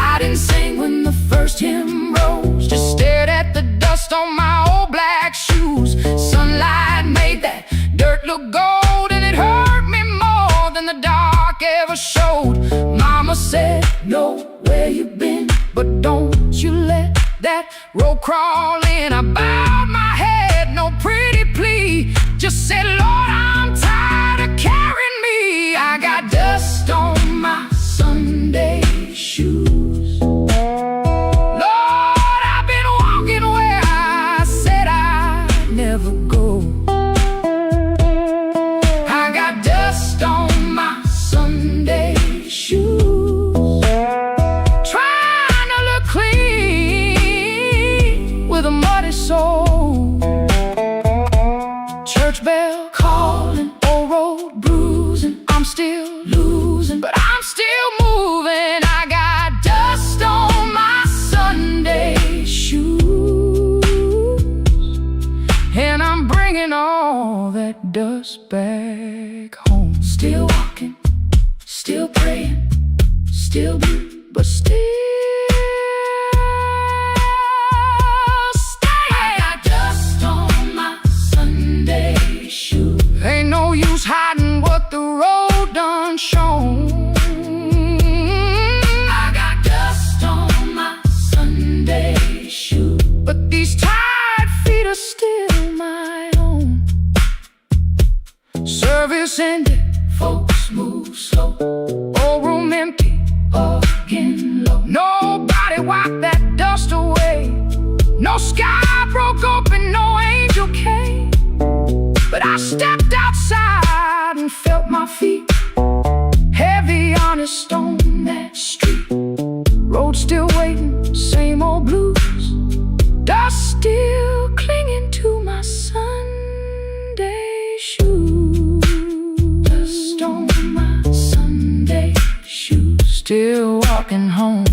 I didn't sing when the first hymn rose, just stared at the dust on my old black shoes. Sunlight made that dirt look gold, and it hurt me more than the dark ever showed. Mama said, "Know where you've been, but don't you let that road crawl in." I bowed my head, no pretty plea, just said, "Lord, I'm tired of carrying me." I got dust on my Sunday shoes. Lord, I've been walking where I said I still blue, but still stay. I got dust on my Sunday shoes. Ain't no use hiding what the road done shown. I got dust on my Sunday shoes, But these tired feet are still my own. Service ended, folks move slow, old room empty, organ low. nobody wiped that dust away. No sky broke open, no angel came. But I stepped outside and felt my feet heavy on a stone that street. Road still waiting, same old blues. Dust still clinging to my Sunday shoes. Dust on my Sunday shoes. Still walking home.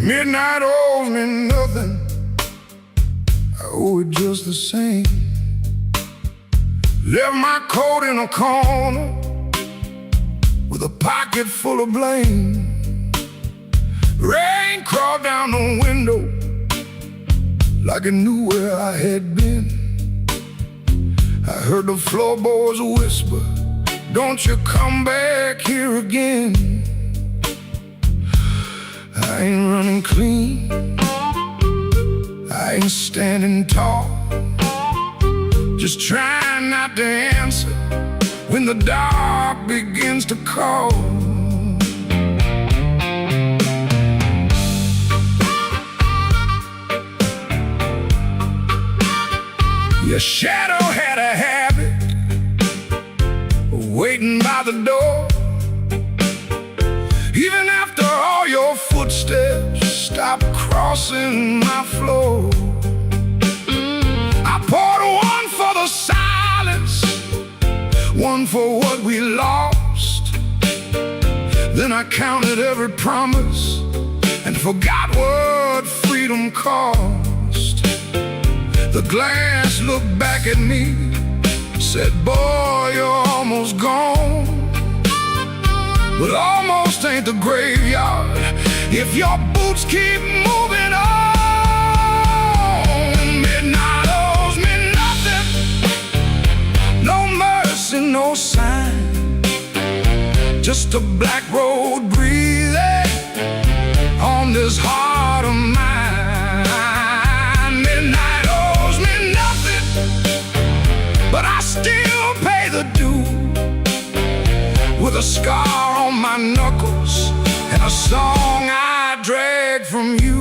Midnight owes me nothing, I owe it just the same. Left my coat in a corner with a pocket full of blame. Rain crawled down the window like it knew where I had been. I heard the floorboards whisper, don't you come back here again. I ain't running clean, I ain't standing tall, just trying not to answer when the dark begins to call. Your shadow had a habit of waiting by the door. Even after all your footsteps stopped crossing my floor. I poured one for the silence, one for what we lost. Then I counted every promise and forgot what freedom cost. The glass looked back at me, said, boy, you're almost gone. But almost ain't the graveyard if your boots keep moving on. Midnight owes me nothing, no mercy, no sign, just a black road breathing on this heart of mine. Midnight owes me nothing, but I still pay the due with a scar on my knuckles and a song I drag from you.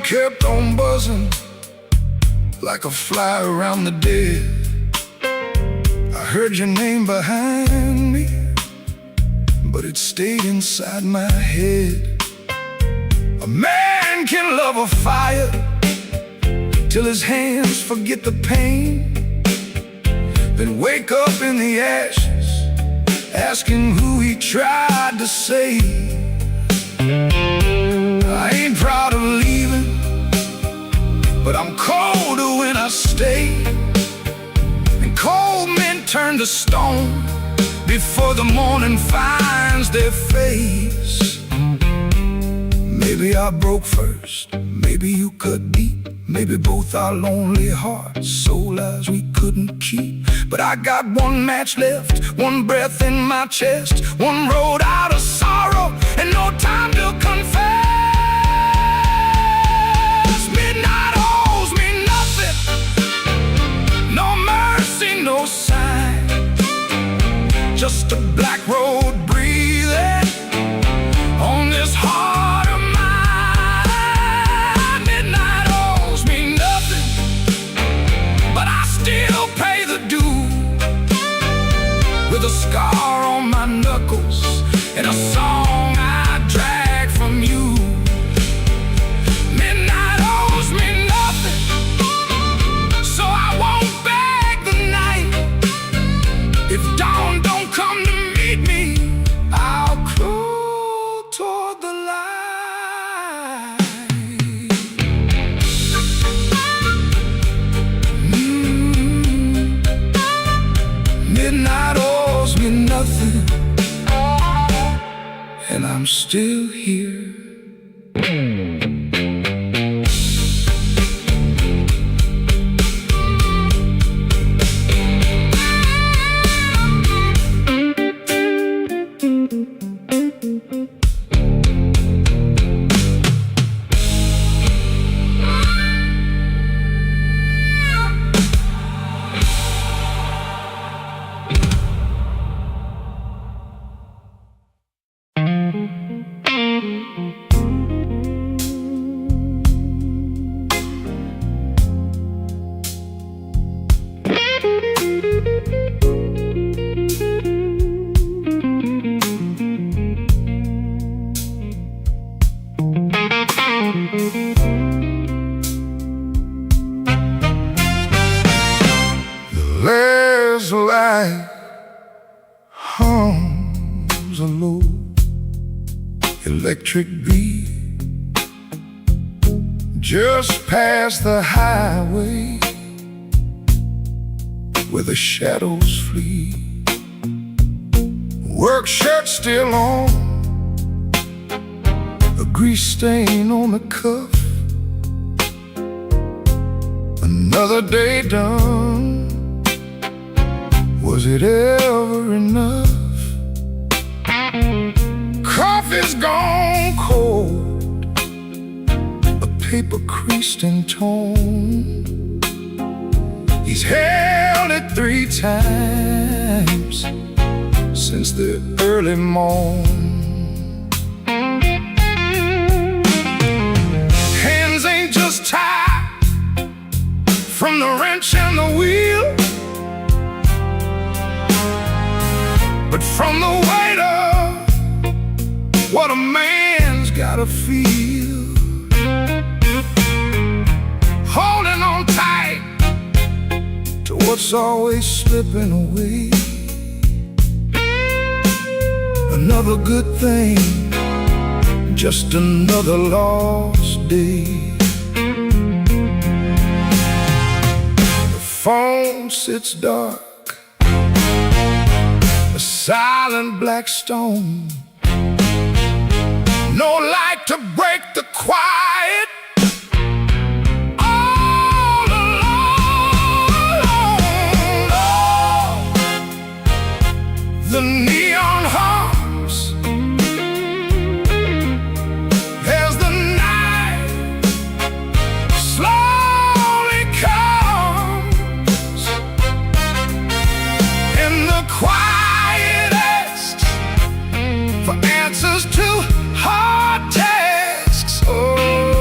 Kept on buzzing like a fly around the dead. I heard your name behind me, but it stayed inside my head. A man can love a fire till his hands forget the pain, then wake up in the ashes, asking who he tried to save. I ain't proud of leaving, but I'm colder when I stay. And cold men turn to stone before the morning finds their face. Maybe I broke first, maybe you cut deep, maybe both our lonely hearts, soul lives we couldn't keep. But I got one match left, one breath in my chest, one road out of sorrow, and no time to confess. Midnight owes me nothing, no mercy, no sign, just a black road breathing on this heart of mine. Midnight owes me nothing, but I still pay the due, with a scar on my knuckles and a song I drag from you. Midnight owes me nothing, so I won't beg the night. If dawn don't come to meet me, I'll crawl toward the light. Midnight owes me nothing, and I'm still here. There's a light hums a low electric beat just past the highway where the shadows flee. Work shirt still on, a grease stain on the cuff, another day done. Was it ever enough? Coffee's gone cold, a paper creased and torn. He's held it 3 times since the early morn. Hands ain't just tied from the wrench and the wheel, but from the weight of what a man's gotta feel. Holding on tight to what's always slipping away. Another good thing, just another lost day. The phone sits dark, a silent black stone, no light to break the quiet. All alone, oh, the neon hums as the night slowly comes, in the quiet for answers to hard tasks. Oh,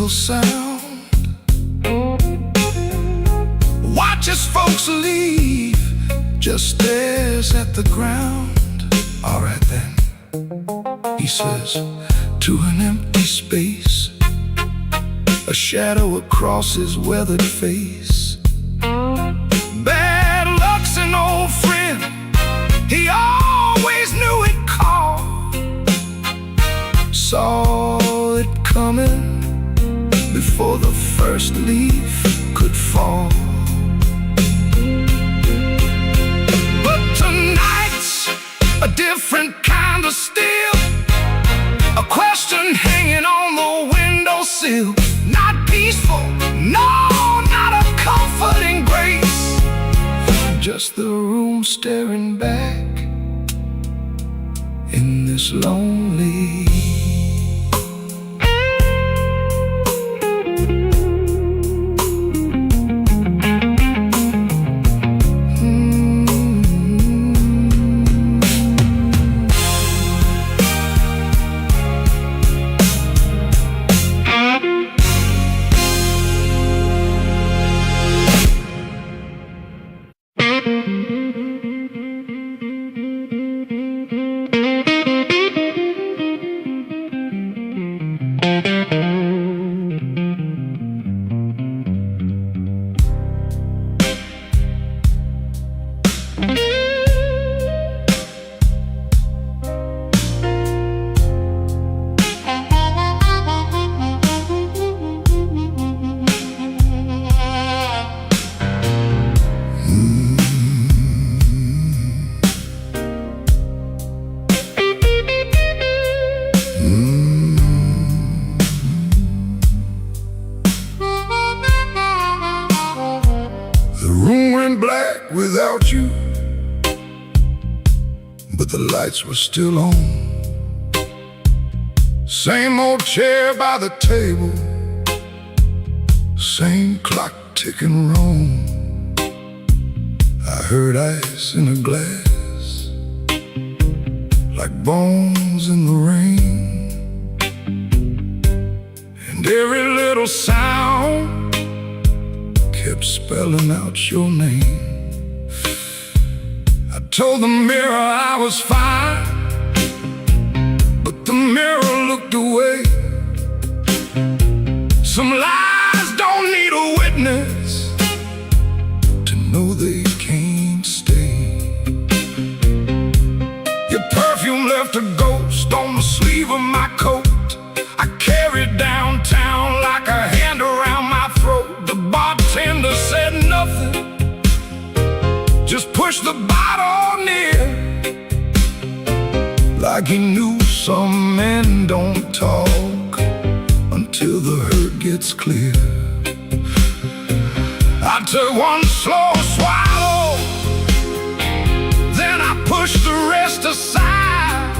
single sound. Watch as folks leave, just stares at the ground. All right then, he says, to an empty space, a shadow across his weathered face. Bad luck's an old friend, he always knew it called. Saw it coming before the first leaf could fall. But tonight's a different kind of steel, a question hanging on the windowsill. Not peaceful, no, not a comforting grace, just the room staring back in this lonely. Black without you, but the lights were still on. Same old chair by the table, same clock ticking wrong. I heard ice in a glass, like bones in the rain, and every little sound kept spelling out your name. I told the mirror I was fine, but the mirror looked away. Some lies don't need a witness to know they can't stay. Your perfume left a ghost on the sleeve of my coat. I carried downtown like a hand around my throat. The bartender said nothing, just pushed the bottle near, like he knew some men don't talk until the hurt gets clear. I took one slow swallow, then I pushed the rest aside.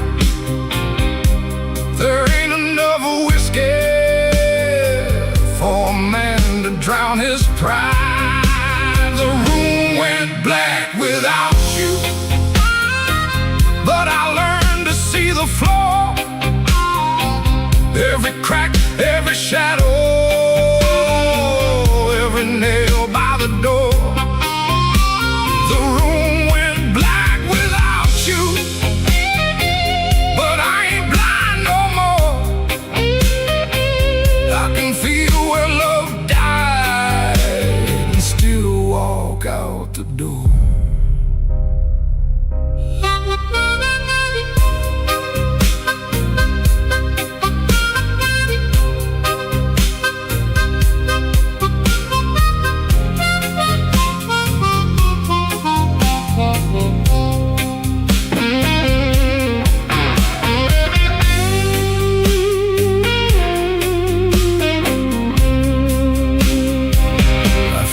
There ain't enough whiskey for a man to drown his pride. The room went black without you, but I learned to see the floor, every crack, every shadow, every nail by the door. The room went black without you, but I ain't blind no more. I can feel where love died and still walk out the door.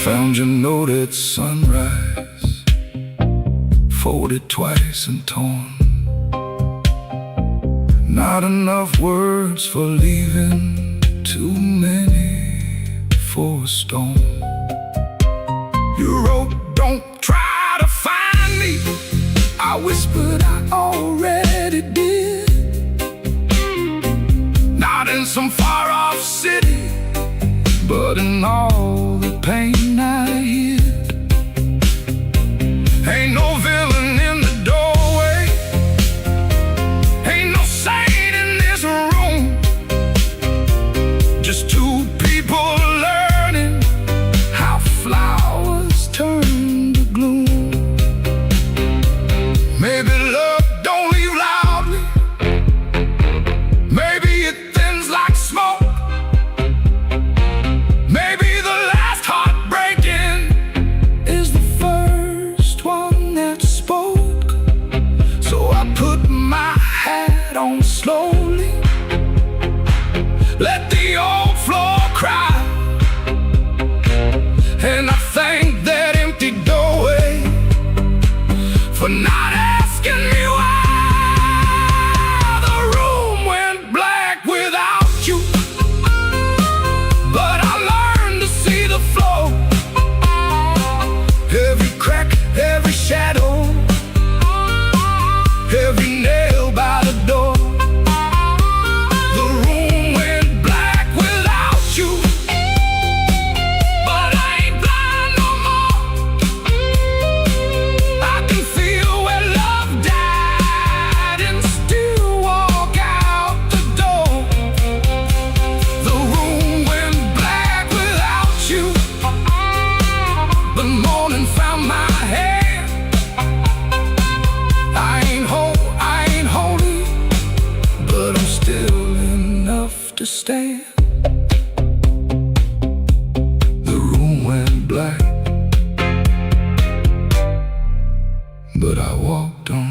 Found your note at sunrise, folded twice and torn. Not enough words for leaving, too many for a storm. You wrote, don't try to find me. I whispered, I already did. Not in some far-off city, every shadow, every nail by the door. The room went black without you, but I ain't blind no more. I can feel where love died and still walk out the door. The room went black without you. The morning found my hand. I ain't holy, but I'm still enough to stand. The room went black, but I walked on.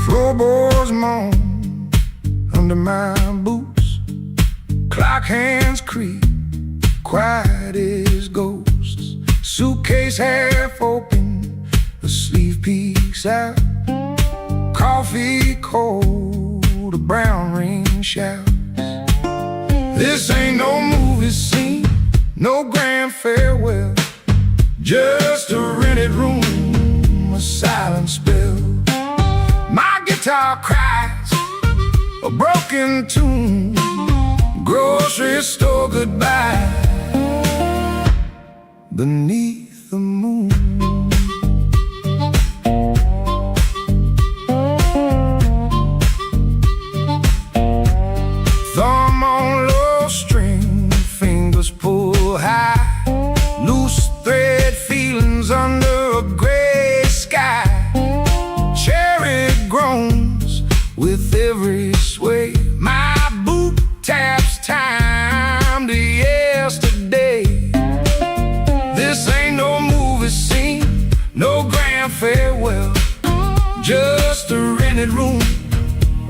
Floorboards moan under my boots. Clock hands creak, quiet as ghosts. Suitcase half open, the sleeve peeks out. Coffee cold, a brown ring shouts. This ain't no movie scene, no grand farewell. Just a rented room, a silent spell. My guitar cries a broken tune. Grocery store goodbye beneath the moon. Thumb on low string, fingers pull high. Loose thread feelings under a gray sky. Cherry groans with every sway. My boot taps time to yesterday. This ain't no movie scene, no grand farewell. Just a rented room,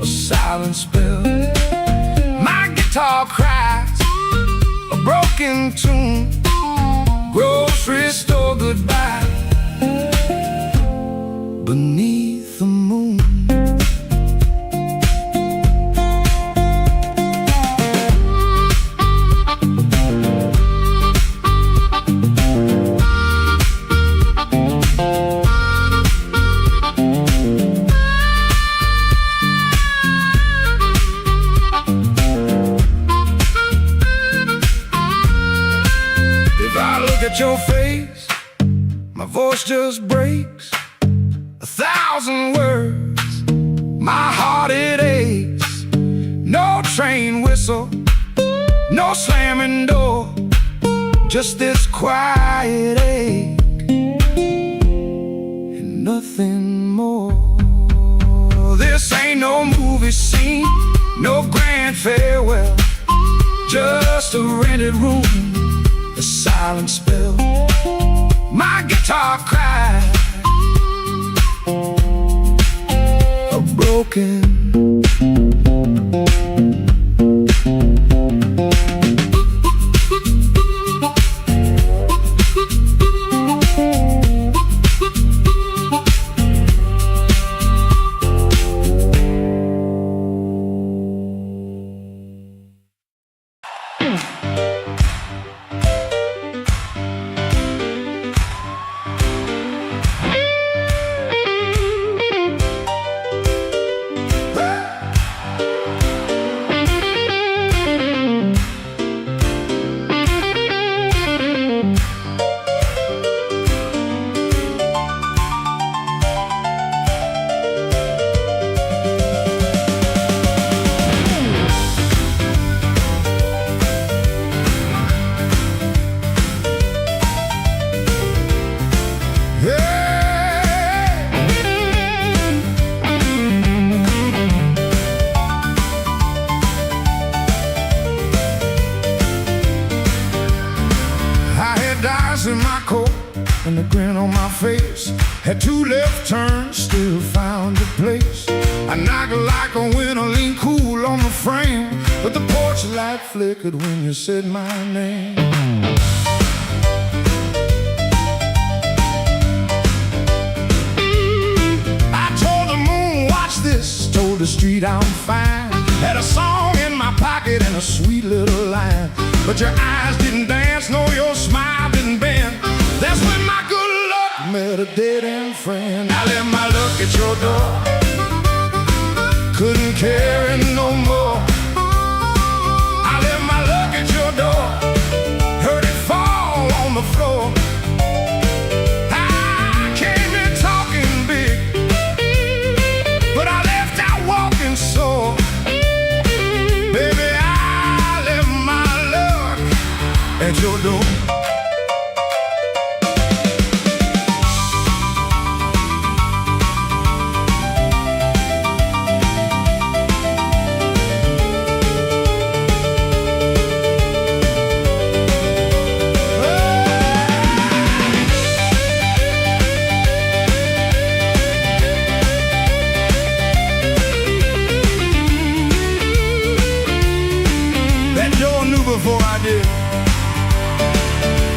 a silent spell. My guitar cries a broken tune. Grocery store goodbye beneath the moon. If I look at your face, my voice just breaks. 1,000 words, my heart it aches. No train whistle, no slamming door, just this quiet ache and nothing more. This ain't no movie scene, no grand farewell. Just a rented room, a silent spell. My guitar cries a broken. ice in my coat and a grin on my face. Had two left turns, still found a place. I knocked like a winter, lean cool on the frame, but the porch light flickered when you said my name. I told the moon, watch this, told the street I'm fine. Had a song in my pocket and a sweet little line, but your eyes didn't dance, no, your smile didn't bend. That's when my good luck met a dead-end friend. I left my luck at your door, couldn't carry no more. I left my luck at your door, heard it fall on the floor. I came in talking big, but I left out walking sore. Baby, I left my luck at your door. Before I did.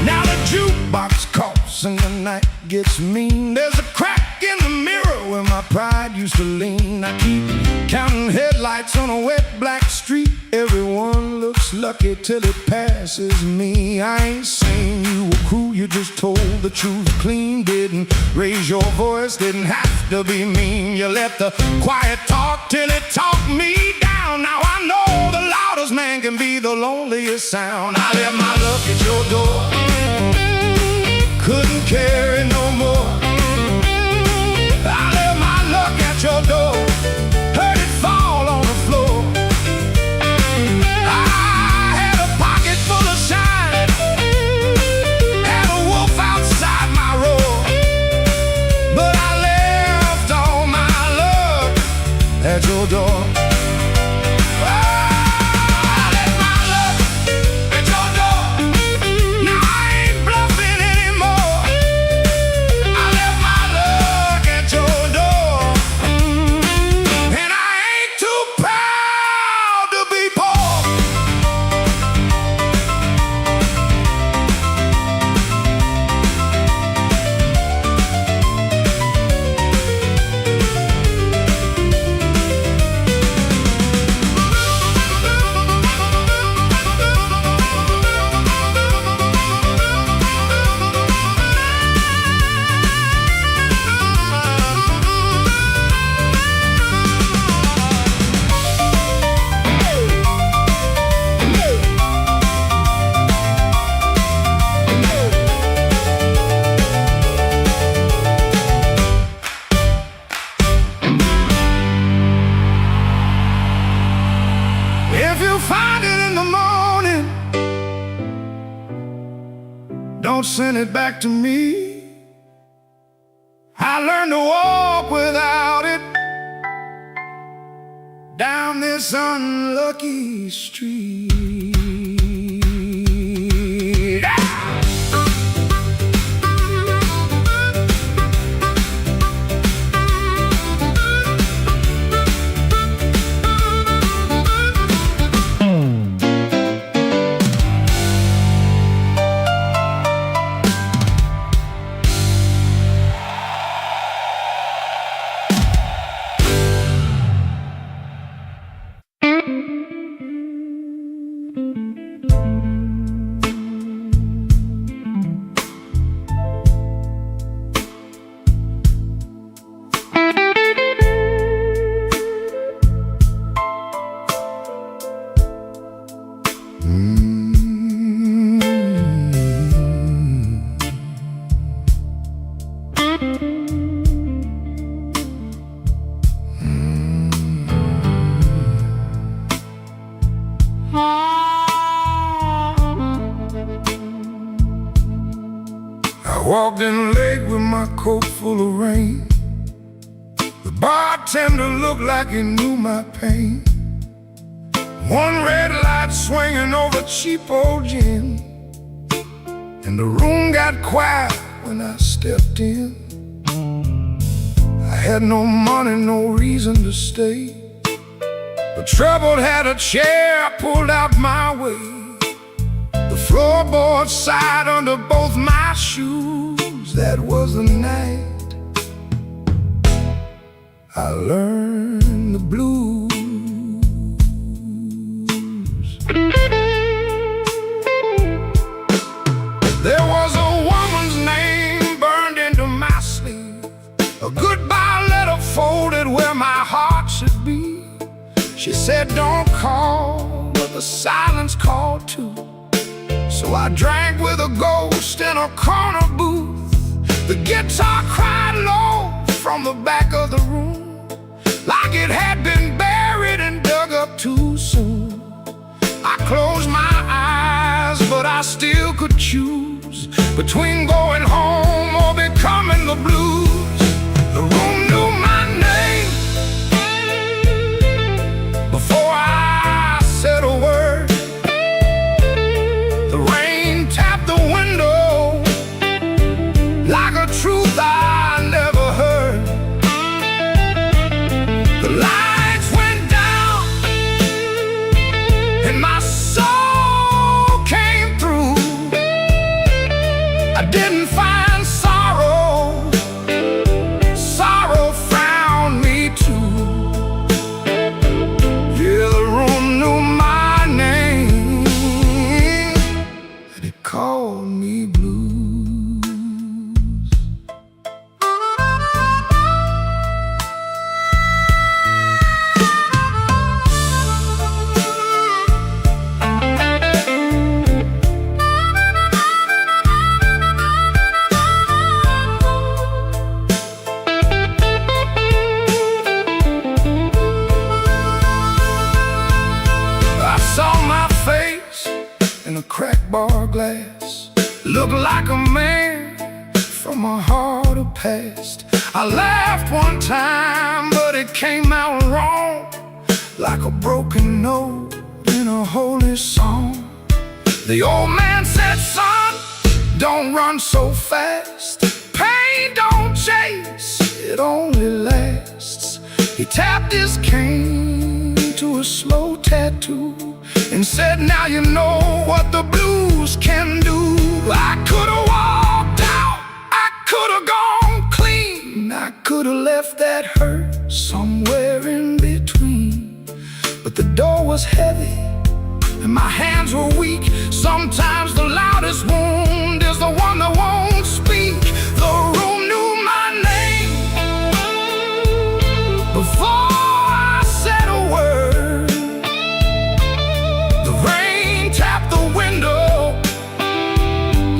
Now the jukebox coughs and the night gets mean. There's a crack in the mirror where my pride used to lean. I keep counting headlights on a wet black street. Everyone looks lucky till it passes me. I ain't saying you were cruel, you just told the truth clean. Didn't raise your voice, didn't have to be mean. You let the quiet talk till it talked me down. Now I know the loudest man can be the loneliest sound. I left my luck at your door, couldn't carry no more. I left my luck at your door, heard it fall on the floor. I had a pocket full of shine, had a wolf outside my roar, but I left all my luck at your door. If you find it in the morning, don't send it back to me. I learned to walk without it down this unlucky street. Walked in late with my coat full of rain. The bartender looked like he knew my pain. One red light swinging over cheap old gin, and the room got quiet when I stepped in. I had no money, no reason to stay, but trouble had a chair pulled out my way. The floorboard side under both my shoes. That was the night I learned the blues. There was a woman's name burned into my sleeve, a goodbye letter folded where my heart should be. She said, don't call, but the silence called too. So I drank with a ghost in a corner booth. The guitar cried low from the back of the room, like it had been buried and dug up too soon. I closed my eyes, but I still could choose between going home or becoming the blues. The room knew my name before I said a word. The rain tapped the window like a truth I never heard. The lights went down and my soul came through. I didn't find sorrow, sorrow found me too. Yeah, the room knew my name and it called me blues. I saw my face in a cracked bar glass, looked like a man from a harder past. I laughed one time, but it came out wrong, like a broken note in a holy song. The old man said, son, don't run so fast. Pain don't chase, it only lasts. He tapped his cane to a slow tattoo and said, now you know what the blues can do. I could've walked out, I could've gone clean, I could've left that hurt somewhere in between. But the door was heavy and my hands were weak. Sometimes the loudest wound is the one that won't speak. The room knew my name before I said a word. The rain tapped the window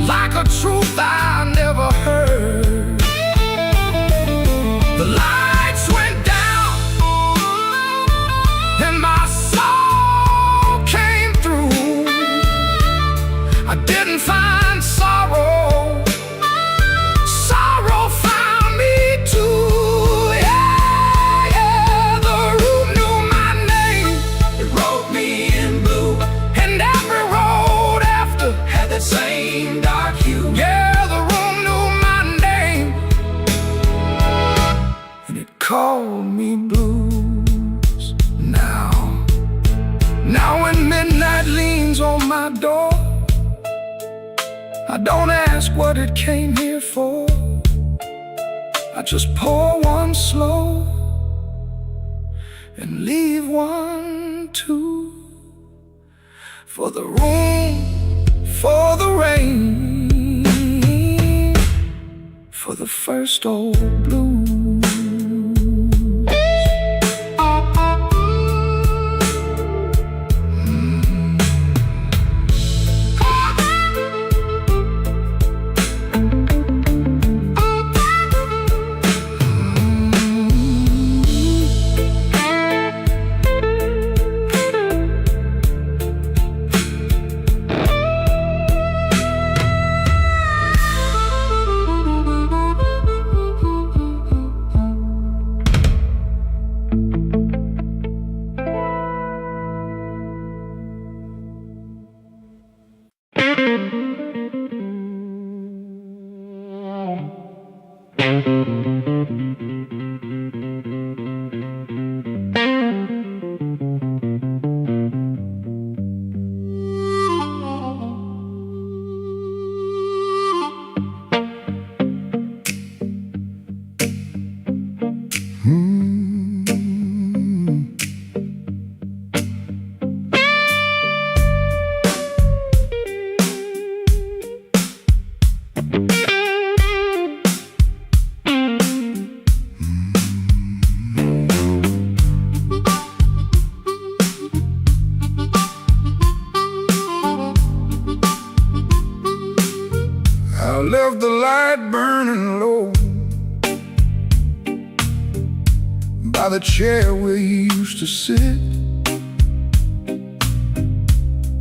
like a truth I never heard. The lights went down and my soul came through. I didn't find sorrow, sorrow found me too. Yeah, yeah, the room knew my name. It wrote me in blue, and every road after had that same dark hue. Yeah, the room knew my name, and it called me blues. Now when midnight leans on my door, I don't ask what it came here for. I just pour one slow and leave one too. For the room, for the rain, for the first old blues. I left the light burning low by the chair where you used to sit.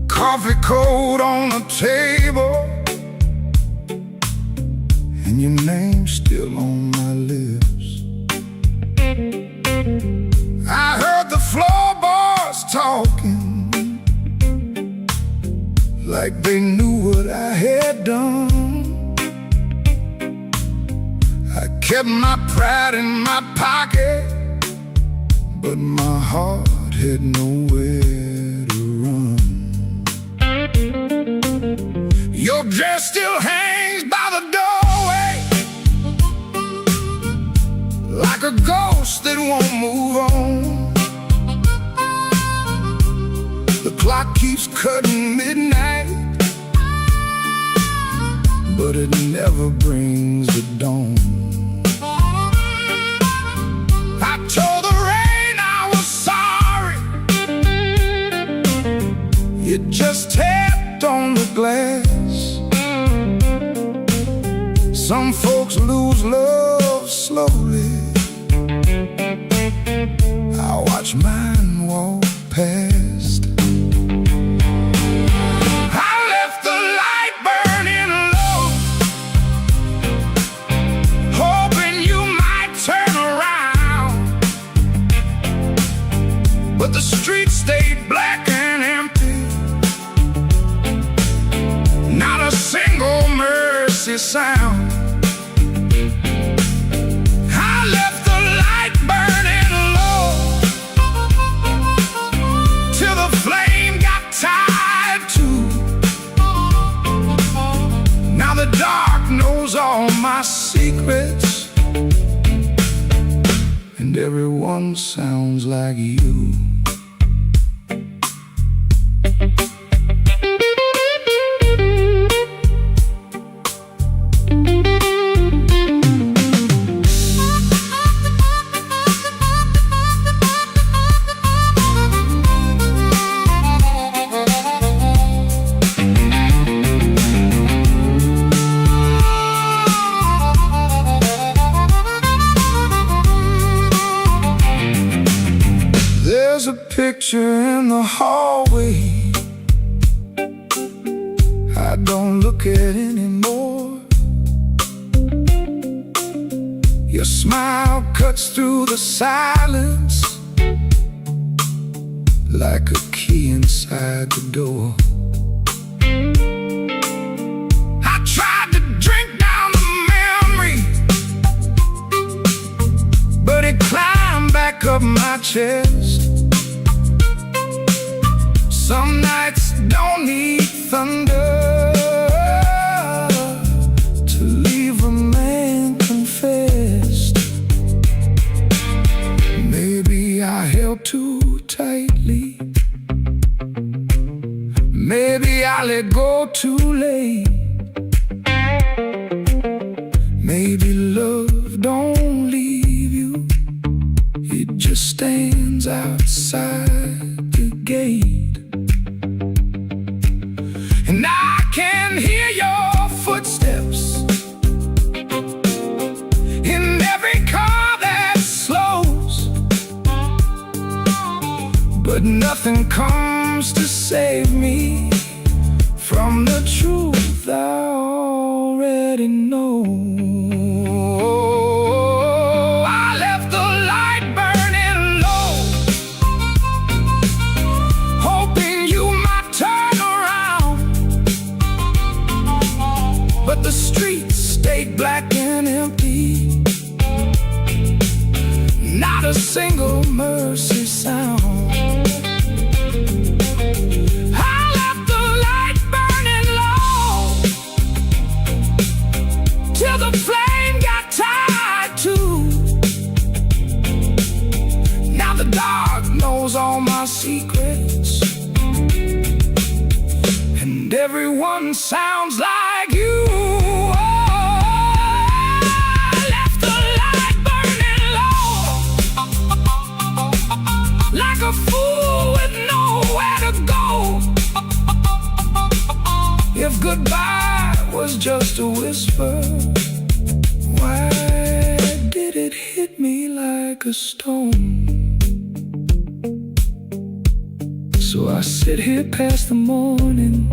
Coffee cold on the table, and your name's still on my lips. I heard the floorboards talking like they knew what I had done. I kept my pride in my pocket, but my heart had nowhere to run. Your dress still hangs by the doorway, like a ghost that won't move on. The clock keeps cutting midnight, but it never brings the dawn. I told the rain I was sorry. It just tapped on the glass. Some folks lose love slowly. I watch mine walk past. I left the light burning low, hoping you might turn around. But the street stayed black and empty, not a single mercy sound. I left the light burning low till the flame got tired too. Now the dark knows all my secrets, and everyone sounds like you. There's a picture in the hallway I don't look at anymore. Your smile cuts through the silence like a key inside the door. I tried to drink down the memory, but it climbed back up my chest. Some nights don't need thunder to leave a man confessed. Maybe I held too tightly, maybe I let go too late. Maybe love don't leave you, it just stands outside the gate. And I can hear your footsteps in every car that slows, but nothing comes to save me from the truth I already know. I left the light burning low, hoping you might turn around. But the streets stayed black and empty, single mercy sound. I left the light burning low till the flame got tied too. Now the dark knows all my secrets, and everyone sounds like you. A fool with nowhere to go. If goodbye was just a whisper, why did it hit me like a stone? So I sit here past the morning,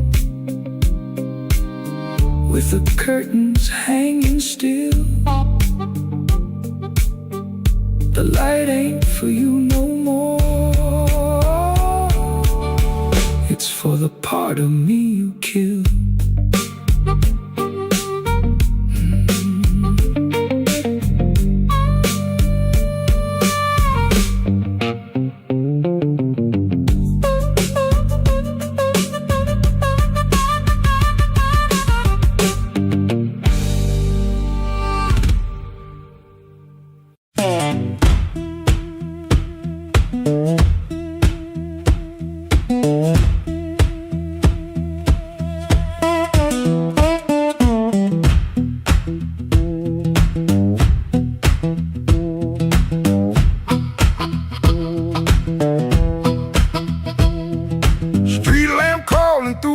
with the curtains hanging still. The light ain't for you no more. It's for the part of me you killed.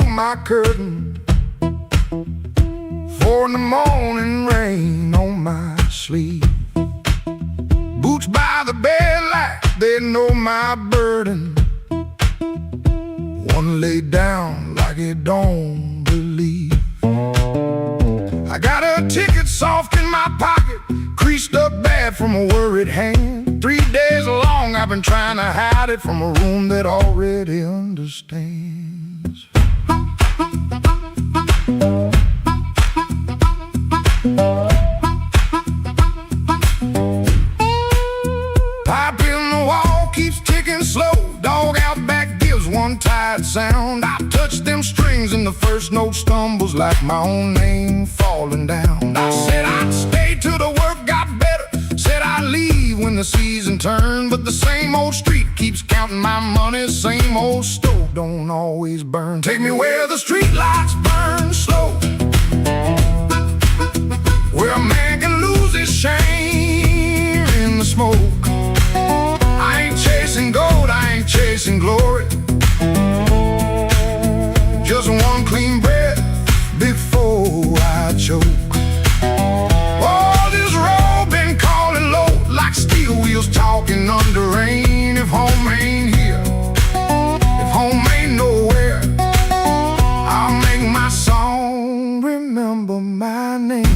My curtain, 4 in the morning, rain on my sleeve. Boots by the bed like they know my burden. One laid down like it don't believe. I got a ticket soft in my pocket, creased up bad from a worried hand. 3 days long I've been trying to hide it from a room that already understands. Pipe in the wall keeps ticking slow. Dog out back gives one tired sound. I touch them strings and the first note stumbles like my own name falling down. I said I'd stay till the work got better, said I'd leave when the season turned. But the same old street keeps counting my money, same old stove don't always burn. Take me where the street lights burn slow, where a man can lose his shame in the smoke. I ain't chasing gold, I ain't chasing glory, just one clean breath before I choke. Oh, this road been calling low like steel wheels talking under rain. If home ain't here, if home ain't nowhere, I'll make my song remember my name.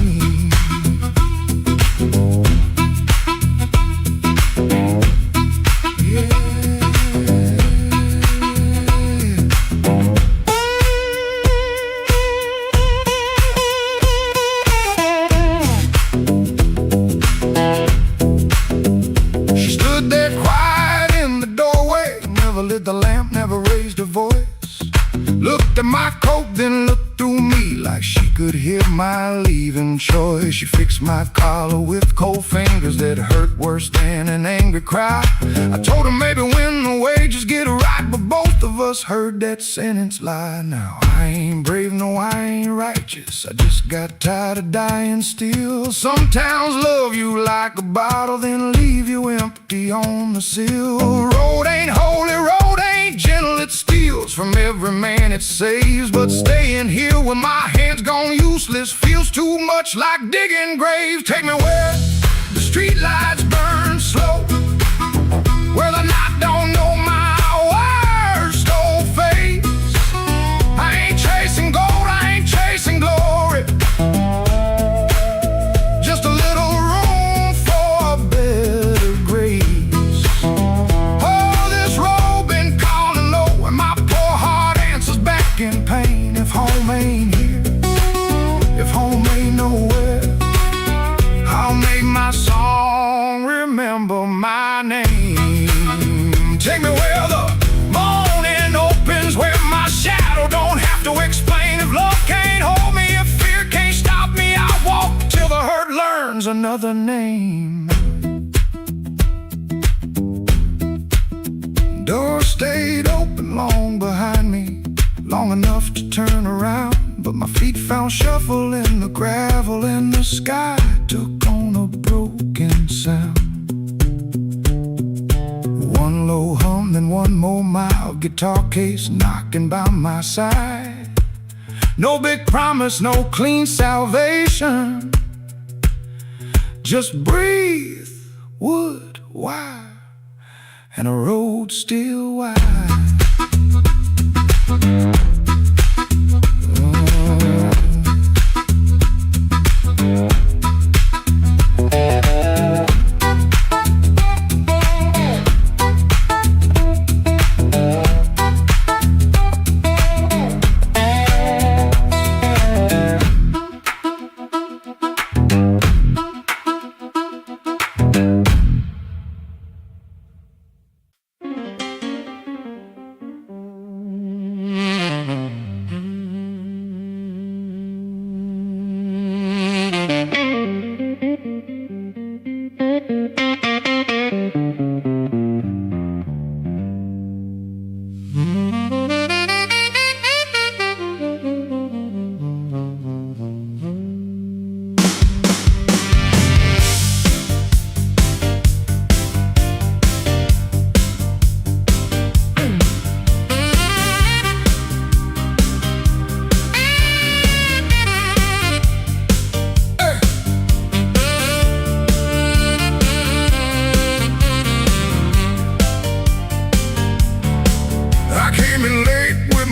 Lit the lamp, never raised her voice. Looked at my coat, then looked through me like she could hear my leaving choice. She fixed my collar with cold fingers that hurt worse than an angry cry. I told her maybe when the wages get right, but both of us heard that sentence lie. Now I ain't brave, no I ain't righteous, I just got tired of dying still. Some towns love you like a bottle, then leave you empty on the sill. Road ain't holy, road ain't gentle, it steals from every man it saves. But staying here with my hands gone useless feels too much like digging graves. Take me where the street lights burn slow, where the night don't know my worst old face. I ain't chasing gold, I ain't chasing glory, just a little room for a better grace. Oh, this road been calling low, and my poor heart answers back in pain. If home ain't here, if home ain't nowhere, I'll make my song remember my another name. Door stayed open long behind me, long enough to turn around, but my feet found shuffle in the gravel, and the sky took on a broken sound. One low hum, then one more mild guitar case knocking by my side. No big promise, no clean salvation, just breathe, wood, wire, and a road still wide.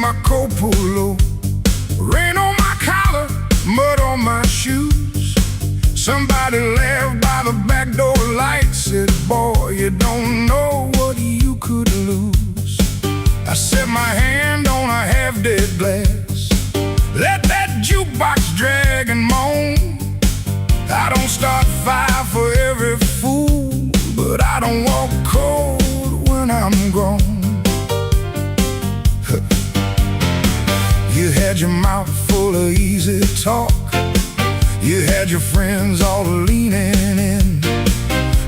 My coat pulled low, rain on my collar, mud on my shoes. Somebody laughed by the back door light, said, boy, you don't know what you could lose. I set my hand on a half-dead glass, let that jukebox drag and moan. I don't start fire for every fool, but I don't walk cold when I'm grown. You had your mouth full of easy talk, you had your friends all leaning in,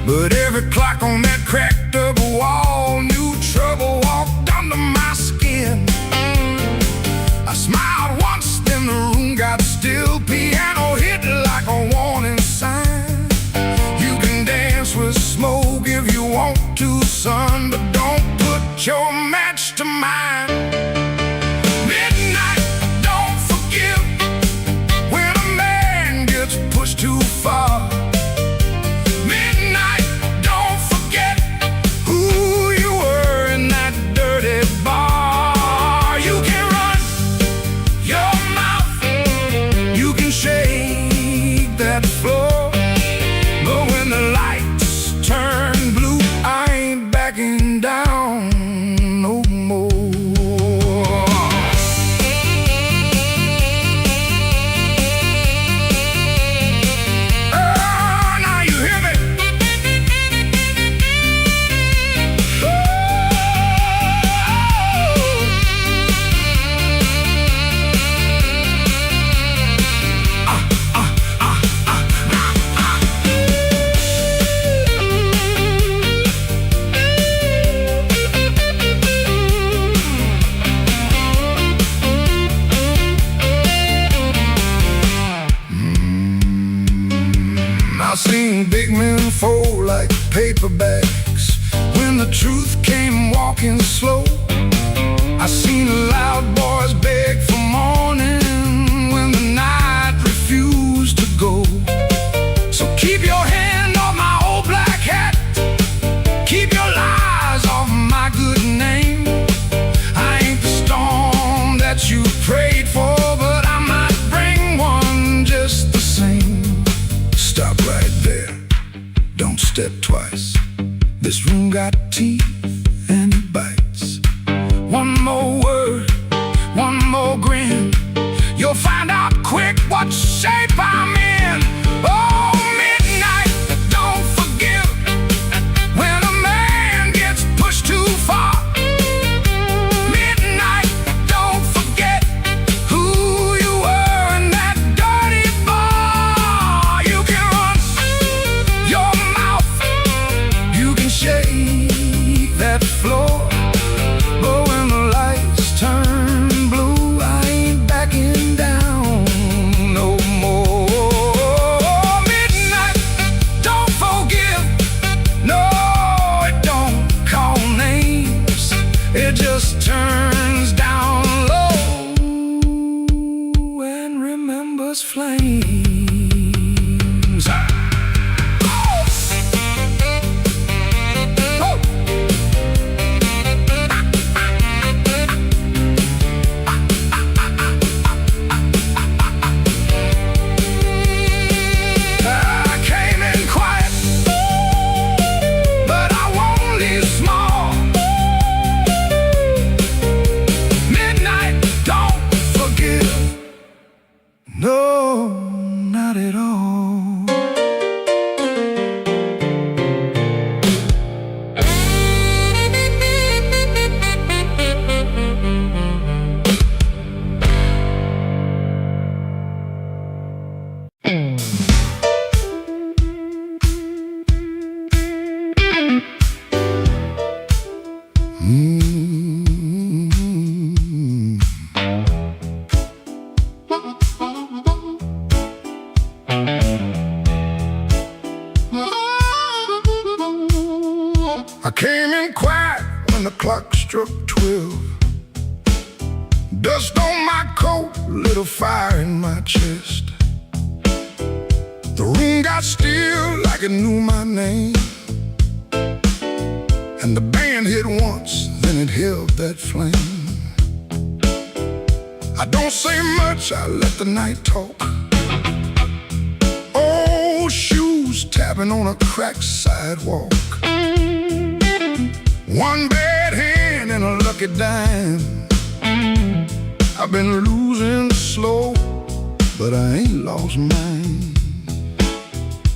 but every clock on that cracked up wall knew trouble walked under my skin. I smiled once, then the room got still, piano hit like a warning sign. You can dance with smoke if you want to, son, but don't put your match to mine. Too far. Midnight, don't forget who you were in that dirty bar. You can run your mouth, you can shake that floor, but when the lights turn blue, I ain't backing down no more. I've seen big men fold like paper bags when the truth came walking slow. I seen loud boys beg for morning when the night refused to go. So keep your hand off my old black hat, keep your lies off my good name. I ain't the storm that you prayed for, but I might bring one just the same. Stop right there, don't step twice. This room got teeth and it bites. One more word, one more grin, you'll find out quick what shape I'm in. Oh, midnight, don't forgive when a man gets pushed too far. Midnight, don't forget who you were in that dirty bar. You can run endless flames. No, not at all. I came in quiet when the clock struck 12. Dust on my coat, lit a fire in my chest. The room got still like it knew my name. And the band hit once, then it held that flame. I don't say much, I let the night talk. Old shoes tapping on a cracked sidewalk. One bad hand and a lucky dime. I've been losing slow, but I ain't lost mine.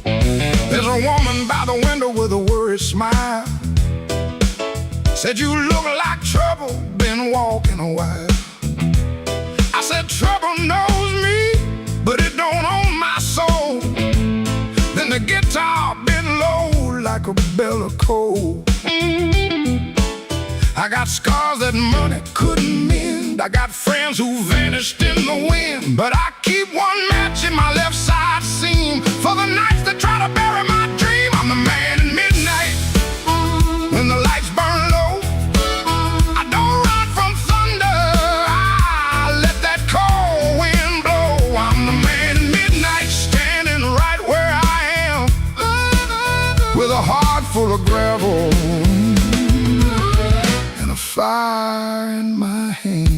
There's a woman by the window with a worried smile. Said you look like trouble, been walking a while. I said trouble knows me, but it don't own my soul. Then the guitar bent low like a bell of coal. I got scars that money couldn't mend. I got friends who vanished in the wind. But I keep one match in my left side seam for the nights that try to bury my dream. I'm the man in midnight when the lights burn low. I don't run from thunder, I let that cold wind blow. I'm the man in midnight, standing right where I am, with a heart full of gravel, fire in my hands.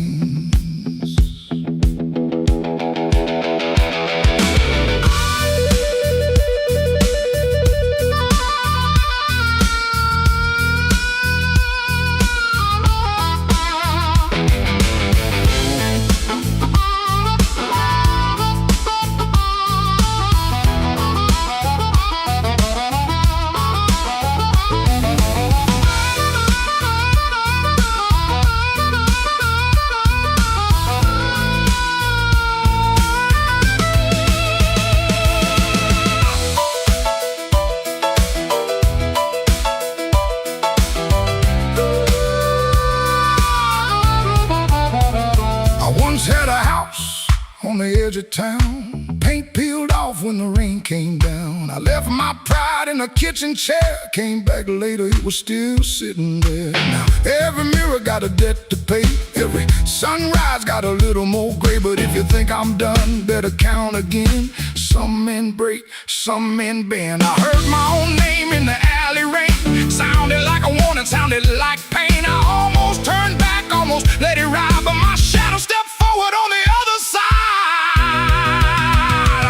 Had a house on the edge of town, paint peeled off when the rain came down. I left my pride in a kitchen chair, came back later, it was still sitting there. Now every mirror got a debt to pay, every sunrise got a little more gray. But if you think I'm done, better count again. Some men break, some men bend. I heard my own name in the alley rain, sounded like a warning, sounded like pain. I almost turned back, almost let it ride, but my shadow stepped forward on the other side.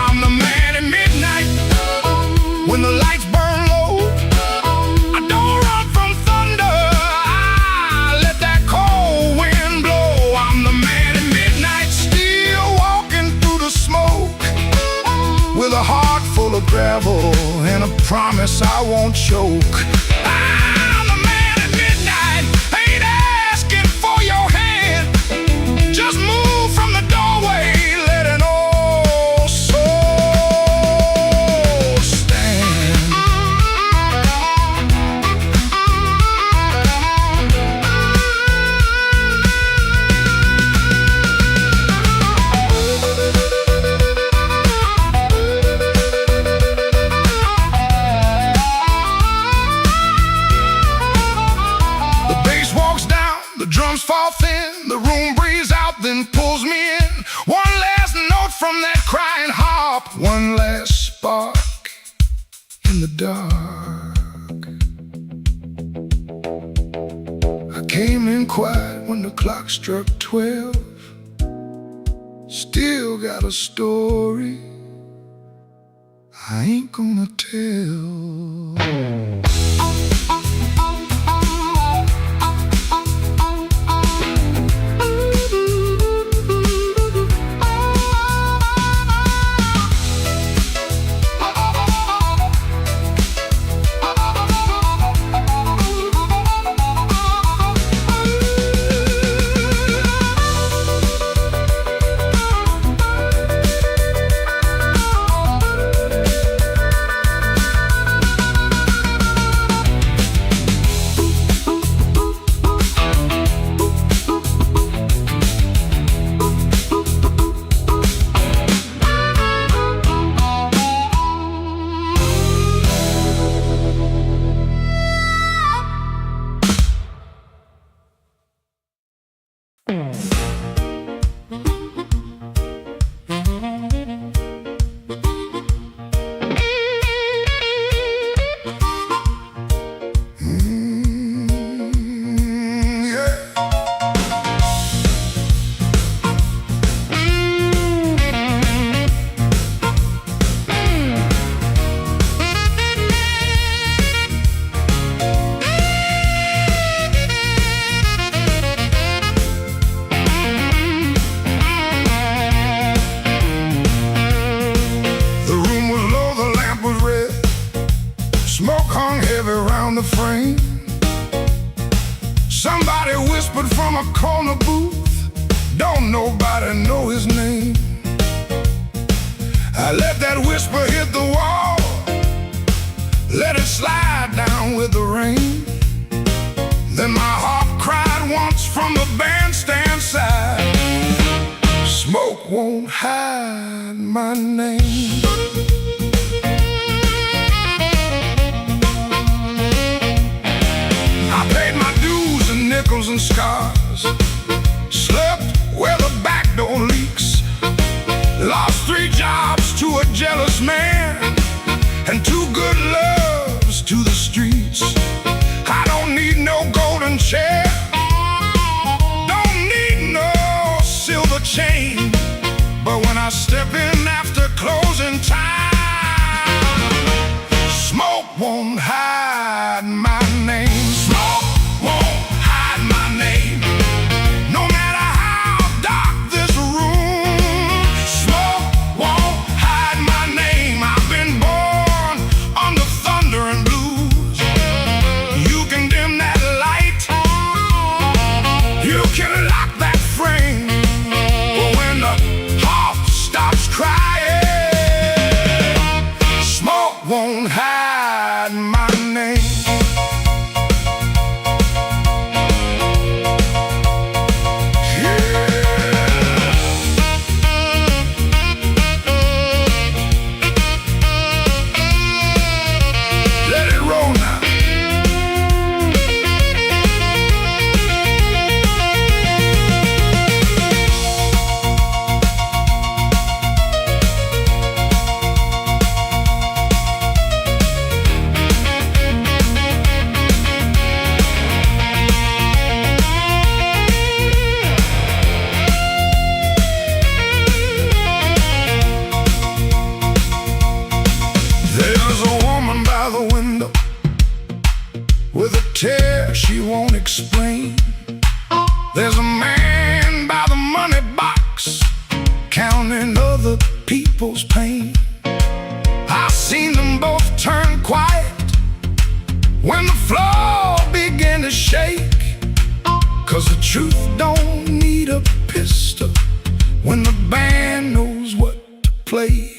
I'm the man at midnight when the lights burn low. I don't run from thunder, I let that cold wind blow. I'm the man at midnight, still walking through the smoke, with a heart full of gravel and a promise I won't choke. I'm the man at midnight, ain't asking for your hand, just move from the doorway, let an old soul stand. from that crying harp, one last spark in the dark. I came in quiet when the clock struck 12. Still got a story I ain't gonna tell. Smoke hung heavy around the frame. Somebody whispered from a corner booth, don't nobody know his name. I let that whisper hit the wall, let it slide down with the rain. Then my heart cried once from the bandstand side, smoke won't hide my name. Nickels and scars, slept where the back door leaks, lost 3 jobs to a jealous man, and 2 good loves to the streets. I don't need no golden chair, don't need no silver chain, but when I step in after closing time, smoke won't hide my name. Smoke won't hide my name, no matter how dark this room. Smoke won't hide my name. I've been born under thunder and blues. You can dim that light, you can lock that frame, but when the heart stops crying, smoke won't hide my name. With a tear she won't explain. There's a man by the money box, counting other people's pain. I've seen them both turn quiet when the floor began to shake, 'cause the truth don't need a pistol when the band knows what to play.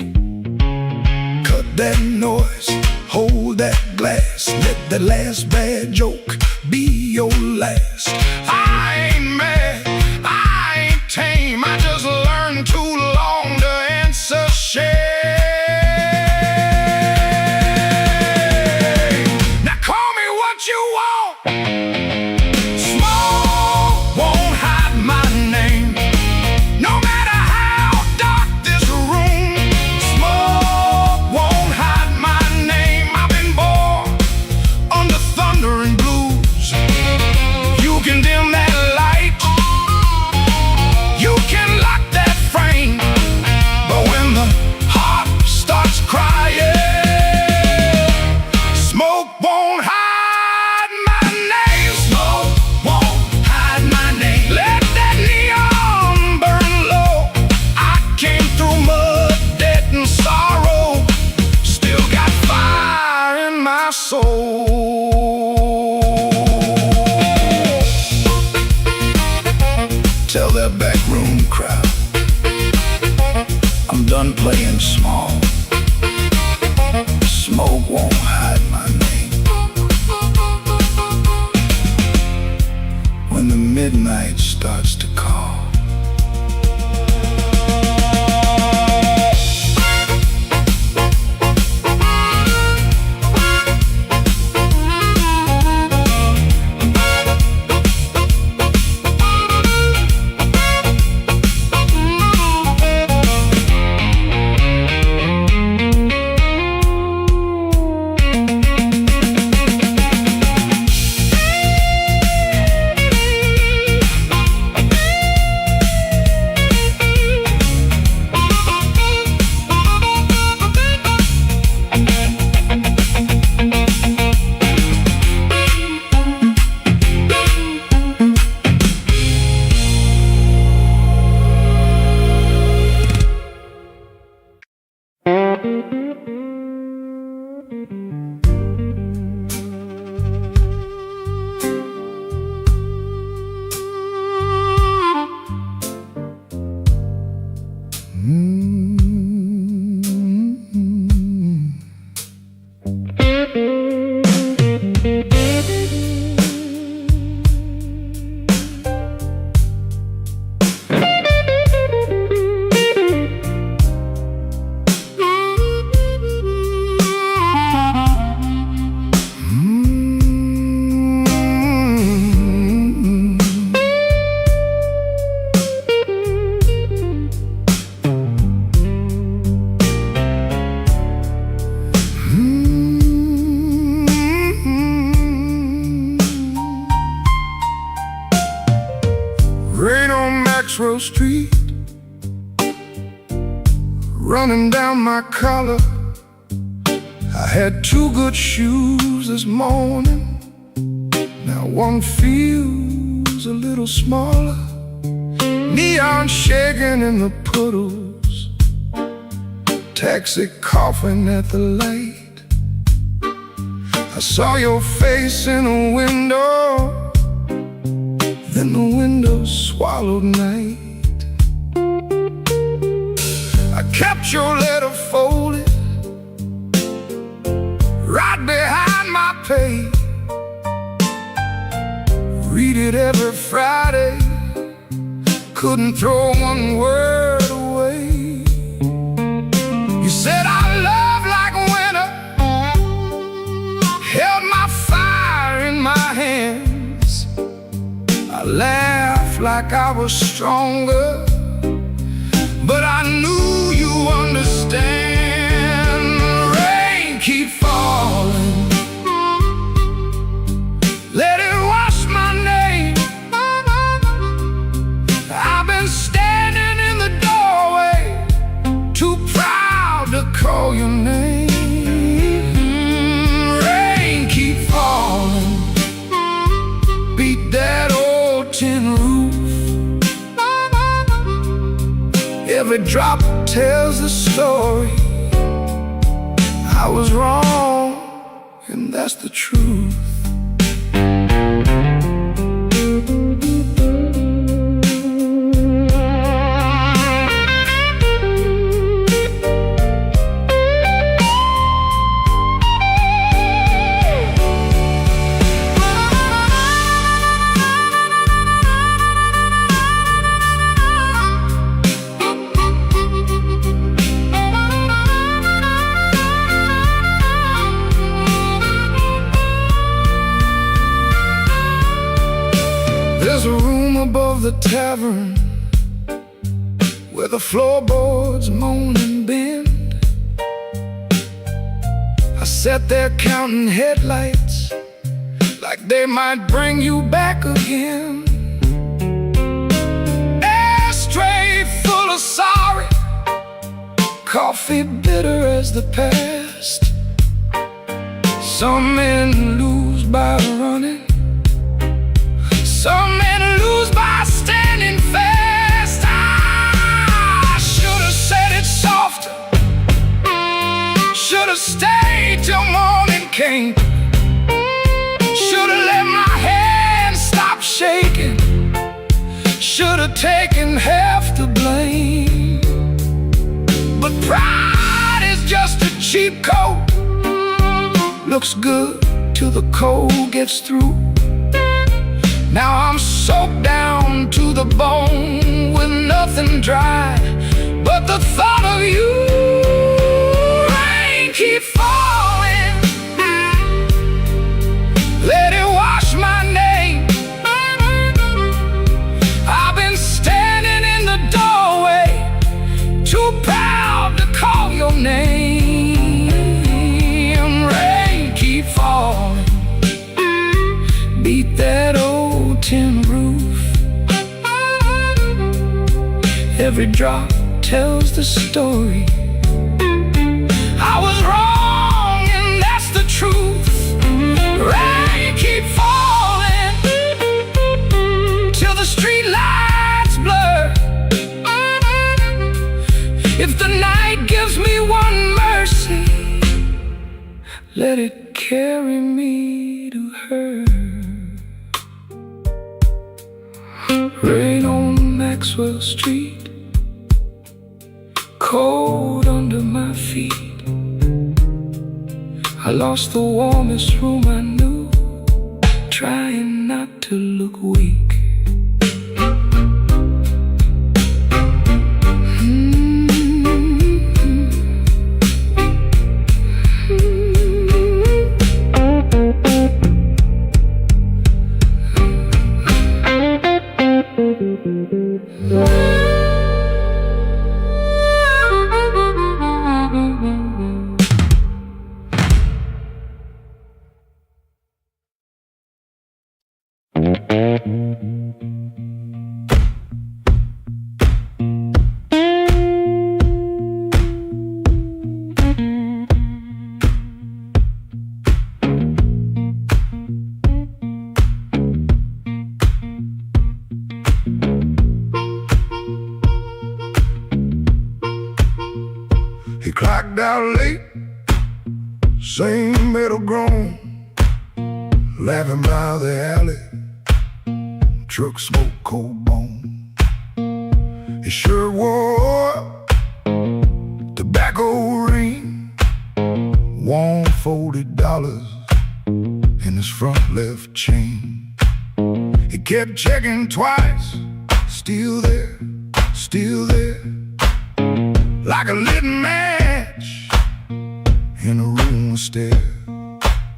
Cut that noise, hold that glass, let that last bad joke be your last. I ain't mad, I ain't tame, I just learned too long to answer shame. Now call me what you want, smoke won't hide my name, no matter how dark this done playing small. Smoke won't hide my name. When the midnight starts to call, Street, running down my collar. I had two good shoes this morning. Now one feels a little smaller. Neon shaking in the puddles, taxi coughing at the light. I saw your face in a window, then the window swallowed night. I kept your letter folded right behind my page. Read it every Friday, couldn't throw one word away. You said our love like winter held my fire in my hands. I laughed like I was stronger, but I knew you understand. Rain keep falling, let it wash my name. I've been standing in the doorway, too proud to call your name. Rain keep falling, beat that old tin roof. Every drop tells the story. I was wrong, and that's the truth. There's a room above the tavern where the floorboards moan and bend. I sat there counting headlights like they might bring you back again. Ashtray full of sorry, coffee bitter as the past. Some men lose by running, some men lose by standing fast. I should have said it softer, should have stayed till morning came. Should have let my hands stop shaking, should have taken half the blame. But cheap coat looks good till the cold gets through. Now I'm soaked down to the bone with nothing dry but the thought of you. Rain keep falling, let it wash my name. I've been standing in the doorway, too proud to call your name. Rain keep falling, beat that old tin roof. Every drop tells the story. I was wrong and that's the truth. Rain keep falling till the street lights blur. If the night gives me one mercy, let it carry me to her. Rain on Maxwell Street, cold under my feet. I lost the warmest room I knew, trying not to look weak. He clocked out late, same metal groan, laughing by the alley, truck smoke, cold bone. His shirt wore tobacco ring, warm $40 in his front left chain. He kept checking twice, still there, like a lit match in a room of stairs.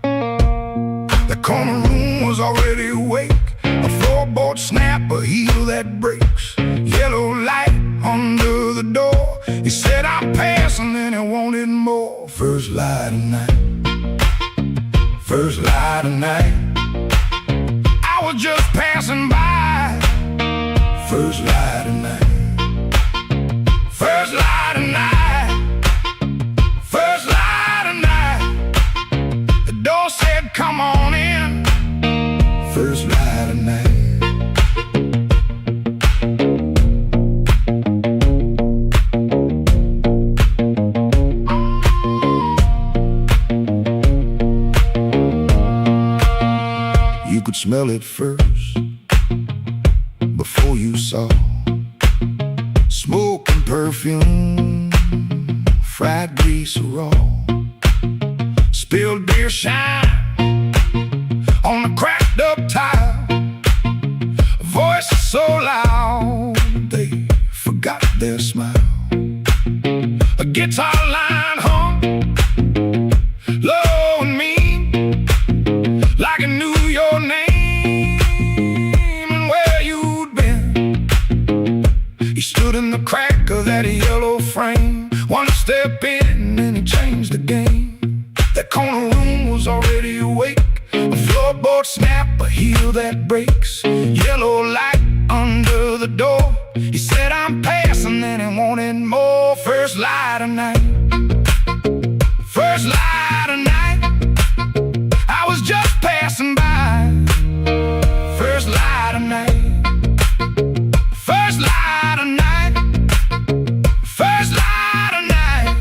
The corner room was already awake, a floorboard snap, a heel that breaks, yellow light under the door. He said, I'm passing, and he wanted more. First light of night, first light of night, I was just passing by. First light of night, first light of night, first light of night. The door said, come on in. First light of night. You could smell it first before you saw smoke and perfume, fried grease raw, spilled beer shine on the cracked up tile, a voice so loud they forgot their smile. A guitar line hung low and mean, like it knew your name and where you'd been. He stood in the crack of that yellow frame, one step in and he changed the game. That corner room was already awake, a floorboard snap, a heel that breaks, yellow light under the door. He said, I'm passing, and he wanted more. First light of night, first light of night, I was just passing by. First light of night, first light of night, first light of night.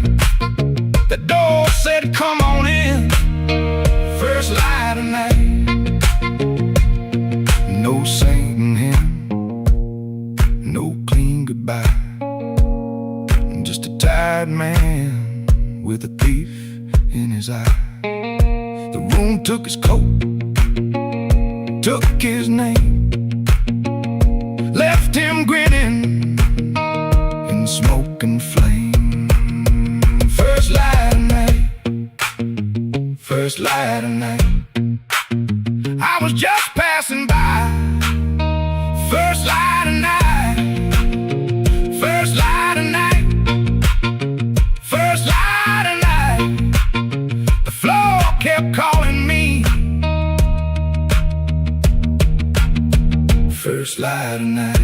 The door said, come on in. First light of night. No singing hymn, no clean goodbye, just a tired man with a thief in his eye. The room took his coat, took his name, left him grinning in smoke and flame. First light of night, first light of night, I was just passing by. First light of night, first light of night, first light of night. The floor kept calling me. First light of night.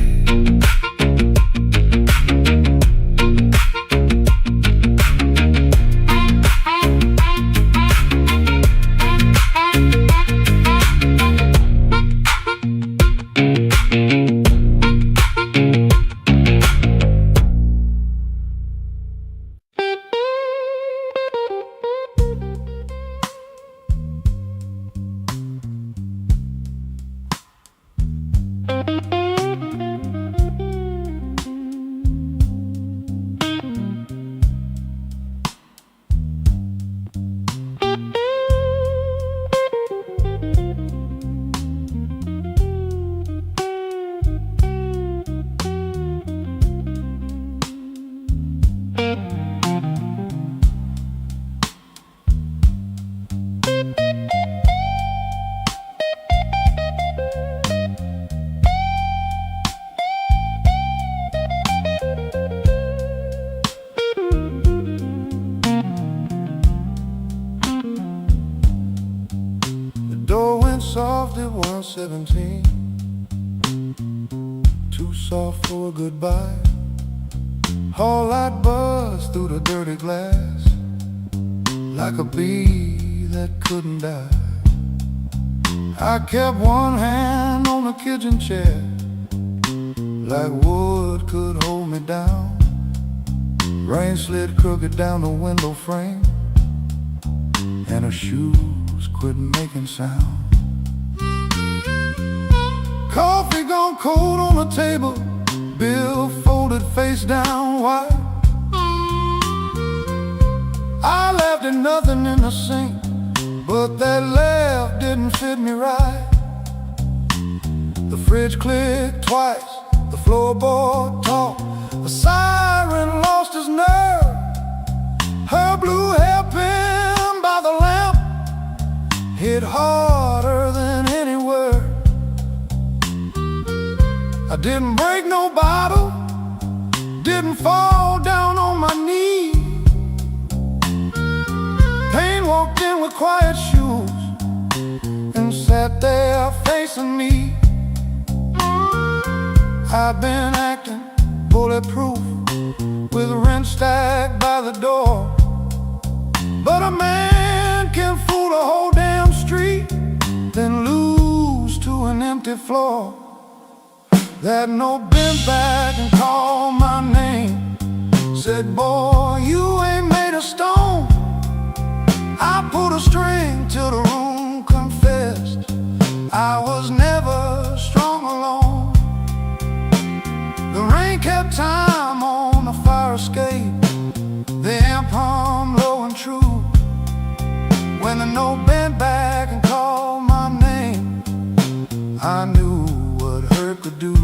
Soft at 117, too soft for a goodbye. Whole light buzzed through the dirty glass, like a bee that couldn't die. I kept one hand on the kitchen chair, like wood could hold me down. Rain slid crooked down the window frame, and her shoes quit making sound. Coffee gone cold on the table, bill folded face down wide. I laughed at nothing in the sink, but that laugh didn't fit me right. The fridge clicked twice, the floorboard talked, the siren lost his nerve. Her blue hairpin by the lamp hit harder than any word. I didn't break no bottle, didn't fall down on my knee. Pain walked in with quiet shoes and sat there facing me. I've been acting bulletproof with rent stacked by the door, but a man can fool a whole damn street, then lose to an empty floor. That note bent back and called my name, said, boy, you ain't made of stone. I pulled a string till the room confessed I was never strong alone. The rain kept time on the fire escape, the amp hummed low and true. When the note bent back and called my name, I knew what hurt could do.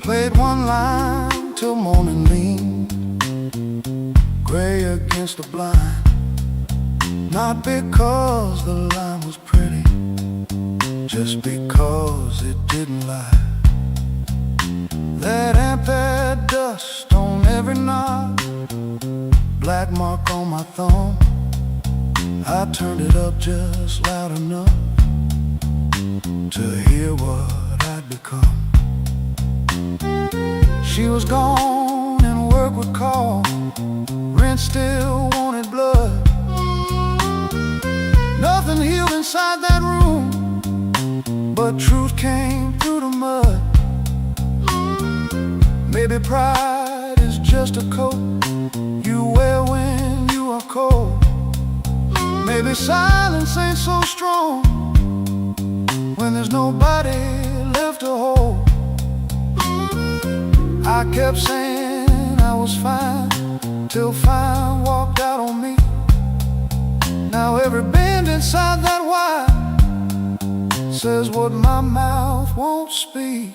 Played one line till morning leaned gray against the blind, not because the line was pretty, just because it didn't lie. That amp had dust on every knob, black mark on my thumb. I turned it up just loud enough to hear what I'd become. She was gone and work would call, rent still wanted inside that room, but truth came through the mud. Maybe pride is just a coat you wear when you are cold. Maybe silence ain't so strong when there's nobody left to hold. I kept saying I was fine, till fine walked out on me. Now every bend inside that wire says what my mouth won't speak.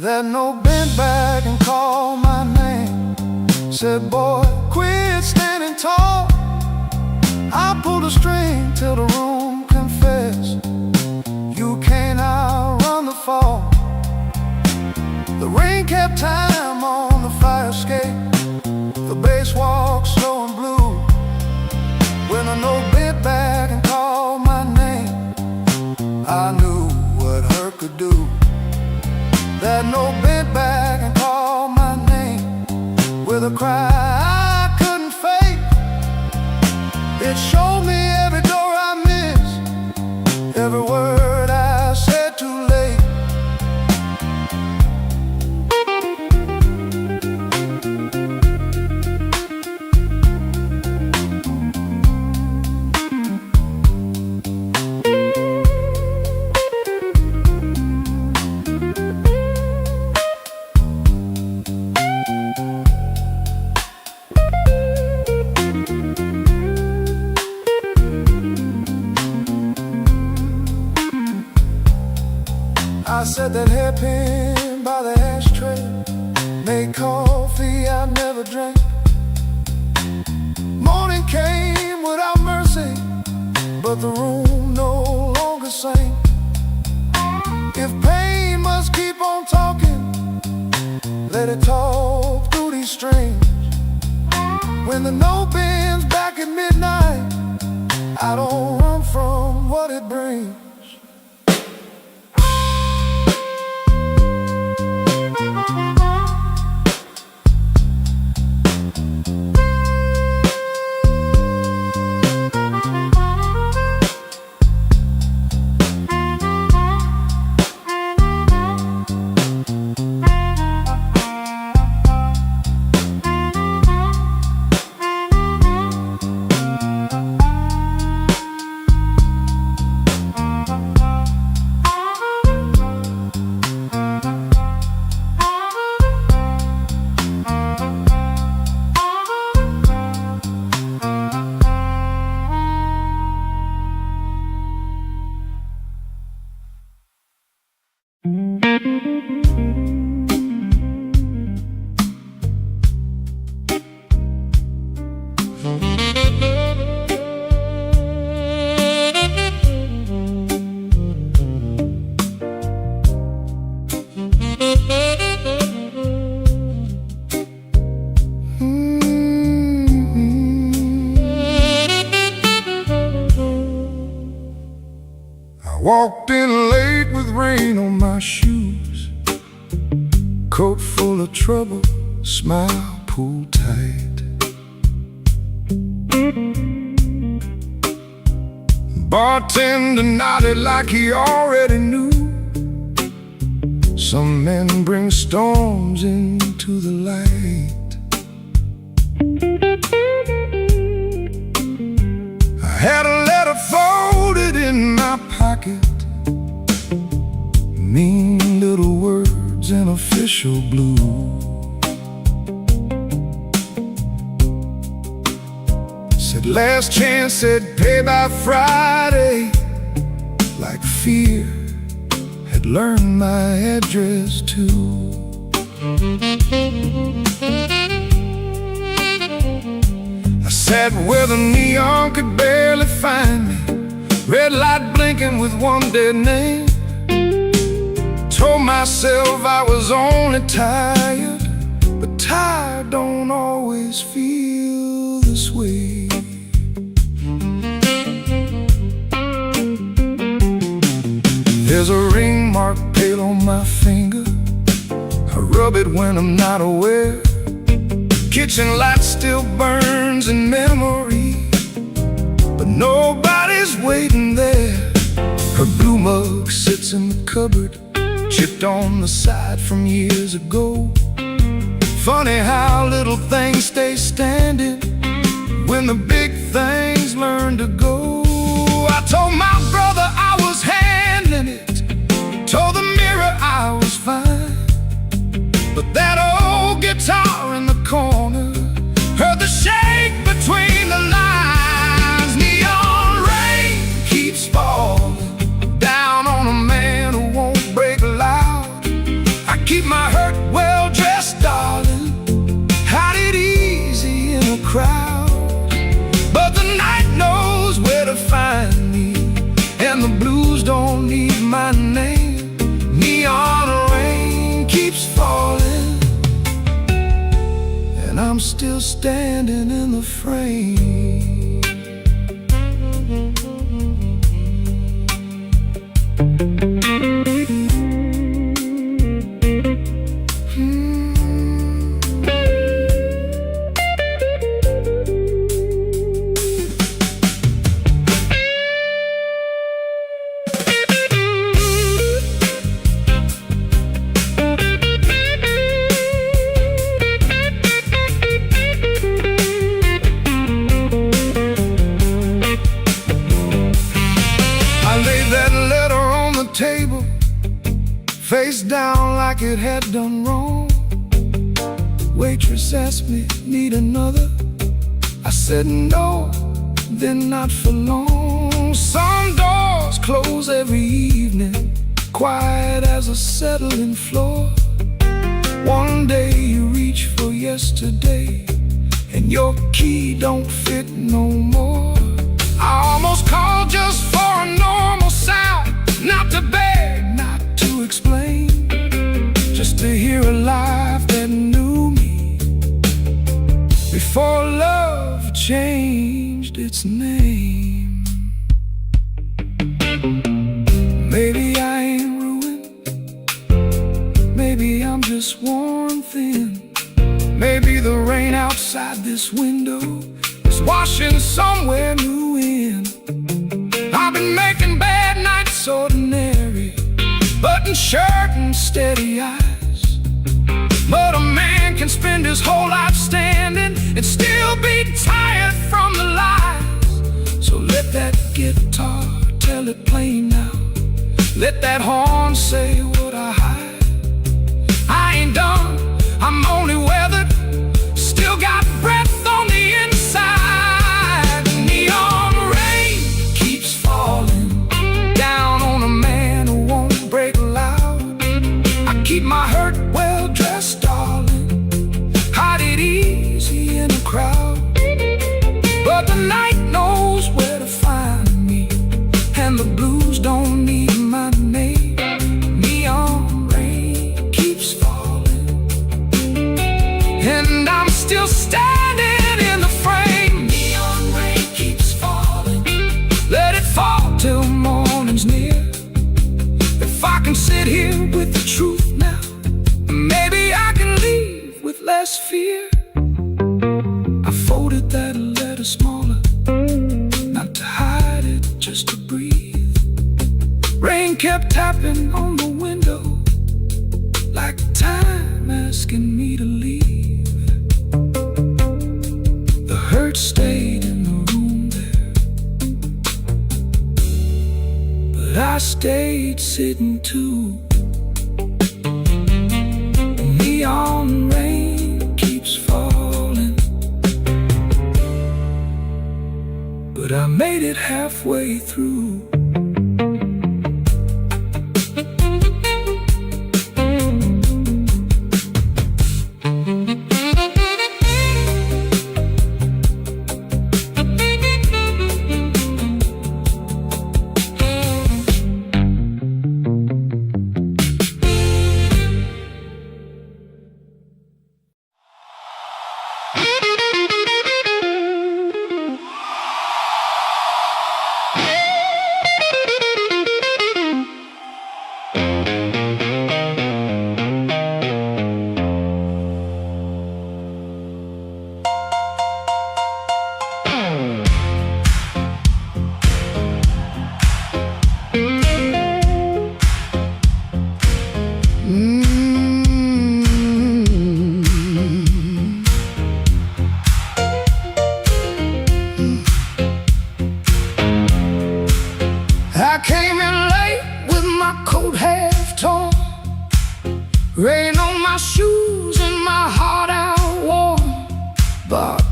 That note bent back and called my name, said, boy, quit standing tall. I pulled a string till the room confessed, you can't outrun the fall. The rain kept time on the fire escape, the bass walked slow and blue. When the note bent back and called my name, I knew what hurt could do. That note bent back and called my name with a cry I couldn't fake. It showed me every door I missed, every word I said too late. I said that hairpin by the ashtray made coffee I never drank. Morning came without mercy, but the room no longer sang. If pain must keep on talking, let it talk through these strings. When the note bends back at midnight, I don't run from what it brings. Walked in late with rain on my shoes, coat full of trouble, smile pulled tight. Bartender nodded like he already knew. Some men bring storms into the light. I had a letter folded in my pocket, mean little words in official blue. Said last chance, said pay by Friday. Like fear had learned my address too. I sat where the neon could barely find me, red light blinking with one dead name. Told myself I was only tired, but tired don't always feel this way. There's a ring mark pale on my finger, I rub it when I'm not aware. Kitchen light still burns in memory, but nobody is waiting there. Her blue mug sits in the cupboard, chipped on the side from years ago. Funny how little things stay standing when the big things learn to go. I told my brother I was handling it, told the mirror I was fine, but that old guitar in the corner heard the shake between the lines. Neon rain keeps falling down on a man who won't break loud. I keep my hurt well dressed, darling, hide it easy in a crowd. But the night knows where to find me, and the blues don't need my name. Neon rain keeps falling, and I'm still standing in the frame. Table, face down like it had done wrong. Waitress asked me, need another? I said no, then not for long. Some doors close every evening, quiet as a settling floor. One day you reach for yesterday, and your key don't fit no more. I almost called just for a normal sound, not to beg, not to explain, just to hear a life that knew me before love changed its name. Maybe I ain't ruined, maybe I'm just worn thin. Maybe the rain outside this window is washing somewhere new in. I've been making bad nights ordinary, button shirt and steady eyes. But a man can spend his whole life standing and still be tired from the lies. So let that guitar tell it plain now, let that horn say what I hide. I ain't done, I'm only weathered, still got breath on the inside. Neon rain keeps falling down on a man who won't break loud. I keep my hurt well dressed, darling, hide it easy in a crowd. But the night knows where to find me, and the blues don't need my name. Neon rain keeps falling, and I'm still standing in the frame. Neon rain keeps falling, let it fall till morning's near. If I can sit here with the truth now, maybe I can leave with less fear. I folded that letter smaller, not to hide it, just to breathe. Rain kept tapping on the window, like time asking me to leave. The hurt stayed in the room there, but I stayed sitting too. Neon rain keeps falling, but I made it halfway through.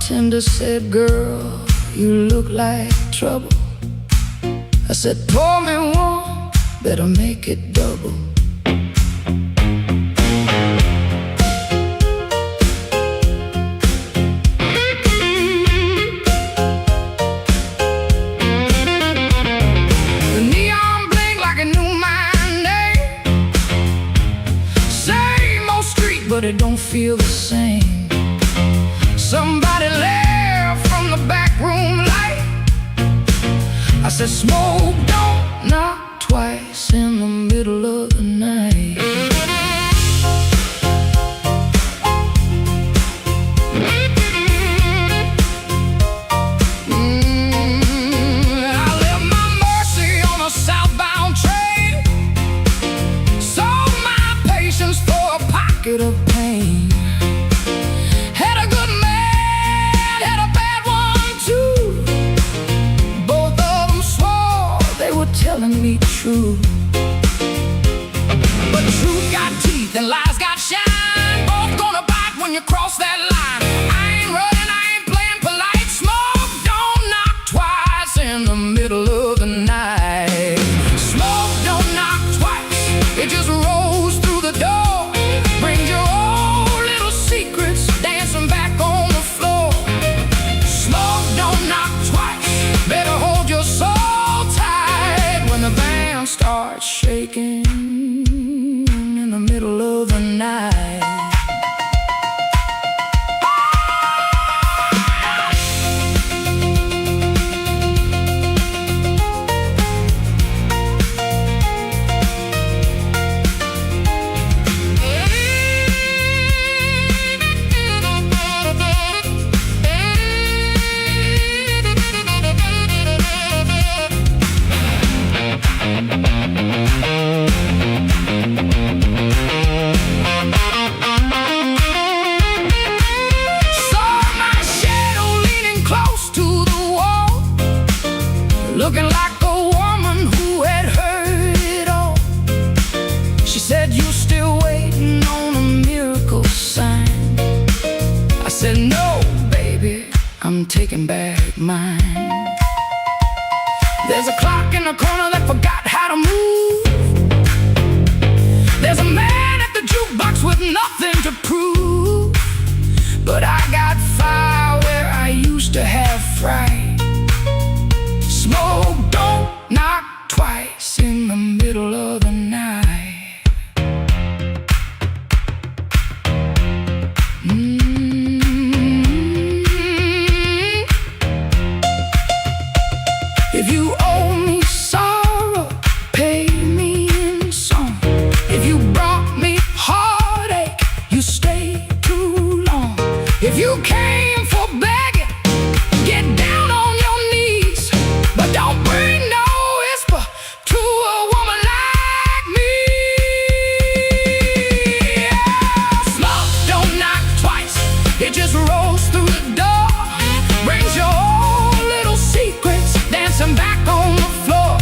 bartender said, "Girl, you look like trouble." I said, "Pour me one, better make it double." The neon blinked like it knew my name. Same old street, but it don't feel the same. Somebody laughed from the back room light. I said, "Smoke don't knock twice in the middle of the night." I left my Mercy on a southbound train, sold my patience for a pocket of pain. Had a good man, had a bad one too. Both of them swore they were telling me true. But truth got teeth and lies got shine. Both gonna bite when you cross that line. I ain't running, I ain't playing polite. Smoke don't knock twice in the middle of the night. Smoke don't knock twice, it just rolls through the door. Brings your old little secrets dancing back on the floor. Smoke don't knock twice, better hold your soul tight when the band starts shaking in the middle of the night. Looking like a woman who had heard it all. She said, "You still waiting on a miracle sign?" I said, "No, baby, I'm taking back mine." There's a clock in the corner that forgot how to move. There's a man at the jukebox with nothing to prove. But I got fire where I used to have fright. Smoke don't knock twice in the middle of the night. If you owe me sorrow, pay me in song. If you brought me heartache, you stayed too long. If you came for begging, get down on your knees. But don't bring no whisper to a woman like me. Yeah. Smoke don't knock twice, it just rolls through the door. Brings your old little secrets dancing back on the floor.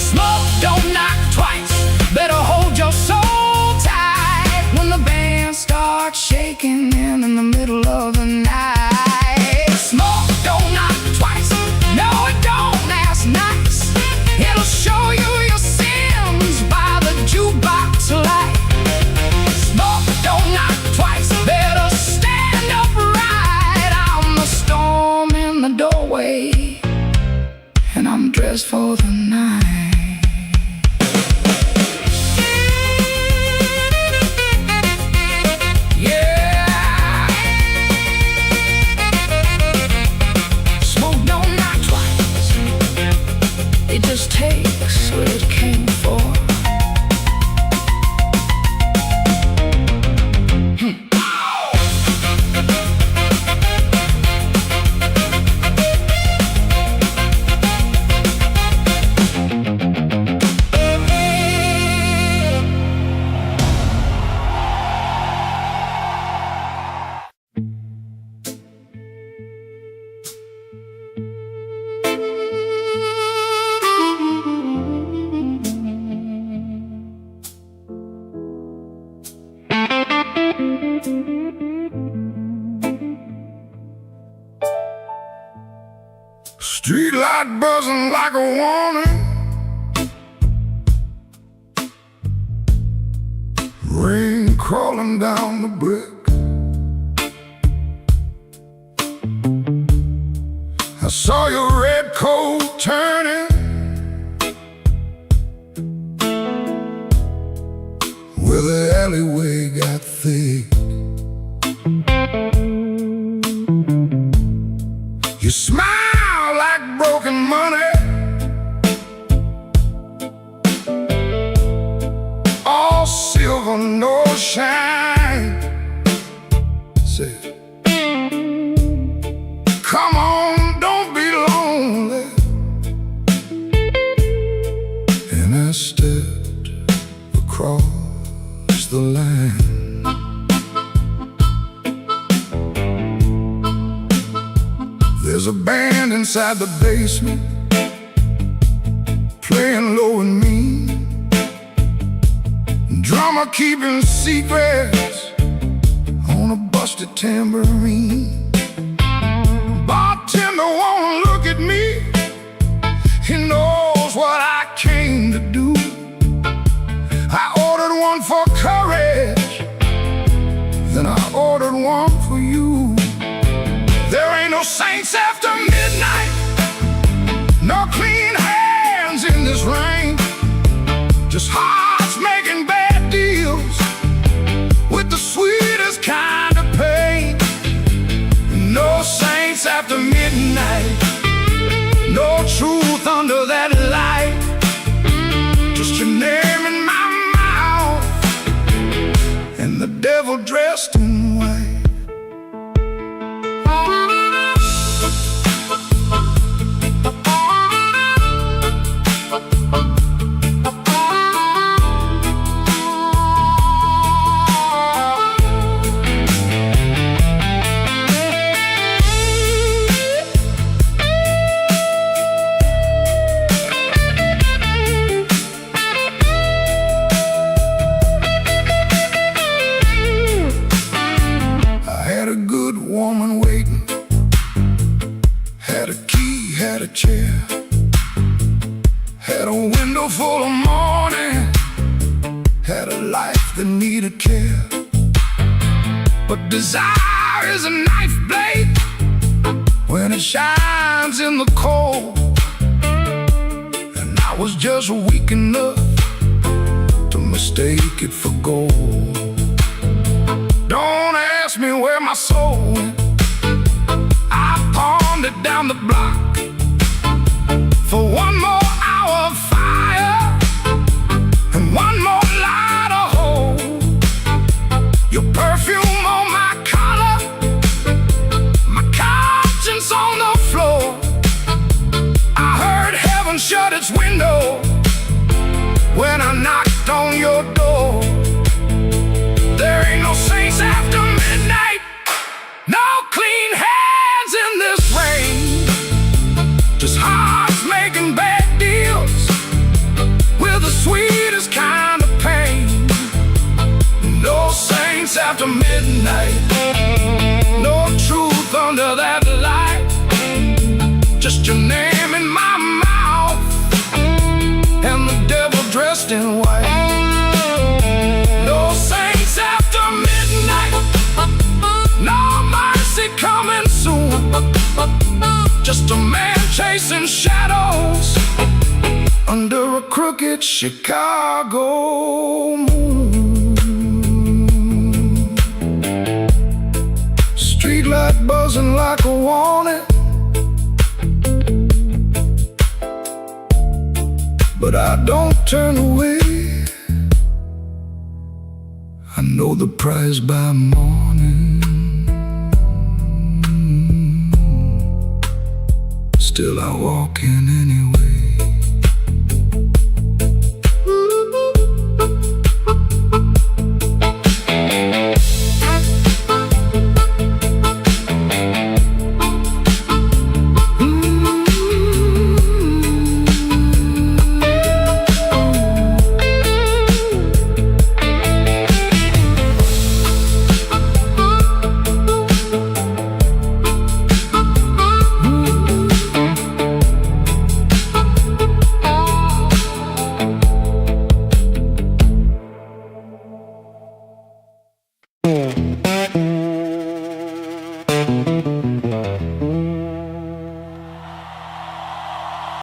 Smoke don't knock twice, better hold your soul tight when the band starts shaking in the middle of the night. Smoke don't knock twice, no it don't ask nice. It'll show you your sins by the jukebox light. Smoke don't knock twice, better stand upright. I'm the storm in the doorway, and I'm dressed for the night. It just takes what it came for. Street light buzzing like a warning, rain crawling down the brick. I saw your red coat turning where the alleyway got thick. You smile like broken money, all silver, no shine. Say, come on, don't be lonely. And I stepped across the line. There's a band inside the basement, playing low and mean, drummer keeping secrets on a busted tambourine. Bartender won't look at me, he knows what I came to do. I ordered one for courage, then I ordered one for you. There ain't no saints after midnight, no clean hands in this rain, just hearts making bad deals with the sweetest kind of pain. No saints after midnight, no truth under that light, just your name in my mouth and the devil dressed in white. Woman waiting, had a key, had a chair, had a window full of morning, had a life that needed care. But desire is a knife blade when it shines in the cold, and I was just weak enough to mistake it for gold. Don't ask me where my soul went, I pawned it down the block for one more hour of fire and one more light of hope. Your perfume on my collar, my conscience on the floor. I heard heaven shut its window when I knocked on your door. There ain't no saints after midnight, no clean hands in this rain, just hearts making bad deals with the sweetest kind of pain. No saints after midnight, no truth under that light, just your name in my mouth and the devil dressed in white. No saints after midnight, no mercy coming soon, just a man chasing shadows under a crooked Chicago moon. Streetlight buzzing like a warning, but I don't turn away. I know the prize by morning, still I walk in it.